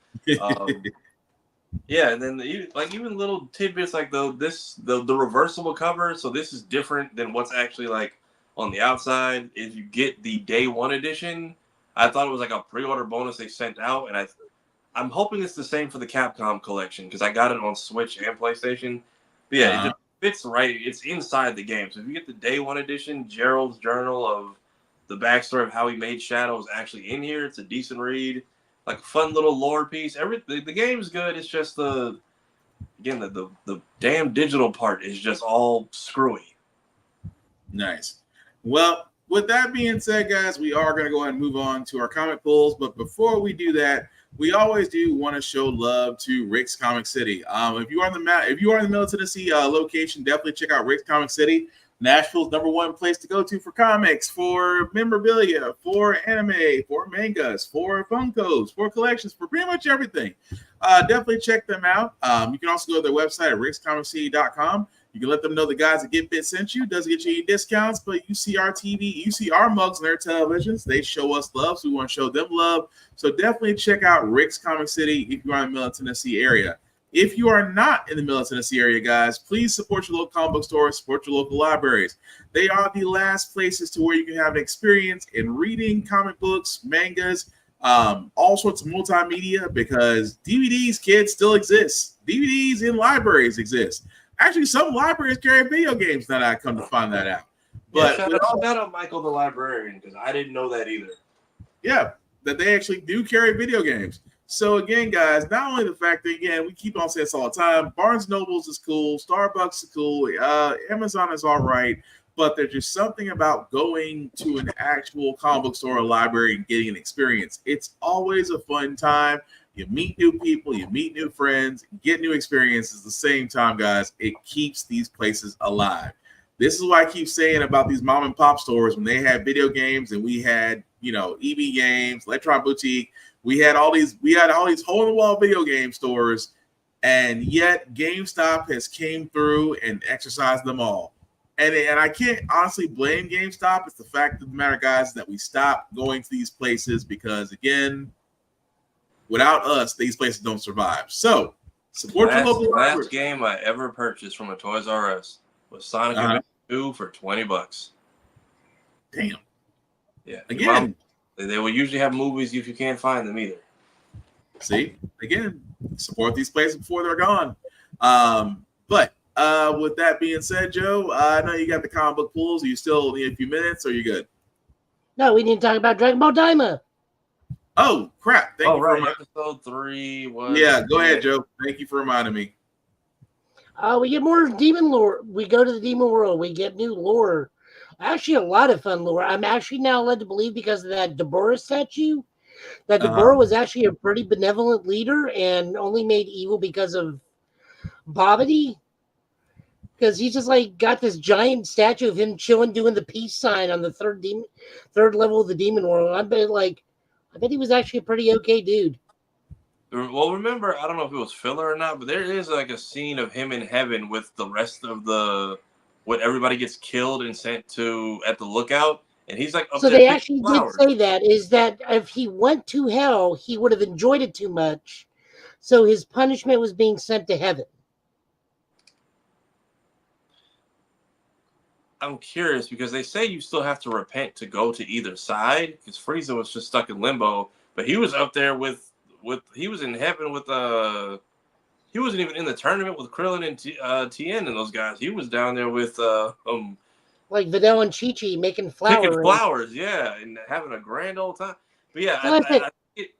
Yeah, and then even little tidbits like the reversible cover. So this is different than what's actually like on the outside. If you get the day one edition, I thought it was like a pre-order bonus they sent out, and I'm hoping it's the same for the Capcom collection, because I got it on Switch and PlayStation. But yeah, it just fits right. It's inside the game. So if you get the day one edition, Gerald's journal of the backstory of how he made Shadow is actually in here. It's a decent read, like a fun little lore piece. The game's good. It's just the damn digital part is just all screwy. Nice. Well, with that being said, guys, we are going to go ahead and move on to our comic pulls. But before we do that, we always do want to show love to Rick's Comic City. If you are in the Middle Tennessee location, definitely check out Rick's Comic City. Nashville's #1 place to go to for comics, for memorabilia, for anime, for mangas, for Funkos, for collections, for pretty much everything. Definitely check them out. You can also go to their website at rickscomiccity.com. You can let them know the guys at Get Fit sent you. Doesn't get you any discounts, but you see our TV, you see our mugs on their televisions. They show us love, so we want to show them love. So definitely check out Rick's Comic City if you are in the Middle Tennessee area. If you are not in the Middle Tennessee area, guys, please support your local comic book stores, support your local libraries. They are the last places to where you can have an experience in reading comic books, mangas, all sorts of multimedia, because DVDs, kids, still exist. DVDs in libraries exist. Actually, some libraries carry video games now that I come to find that out. But shout out Michael the librarian, because I didn't know that either. Yeah, that they actually do carry video games. So again, guys, not only the fact that, again, we keep on saying this all the time, Barnes & Nobles is cool, Starbucks is cool, Amazon is all right, but there's just something about going to an actual comic book store or library and getting an experience. It's always a fun time. You meet new people, you meet new friends, get new experiences at the same time, guys. It keeps these places alive. This is why I keep saying about these mom and pop stores when they had video games and we had, EB Games, Electron Boutique. We had all these hole-in-the-wall video game stores, and yet GameStop has came through and exercised them all. And I can't honestly blame GameStop. It's the fact of the matter, guys, that we stopped going to these places because, again, without us, these places don't survive. So support your local library. Last game I ever purchased from a Toys R Us was Sonic Adventure 2 for $20. Damn. Yeah. Again, they will usually have movies if you can't find them either. See, again, support these places before they're gone. But with that being said, Joe, I know you got the comic book pulls. Are you still need a few minutes, or are you good? No, we need to talk about Dragon Ball Daima. Oh crap! Thank Oh, you for right. reminding. Episode 3 was. Yeah, go ahead, Joe. Thank you for reminding me. We get more demon lore. We go to the demon world. We get new lore. Actually, a lot of fun lore. I'm actually now led to believe because of that Deborah statue that Deborah was actually a pretty benevolent leader and only made evil because of poverty. Because he just like got this giant statue of him chilling, doing the peace sign on the third level of the demon world. I bet he was actually a pretty okay dude. Well, remember, I don't know if it was filler or not, but there is like a scene of him in heaven with the rest of when everybody gets killed and sent to at the lookout, and he's like up So there they picking actually flowers. did say that if he went to hell, he would have enjoyed it too much. So his punishment was being sent to heaven. I'm curious because they say you still have to repent to go to either side. Because Frieza was just stuck in limbo, but he was up there with he was in heaven with he wasn't even in the tournament with Krillin and Tien and those guys. He was down there with like Videl and Chi-Chi making picking flowers. flowers, yeah, and having a grand old time. But yeah, Well, I think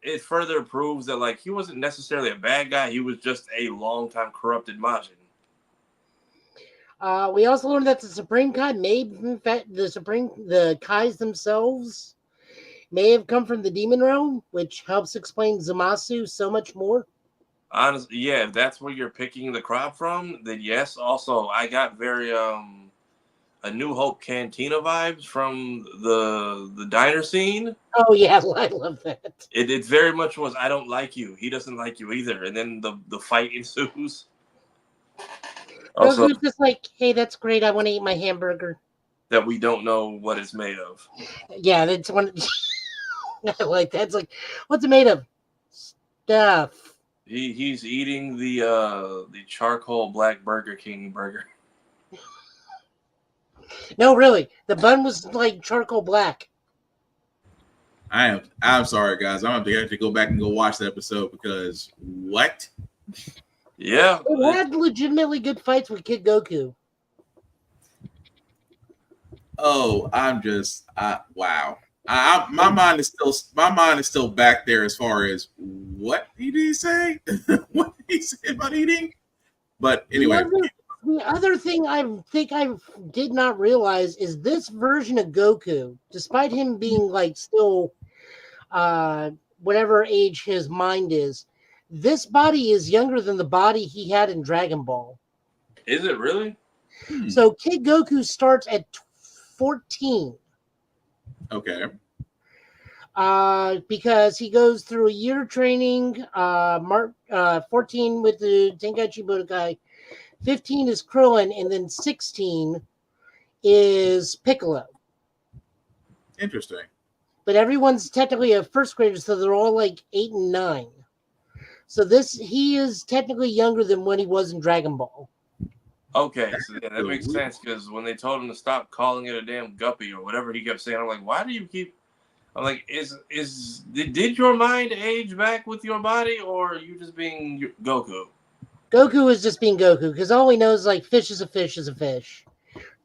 it further proves that like he wasn't necessarily a bad guy. He was just a long-time corrupted Majin. We also learned that the Supreme Kai the Kais themselves may have come from the demon realm, which helps explain Zamasu so much more. Honestly, yeah, if that's where you're picking the crop from, then yes. Also, I got very A New Hope Cantina vibes from the diner scene. Oh yeah, I love that. It very much was I don't like you. He doesn't like you either. And then the fight ensues. Also, Goku's just like, hey, that's great. I want to eat my hamburger. that we don't know what it's made of. Yeah, that's one. I like that. It's like, what's it made of? Stuff. He's eating the charcoal black Burger King burger. No, really, the bun was like charcoal black. I'm sorry, guys. I'm gonna have to go back and go watch the episode because what? Yeah, It had legitimately good fights with Kid Goku. Oh, wow. My mind is still back there as far as what did he say? What did he say about eating? But anyway, the other thing I think I did not realize is this version of Goku, despite him being like still whatever age his mind is, this body is younger than the body he had in Dragon Ball. is it really? So Kid Goku starts at 14. Okay. Because he goes through a year of training, 14 with the Tenkaichi Budokai, 15 is Krillin, and then 16 is Piccolo. Interesting. But everyone's technically a first grader, so they're all like 8 and 9. So he is technically younger than when he was in Dragon Ball. Okay, so yeah, that makes sense because when they told him to stop calling it a damn guppy or whatever he kept saying, I'm like, why do you keep? I'm like, did your mind age back with your body, or are you just being Goku? Goku is just being Goku because all he knows is like fish is a fish is a fish.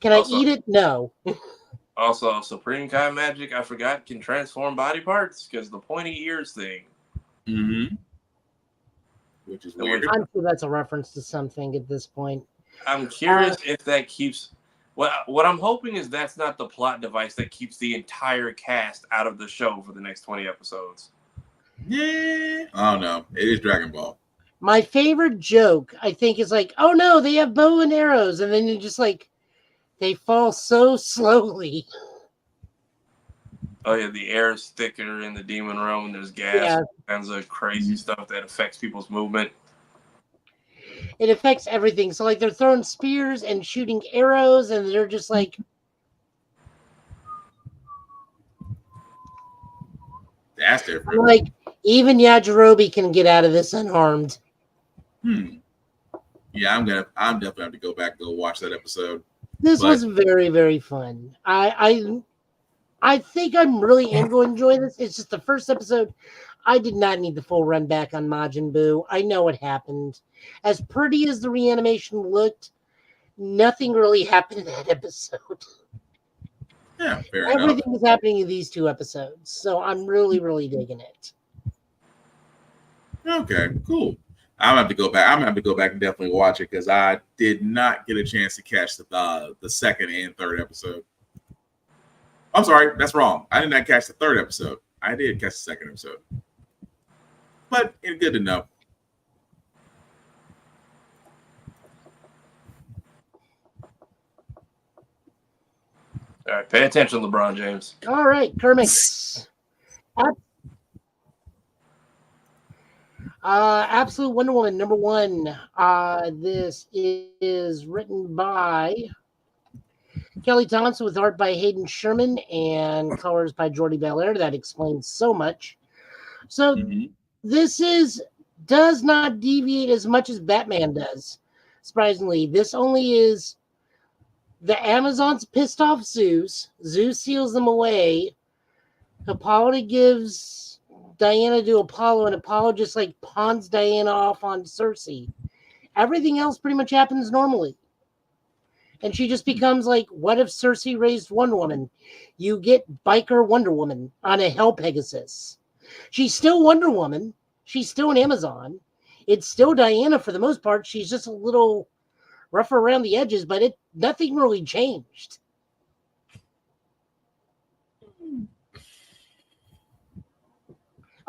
Can I eat it? No. Also, Supreme Kai magic, I forgot, can transform body parts because the pointy ears thing. Mm-hmm. Which is weird. I'm sure that's a reference to something at this point. I'm curious if that keeps. What I'm hoping is that's not the plot device that keeps the entire cast out of the show for the next 20 episodes. Yeah. Oh no, it is Dragon Ball. My favorite joke, I think, is like, oh no, they have bow and arrows, and then you just like, they fall so slowly. Oh yeah, the air is thicker in the demon realm, and there's gas, kinds of crazy stuff that affects people's movement. It affects everything. So like they're throwing spears and shooting arrows, and they're just like, that's different. Like even Yajirobe can get out of this unharmed. Yeah, I'm definitely have to go back and go watch that episode. This was very, very fun. I think I'm really am going to enjoy this. It's just the first episode. I did not need the full run back on Majin Buu. I know what happened. As pretty as the reanimation looked, nothing really happened in that episode. Yeah, fair Everything enough. was happening in these 2 episodes. So I'm really, really digging it. Okay, cool. I'm gonna have to go back. I'm gonna have to go back and definitely watch it because I did not get a chance to catch the second and third episode. I'm sorry, that's wrong. I did not catch the third episode. I did catch the second episode, but it's good to know. All right, pay attention, LeBron James. All right, Kermit. Absolute Wonder Woman number 1. This is written by Kelly Thompson with art by Hayden Sherman and colors by Jordi Belair. That explains so much. So this does not deviate as much as Batman does. Surprisingly, this only is the Amazons pissed off Zeus. Zeus seals them away. Hippolyta gives Diana to Apollo, and Apollo just like pawns Diana off on Cersei. Everything else pretty much happens normally. And she just becomes like, what if Cersei raised Wonder Woman? You get biker Wonder Woman on a Hell Pegasus. She's still Wonder Woman. She's still an Amazon. It's still Diana for the most part. She's just a little rougher around the edges, but nothing really changed.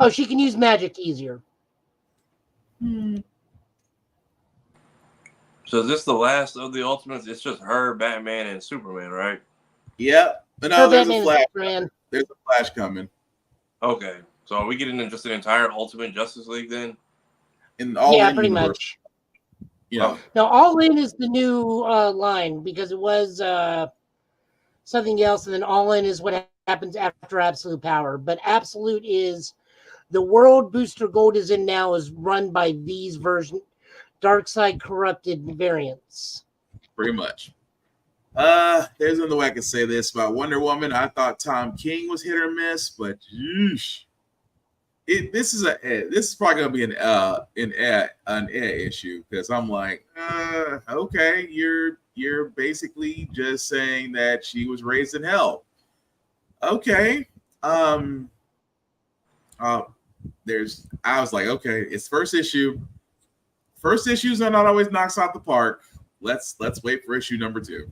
Oh, she can use magic easier. So is this the last of the Ultimates? It's just her, Batman, and Superman, right? Yep. But no, there's a Flash. There's a Flash coming. Okay. So are we getting just an entire Ultimate Justice League then? Yeah, pretty much. Yeah. Now, All In is the new line because it was something else, and then All In is what happens after Absolute Power. But Absolute is the world Booster Gold is in now is run by these version Darkseid corrupted variants. Pretty much. There's another way I can say this about Wonder Woman. I thought Tom King was hit or miss, but yeesh. This is probably gonna be an issue because I'm like, okay, you're basically just saying that she was raised in hell. Okay. I was like, okay, it's first issue. First issues are not always knocks out the park. Let's wait for issue number 2.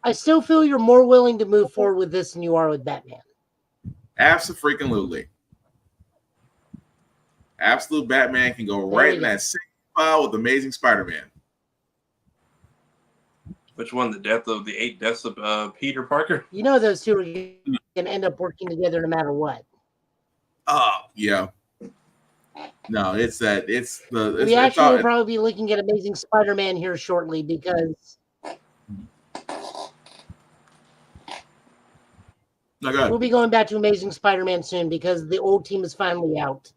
I still feel you're more willing to move forward with this than you are with Batman. Absolutely. Absolute Batman can go right in that same file with Amazing Spider-Man. Which one? The 8 deaths of Peter Parker? You know those two are going to end up working together no matter what. Oh, yeah. No, we actually will probably be looking at Amazing Spider-Man here shortly because we'll be going back to Amazing Spider-Man soon because the old team is finally out.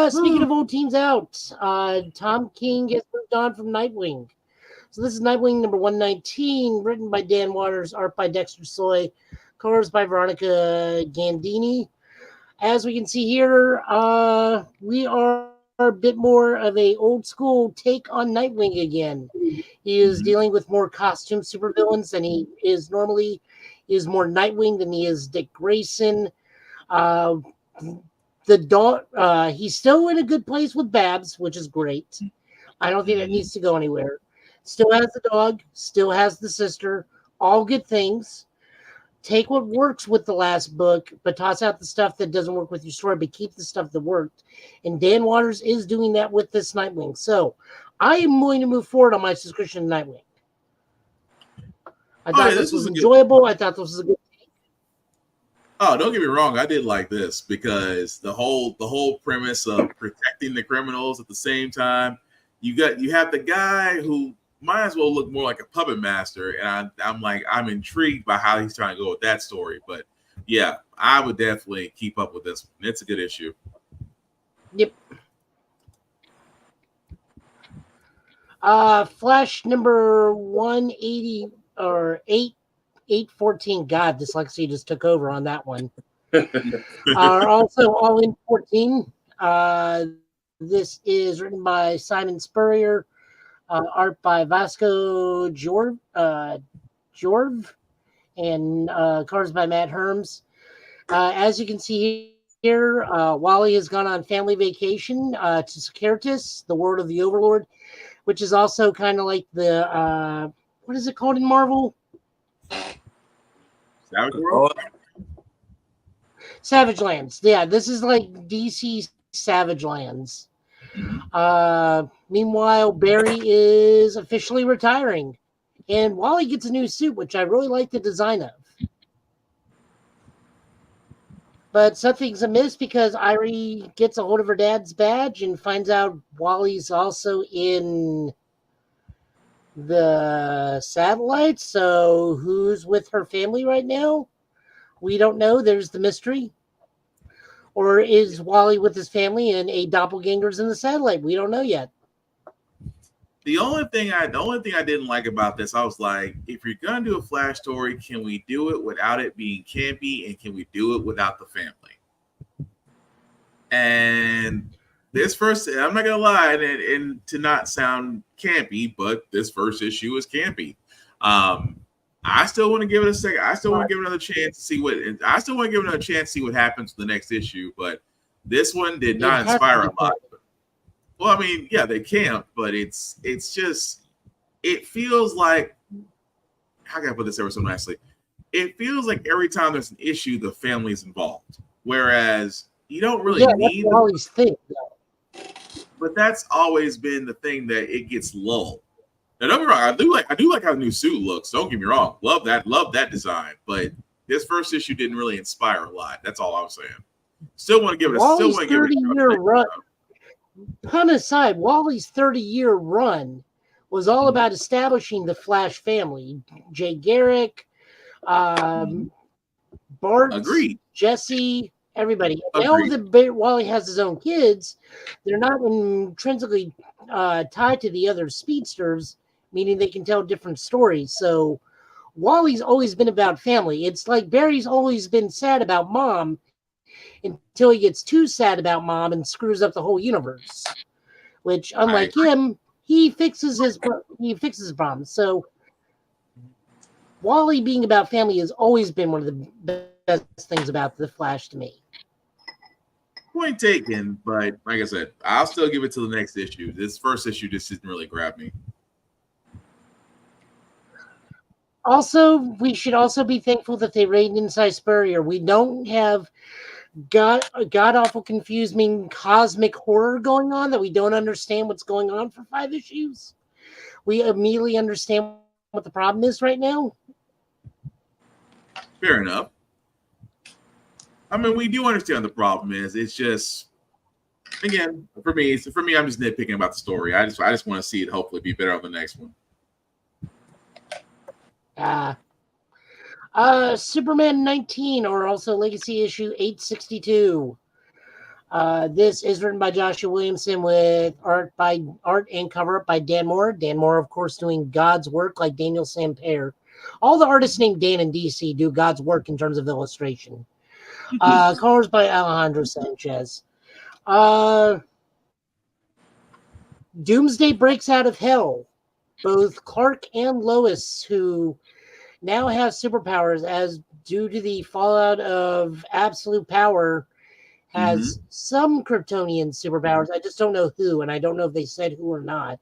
Speaking of old teams out, Tom King has moved on from Nightwing. So this is Nightwing number 119, written by Dan Waters, art by Dexter Soy, colors by Veronica Gandini. As we can see here, we are a bit more of a old school take on Nightwing again. He is dealing with more costume supervillains than he is normally. He is more Nightwing than he is Dick Grayson. He's still in a good place with Babs, which is great. I don't think that needs to go anywhere. Still has the dog, still has the sister, all good things. Take what works with the last book, but toss out the stuff that doesn't work with your story, but keep the stuff that worked. And Dan Waters is doing that with this Nightwing. So I am going to move forward on my subscription to Nightwing. I thought this was enjoyable. I thought this was a good. Oh, don't get me wrong. I did like this because the whole premise of protecting the criminals at the same time. You have the guy who might as well look more like a puppet master, and I'm intrigued by how he's trying to go with that story. But yeah, I would definitely keep up with this one. It's a good issue. Yep. Flash number 180 or 814. God, dyslexia just took over on that one. Also all in 14. This is written by Simon Spurrier, art by Vasco Jorv, and colors by Matt Herms. As you can see here. Wally has gone on family vacation to Securitas, the world of the Overlord, which is also kind of like the what is it called in Marvel? Savage World? Savage Lands. Yeah, this is like DC Savage Lands. Meanwhile, Barry is officially retiring, and Wally gets a new suit, which I really like the design of. But something's amiss because Irie gets a hold of her dad's badge and finds out Wally's also in the satellite. So who's with her family right now? We don't know. There's the mystery. Or is Wally with his family and a doppelganger's in the satellite? We don't know yet. The only thing I didn't like about this, I was like, if you're gonna do a Flash story, can we do it without it being campy, and can we do it without the family? And this first, I'm not gonna lie, and to not sound campy, but this first issue is campy. I still want to give it a second. I still want to give it another chance to see what. I still want to give it another chance to see what happens in the next issue. But this one did not inspire a lot. Well, I mean, yeah, they can't, but it's just, it feels like, how can I put this ever so nicely? It feels like every time there's an issue, the family is involved. Whereas you don't really need Wally's thing. But that's always been the thing that it gets lulled. Now, don't get me wrong, I do like how the new suit looks. Don't get me wrong. Love that design. But this first issue didn't really inspire a lot. That's all I'm saying. Still want to give it Wally's 30-year run. Pun aside, Wally's 30-year run was all about establishing the Flash family. Jay Garrick, Bart, agreed. Jesse, everybody. Now that Wally has his own kids, they're not intrinsically tied to the other speedsters, meaning they can tell different stories. So Wally's always been about family. It's like Barry's always been sad about mom until he gets too sad about mom and screws up the whole universe. Which, unlike him, he fixes his problems. So Wally being about family has always been one of the best things about the Flash to me. Point taken, but like I said, I'll still give it to the next issue. This first issue just didn't really grab me. Also, we should also be thankful that they reigned inside Spurrier. We don't have god awful confusing cosmic horror going on that we don't understand what's going on for 5 issues. We immediately understand what the problem is right now. Fair enough. I mean, we do understand the problem is. It's just, again, for me, I'm just nitpicking about the story. I just want to see it hopefully be better on the next one. Superman 19, or also Legacy issue 862. This is written by Joshua Williamson with art and cover up by Dan Moore. Dan Moore, of course, doing God's work like Daniel Sampere. All the artists named Dan in DC do God's work in terms of illustration. Colors by Alejandro Sanchez. Doomsday breaks out of hell. Both Clark and Lois, who now have superpowers as due to the fallout of absolute power, has some Kryptonian superpowers. I just don't know who, and I don't know if they said who or not.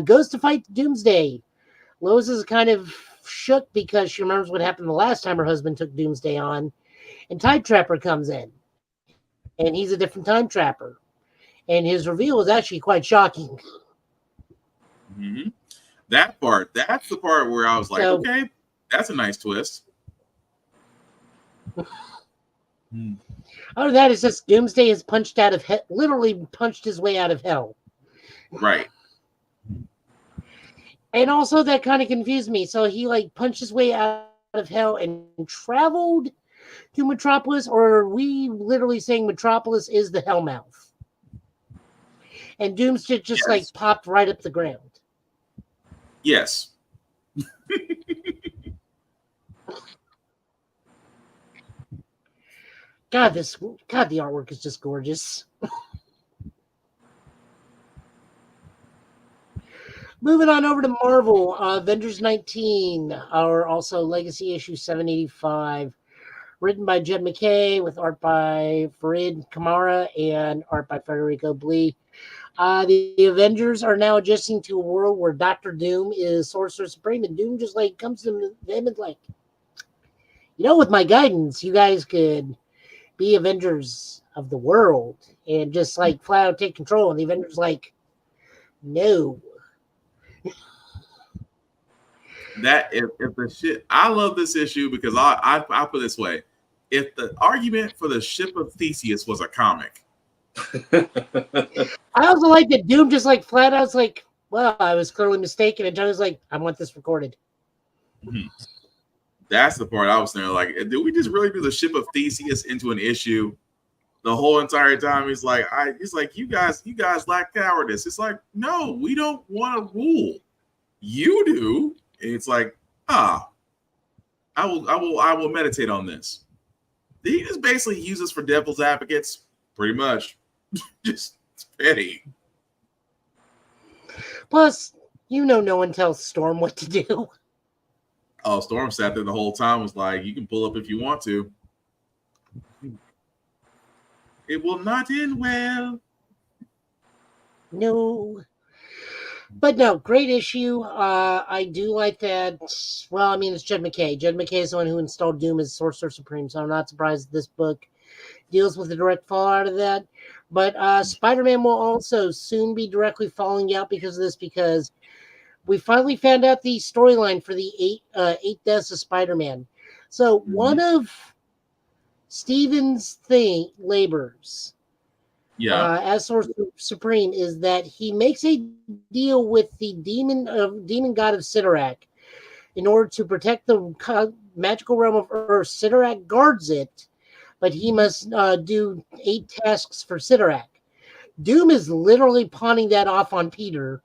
Goes to fight Doomsday. Lois is kind of shook because she remembers what happened the last time her husband took Doomsday on. And Time Trapper comes in. And he's a different Time Trapper. And his reveal is actually quite shocking. Mm-hmm. That's the part where I was like, okay, that's a nice twist. Oh, that is just Doomsday has punched out of literally punched his way out of hell. Right. And also that kind of confused me. So he punched his way out of hell and traveled to Metropolis, or are we literally saying Metropolis is the Hellmouth? And Doomsday just popped right up the ground. Yes. God, the artwork is just gorgeous. Moving on over to Marvel, Avengers 19, or also Legacy issue 785. Written by Jed McKay with art by Farid Kamara and art by Federico Blee. The Avengers are now adjusting to a world where Doctor Doom is Sorcerer Supreme, and Doom just like comes to them and like, with my guidance, you guys could be Avengers of the world and just like flat out take control. And the Avengers like, no. That if the shit, I love this issue because I put it this way: if the argument for the ship of Theseus was a comic, I also like that Doom just like flat out was like, well, I was clearly mistaken, and Johnny's like, I want this recorded. That's the part I was saying. Like, did we just really do the ship of Theseus into an issue the whole entire time? He's like, you guys lack cowardice. It's like, no, we don't want to rule. You do. And it's like, I will meditate on this. He just basically use us for devil's advocates, pretty much. Just it's petty. Plus, no one tells Storm what to do. Oh, Storm sat there the whole time, was like, you can pull up if you want to. It will not end well. No. But no, great issue. I do like that. Well, I mean, it's Jed McKay. Jed McKay is the one who installed Doom as Sorcerer Supreme, so I'm not surprised this book deals with the direct fallout of that. But Spider-Man will also soon be directly falling out because of this, because we finally found out the storyline for the eight deaths of Spider-Man. So one of Steven's labors as Sorcerer Supreme is that he makes a deal with the demon god of Sidorak in order to protect the magical realm of Earth. Sidorak guards it, but he must do 8 tasks for Sidorak. Doom is literally pawning that off on Peter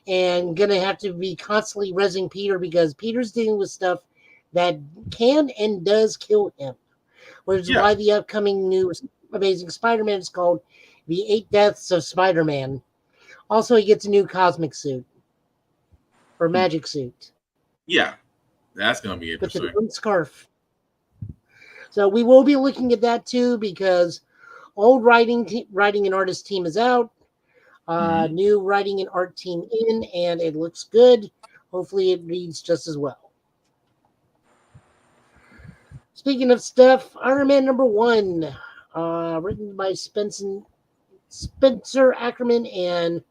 and gonna have to be constantly rezzing Peter because Peter's dealing with stuff that can and does kill him, which is why the upcoming new Amazing Spider-Man is called The 8 Deaths of Spider-Man. Also, he gets a new cosmic suit or magic suit. Yeah, that's going to be interesting. With the green scarf. So we will be looking at that too because old writing and artist team is out. New writing and art team in, and it looks good. Hopefully it reads just as well. Speaking of stuff, Iron Man #1, written by Spencer Ackerman and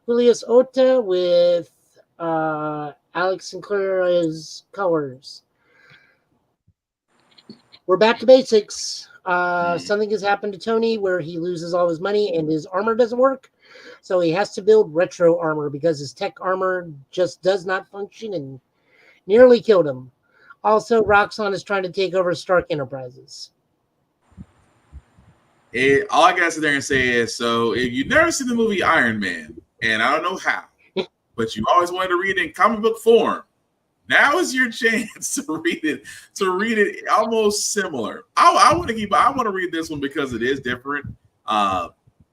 Julius Ota with Alex Sinclair as colors. We're back to basics. Something has happened to Tony where he loses all his money and his armor doesn't work. So he has to build retro armor because his tech armor just does not function and nearly killed him. Also, Roxxon is trying to take over Stark Enterprises. All I got to sit there and say is, so if you've never seen the movie Iron Man, and I don't know how, but you always wanted to read it in comic book form, now is your chance to read it almost similar. I want to read this one because it is different.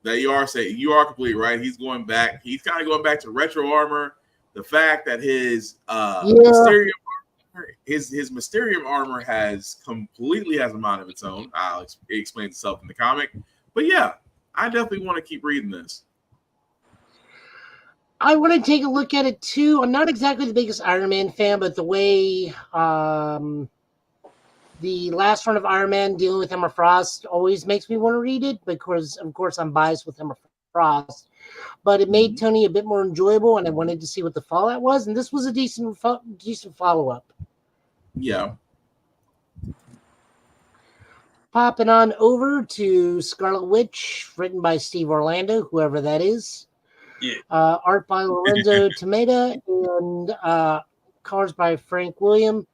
That you are completely right. He's kind of going back to retro armor. The fact that his Mysterium armor has a mind of its own. It explains itself in the comic. But yeah, I definitely want to keep reading this. I want to take a look at it too. I'm not exactly the biggest Iron Man fan, but the way the last run of Iron Man dealing with Emma Frost always makes me want to read it because, of course, I'm biased with Emma Frost. But it made Tony a bit more enjoyable, and I wanted to see what the fallout was. And this was a decent follow-up. Yeah. Popping on over to Scarlet Witch, written by Steve Orlando, whoever that is. Yeah. Art by Lorenzo Tomeda and colors by Frank William.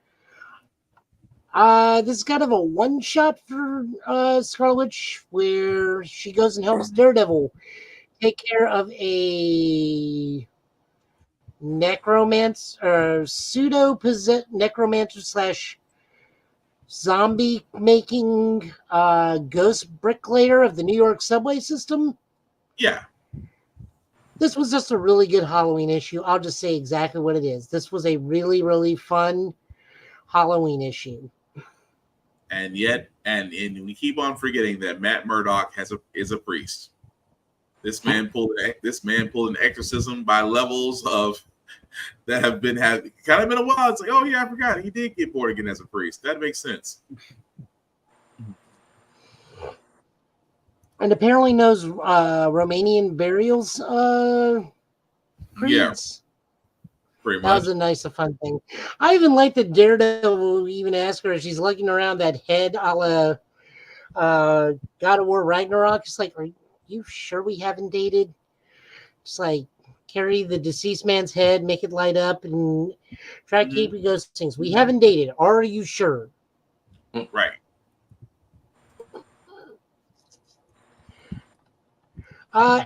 This is kind of a one-shot for Scarlet Witch, where she goes and helps Daredevil take care of a necromancer / zombie making ghost bricklayer of the New York subway system. Yeah. This was just a really good Halloween issue. I'll just say exactly what it is. This was a really, really fun Halloween issue. And yet, and we keep on forgetting that Matt Murdock is a priest. This man pulled an exorcism by levels of that have kind of been a while. It's like, oh yeah, I forgot he did get born again as a priest. That makes sense. And apparently knows Romanian burials. Creeds. Yeah, pretty That much. was a nice, fun thing. I even like that Daredevil even asked her if she's looking around that head a la God of War Ragnarok. It's like, are you sure we haven't dated? Just like carry the deceased man's head, make it light up, and try to keep it those things. We haven't dated. Are you sure? Right.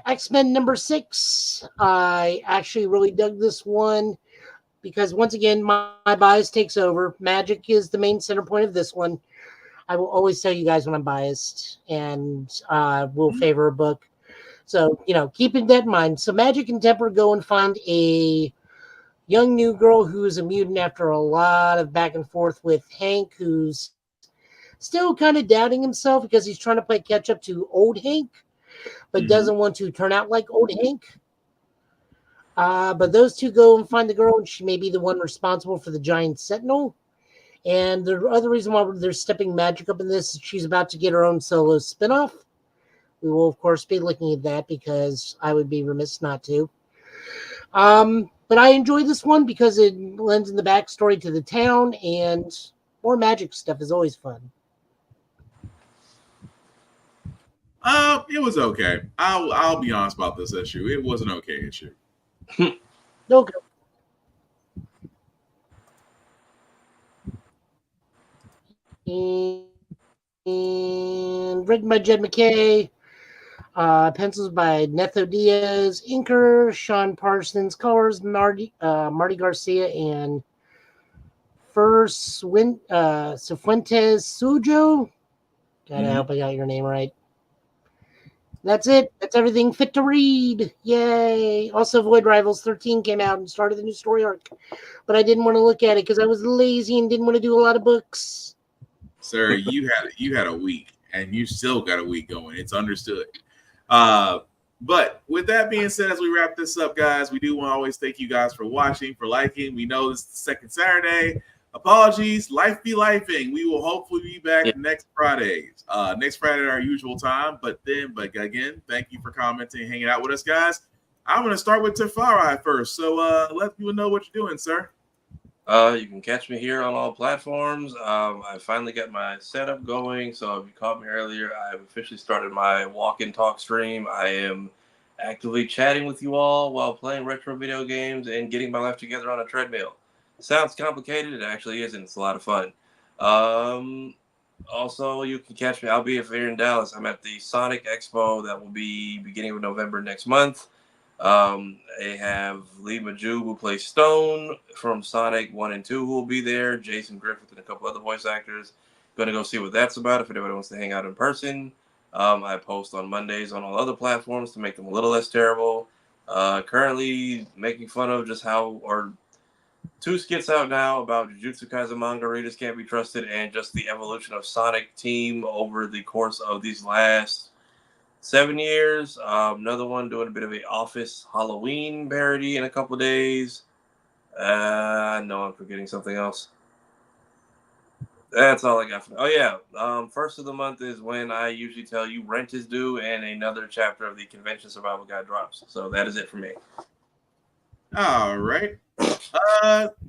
X-Men number 6. I actually really dug this one because once again, my bias takes over. Magic is the main center point of this one. I will always tell you guys when I'm biased and will favor a book. So, keeping that in mind. So Magic and Temper go and find a young new girl who is a mutant after a lot of back and forth with Hank, who's still kind of doubting himself because he's trying to play catch up to old Hank, but doesn't want to turn out like old Hank. But those two go and find the girl, and she may be the one responsible for the giant sentinel. And the other reason why they're stepping Magic up in this is she's about to get her own solo spinoff. We will, of course, be looking at that because I would be remiss not to. But I enjoy this one because it lends in the backstory to the town, and more Magic stuff is always fun. It was okay. I'll be honest about this issue. It was an okay issue. Okay. And written by Jed McKay. Pencils by Netho Diaz. Inker, Sean Parsons. Colors, Marty Garcia and Cifuentes Sujo. Gotta hope I got your name right. That's it. That's everything fit to read. Yay. Also, Void Rivals 13 came out and started the new story arc. But I didn't want to look at it because I was lazy and didn't want to do a lot of books. Sir, you had a week, and you still got a week going. It's understood. But with that being said, as we wrap this up, guys, we do want to always thank you guys for watching, for liking. We know this is the second Saturday. Apologies. Life be lifing. We will hopefully be back next Friday. Next Friday at our usual time. But again, thank you for commenting and hanging out with us, guys. I'm going to start with Tafari first. So let people know what you're doing, sir. You can catch me here on all platforms. I finally got my setup going. So if you caught me earlier, I've officially started my walk and talk stream. I am actively chatting with you all while playing retro video games and getting my life together on a treadmill. Sounds complicated. It actually isn't. It's a lot of fun. Also, you can catch me. I'll be here in Dallas. I'm at the Sonic Expo that will be beginning of November next month. They have Lee Majou, who plays Stone from Sonic 1 and 2, who will be there. Jason Griffith and a couple other voice actors. Going to go see what that's about if anybody wants to hang out in person. I post on Mondays on all other platforms to make them a little less terrible. Currently making fun of just how, or 2 skits out now about Jujutsu Kaisen manga readers can't be trusted, and just the evolution of Sonic Team over the course of these last 7 years. Another one doing a bit of a Office Halloween parody in a couple of days. I know I'm forgetting something else. That's all I got for now. Oh yeah, first of the month is when I usually tell you rent is due and another chapter of the Convention Survival Guide drops. So that is it for me. All right.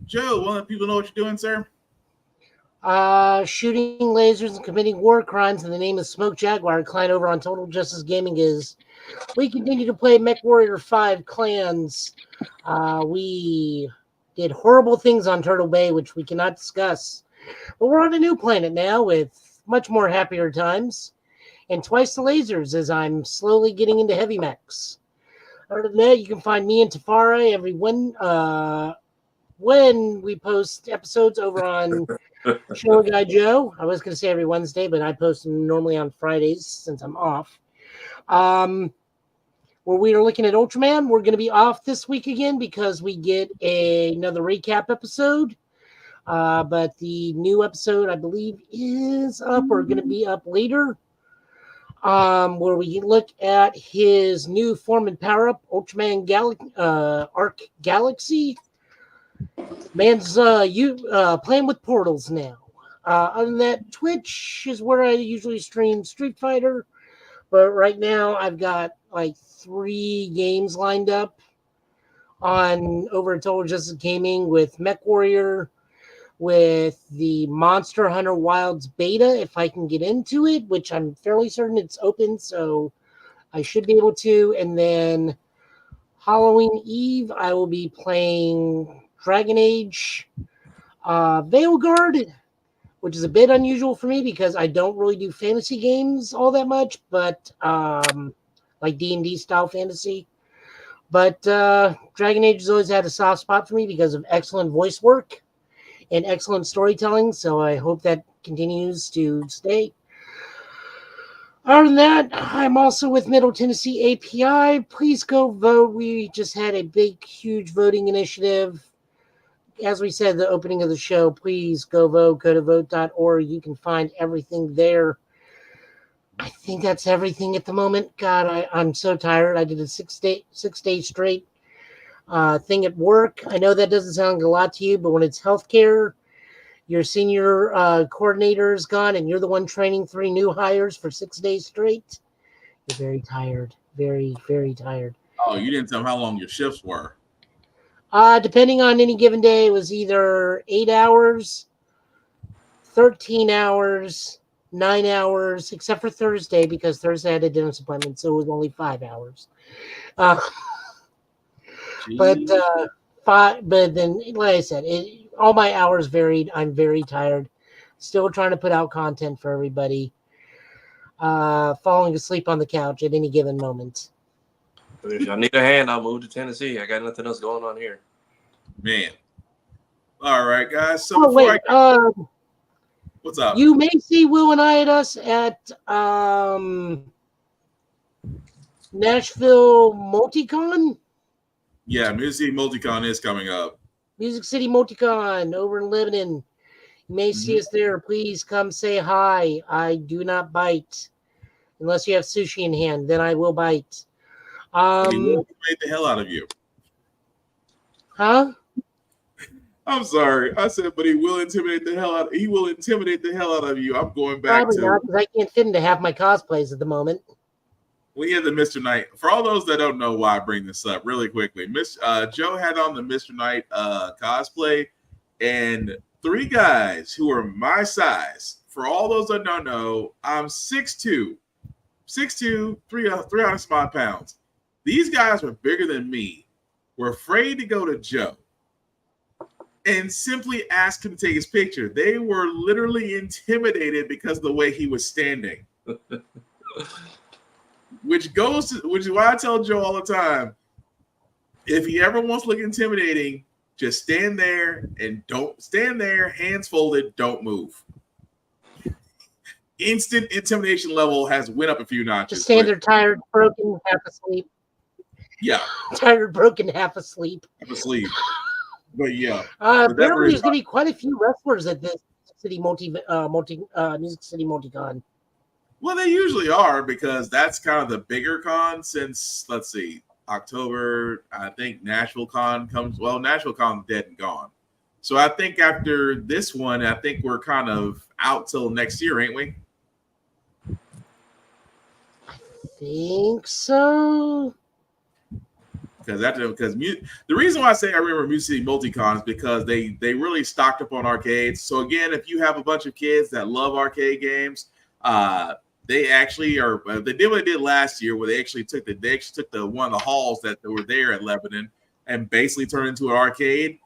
Joe, want to let people know what you're doing, sir? Shooting lasers and committing war crimes in the name of Smoke Jaguar. Client over on Total Justice Gaming is. We continue to play Mech Warrior 5 Clans. We did horrible things on Turtle Bay, which we cannot discuss. But we're on a new planet now with much more happier times. And twice the lasers as I'm slowly getting into heavy mechs. Other than that, you can find me and Tafari every when we post episodes over on Show Guy Joe. I was going to say every Wednesday, but I post them normally on Fridays since I'm off. Where we are looking at Ultraman, we're going to be off this week again because we get another recap episode. But the new episode, I believe, is up or going to be up later. Where we look at his new form and power up, Ultraman Arc Galaxy. Man's playing with portals now. Other than that, Twitch is where I usually stream Street Fighter. But right now, I've got like 3 games lined up on over at Total Justice Gaming with Mech Warrior, with the Monster Hunter Wilds beta, if I can get into it, which I'm fairly certain it's open, so I should be able to. And then Halloween Eve, I will be playing Dragon Age Veilguard, which is a bit unusual for me because I don't really do fantasy games all that much, but like D&D style fantasy. But Dragon Age has always had a soft spot for me because of excellent voice work and excellent storytelling, so I hope that continues to stay. Other than that, I'm also with Middle Tennessee API. Please go vote. We just had a big, huge voting initiative. As we said at the opening of the show, please go vote. Go to vote.org. You can find everything there. I think that's everything at the moment. God, I'm so tired. I did a 6 day straight thing at work. I know that doesn't sound like a lot to you, but when it's healthcare, your senior coordinator is gone and you're the one training 3 new hires for 6 days straight, you're very tired. Very, very tired. Oh, you didn't tell them how long your shifts were. Depending on any given day, it was either 8 hours, 13 hours, 9 hours, except for Thursday, because Thursday I had a dentist appointment, so it was only 5 hours. But then, like I said, all my hours varied. I'm very tired. Still trying to put out content for everybody. Falling asleep on the couch at any given moment. If y'all need a hand, I'll move to Tennessee. I got nothing else going on here. Man. All right, guys. So what's up? You may see Will and I at us at Nashville Multicon. Yeah, Music City Multicon is coming up. Music City Multicon over in Lebanon. You may see us there. Please come say hi. I do not bite. Unless you have sushi in hand, then I will bite. He will intimidate the hell out of you. Huh? I'm sorry. I said, but he will intimidate the hell out. He will intimidate the hell out of you. I'm going back Probably not, because I can't fit into half my cosplays at the moment. We had the Mr. Knight. For all those that don't know why I bring this up, really quickly, Joe had on the Mr. Knight cosplay, and 3 guys who are my size. For all those that don't know, I'm 6'2", 300 some odd pounds. These guys were bigger than me. Were afraid to go to Joe and simply ask him to take his picture. They were literally intimidated because of the way he was standing. Which is why I tell Joe all the time, if he ever wants to look intimidating, just stand there and don't stand there, hands folded, don't move. Instant intimidation level has went up a few notches. Just stand there tired, broken, half asleep. Yeah. Tired, broken, half asleep. Half asleep. But yeah. Apparently there's going to be quite a few wrestlers at this Music City Multicon. Well, they usually are, because that's kind of the bigger con since, let's see, October. I think Nashville Con comes. Well, Nashville Con's dead and gone. So I think after this one, I think we're kind of out till next year, ain't we? I think so. Because the reason why I say I remember Music City Multicon is because they really stocked up on arcades. So again, if you have a bunch of kids that love arcade games, they actually are. They did what they did last year, where they actually took one of the halls that were there at Lebanon and basically turned it into an arcade.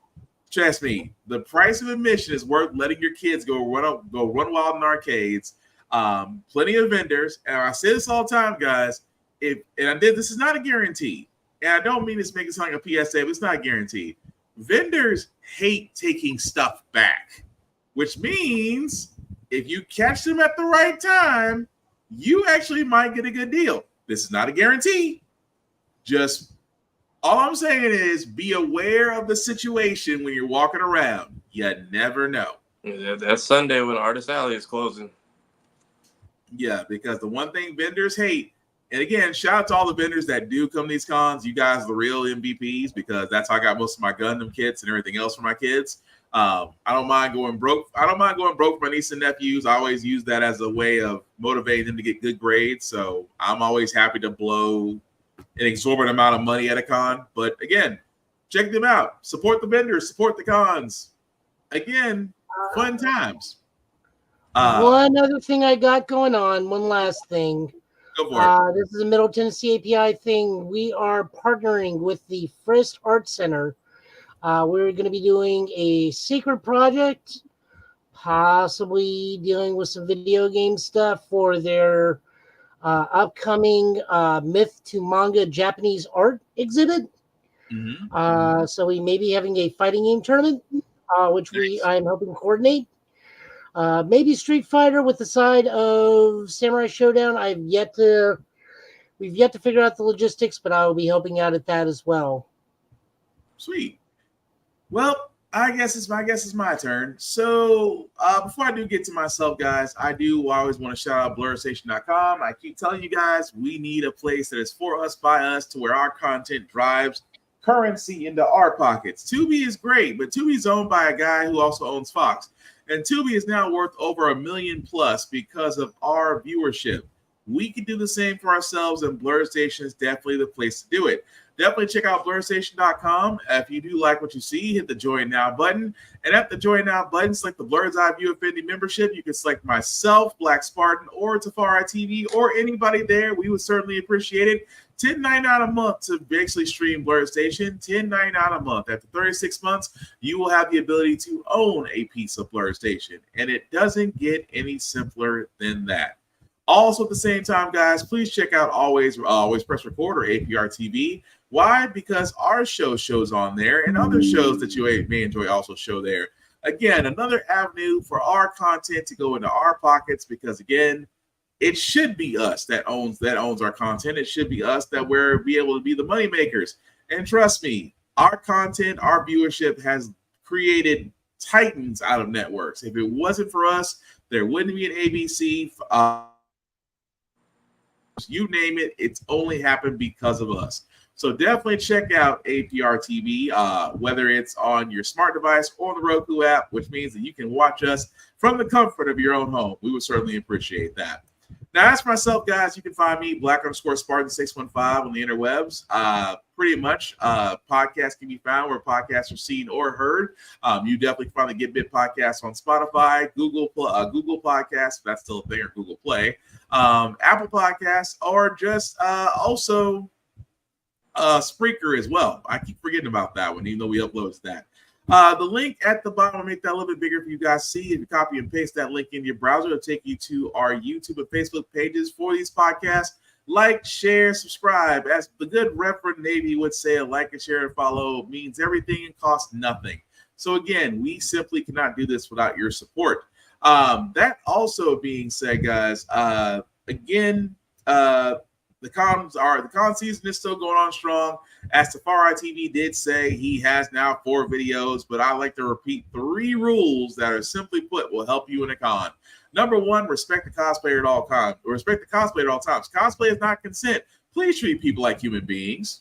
Trust me, the price of admission is worth letting your kids go run wild in arcades. Plenty of vendors, and I say this all the time, guys. This is not a guarantee, and I don't mean this making it sound like a PSA, but it's not a guarantee. Vendors hate taking stuff back, which means if you catch them at the right time, you actually might get a good deal. This is not a guarantee. Just all I'm saying is be aware of the situation when you're walking around. You never know. Yeah, that's Sunday when Artist Alley is closing. Yeah, because the one thing vendors hate, and again, shout out to all the vendors that do come to these cons. You guys are the real MVPs because that's how I got most of my Gundam kits and everything else for my kids. I don't mind going broke. I don't mind going broke for my niece and nephews. I always use that as a way of motivating them to get good grades. So I'm always happy to blow an exorbitant amount of money at a con. But again, check them out. Support the vendors. Support the cons. Again, fun times. One other thing I got going on, one last thing. Go for it. This is a Middle Tennessee API thing. We are partnering with the Frist Art Center. We're going to be doing a secret project, possibly dealing with some video game stuff for their upcoming Myth to Manga Japanese art exhibit. Mm-hmm. So we may be having a fighting game tournament, which I'm helping coordinate. Maybe Street Fighter with the side of Samurai Showdown. We've yet to figure out the logistics, but I will be helping out at that as well. Sweet. Well, I guess it's my turn. So before I do get to myself, guys, I always want to shout out BlurStation.com. I keep telling you guys we need a place that is for us, by us, to where our content drives currency into our pockets. Tubi is great, but Tubi is owned by a guy who also owns Fox. And Tubi is now worth over $1 million plus because of our viewership. We can do the same for ourselves, and Blur Station is definitely the place to do it. Definitely check out BlurStation.com. If you do like what you see, hit the Join Now button. And at the Join Now button, select the Blur's Eye View Affinity membership. You can select myself, Black Spartan, or Tafari TV, or anybody there. We would certainly appreciate it. $10.99 a month to basically stream Blur Station. $10.99 a month. After 36 months, you will have the ability to own a piece of Blur Station. And it doesn't get any simpler than that. Also, at the same time, guys, please check out Always Press Record, or APR TV. Why? Because our shows on there, and other shows that you may enjoy also show there. Again, another avenue for our content to go into our pockets, because again, it should be us that owns our content. It should be us that we're be able to be the money makers. And trust me, our content, our viewership has created titans out of networks. If it wasn't for us, there wouldn't be an ABC. You name it, it's only happened because of us. So definitely check out APR TV, whether it's on your smart device or the Roku app, which means that you can watch us from the comfort of your own home. We would certainly appreciate that. Now, as for myself, guys, you can find me, Black_Spartan615 on the interwebs. Pretty much, podcasts can be found where podcasts are seen or heard. You definitely find the Get Bit podcast on Spotify, Google Podcasts, if that's still a thing, or Google Play, Apple Podcasts, or just also Spreaker as well. I keep forgetting about that one, even though we upload that. The link at the bottom will make that a little bit bigger for you guys to see. If you copy and paste that link in your browser, it'll take you to our YouTube and Facebook pages for these podcasts. Like, share, subscribe. As the good Reverend Navy would say, a like and share and follow means everything and costs nothing. So again, we simply cannot do this without your support. That also being said, guys, the con season is still going on strong. As Tafari TV did say, he has now 4 videos, but I like to repeat 3 rules that are simply put will help you in a con. Number 1, respect the cosplayer at all times. Cosplay is not consent. Please treat people like human beings,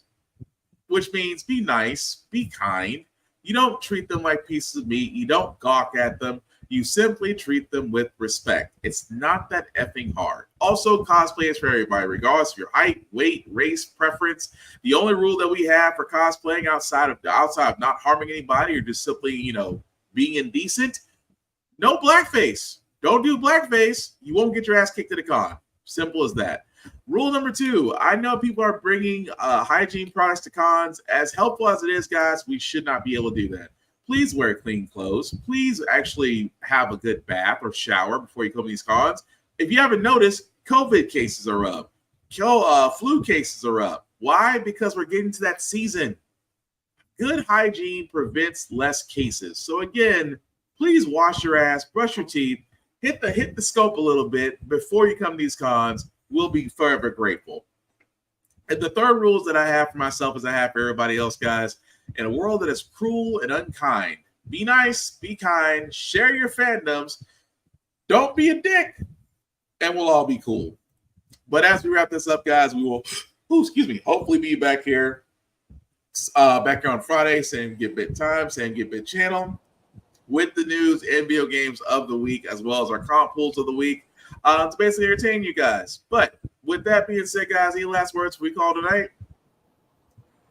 which means be nice, be kind. You don't treat them like pieces of meat. You don't gawk at them. You simply treat them with respect. It's not that effing hard. Also, cosplay is for everybody, regardless of your height, weight, race, preference. The only rule that we have for cosplaying outside of not harming anybody or just simply, being indecent, no blackface. Don't do blackface. You won't get your ass kicked at a con. Simple as that. Rule number 2, I know people are bringing hygiene products to cons. As helpful as it is, guys, we should not be able to do that. Please wear clean clothes. Please actually have a good bath or shower before you come to these cons. If you haven't noticed, COVID cases are up. Flu cases are up. Why? Because we're getting to that season. Good hygiene prevents less cases. So again, please wash your ass, brush your teeth, hit the scope a little bit before you come to these cons. We'll be forever grateful. And the third rules that I have for myself, as I have for everybody else, guys, in a world that is cruel and unkind, be nice, be kind, share your fandoms. Don't be a dick, and we'll all be cool. But as we wrap this up, guys, we will, hopefully be back here on Friday, same Get Bit time, same Get Bit channel, with the news and video games of the week, as well as our comp pools of the week, to basically entertain you guys. But with that being said, guys, any last words we call tonight?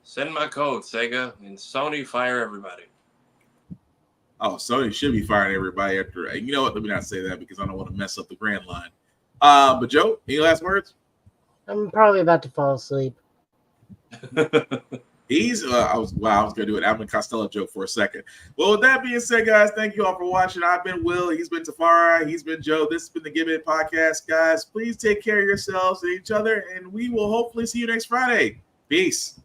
Send my code, Sega, and Sony fire everybody. Oh, Sony should be firing everybody after. You know what? Let me not say that because I don't want to mess up the grand line. But Joe, any last words? I'm probably about to fall asleep. I was gonna do an Alan Costello joke for a second. Well, with that being said, guys, thank you all for watching. I've been Will, he's been Tafari, he's been Joe. This has been the Give It Podcast, guys. Please take care of yourselves and each other, and we will hopefully see you next Friday. Peace.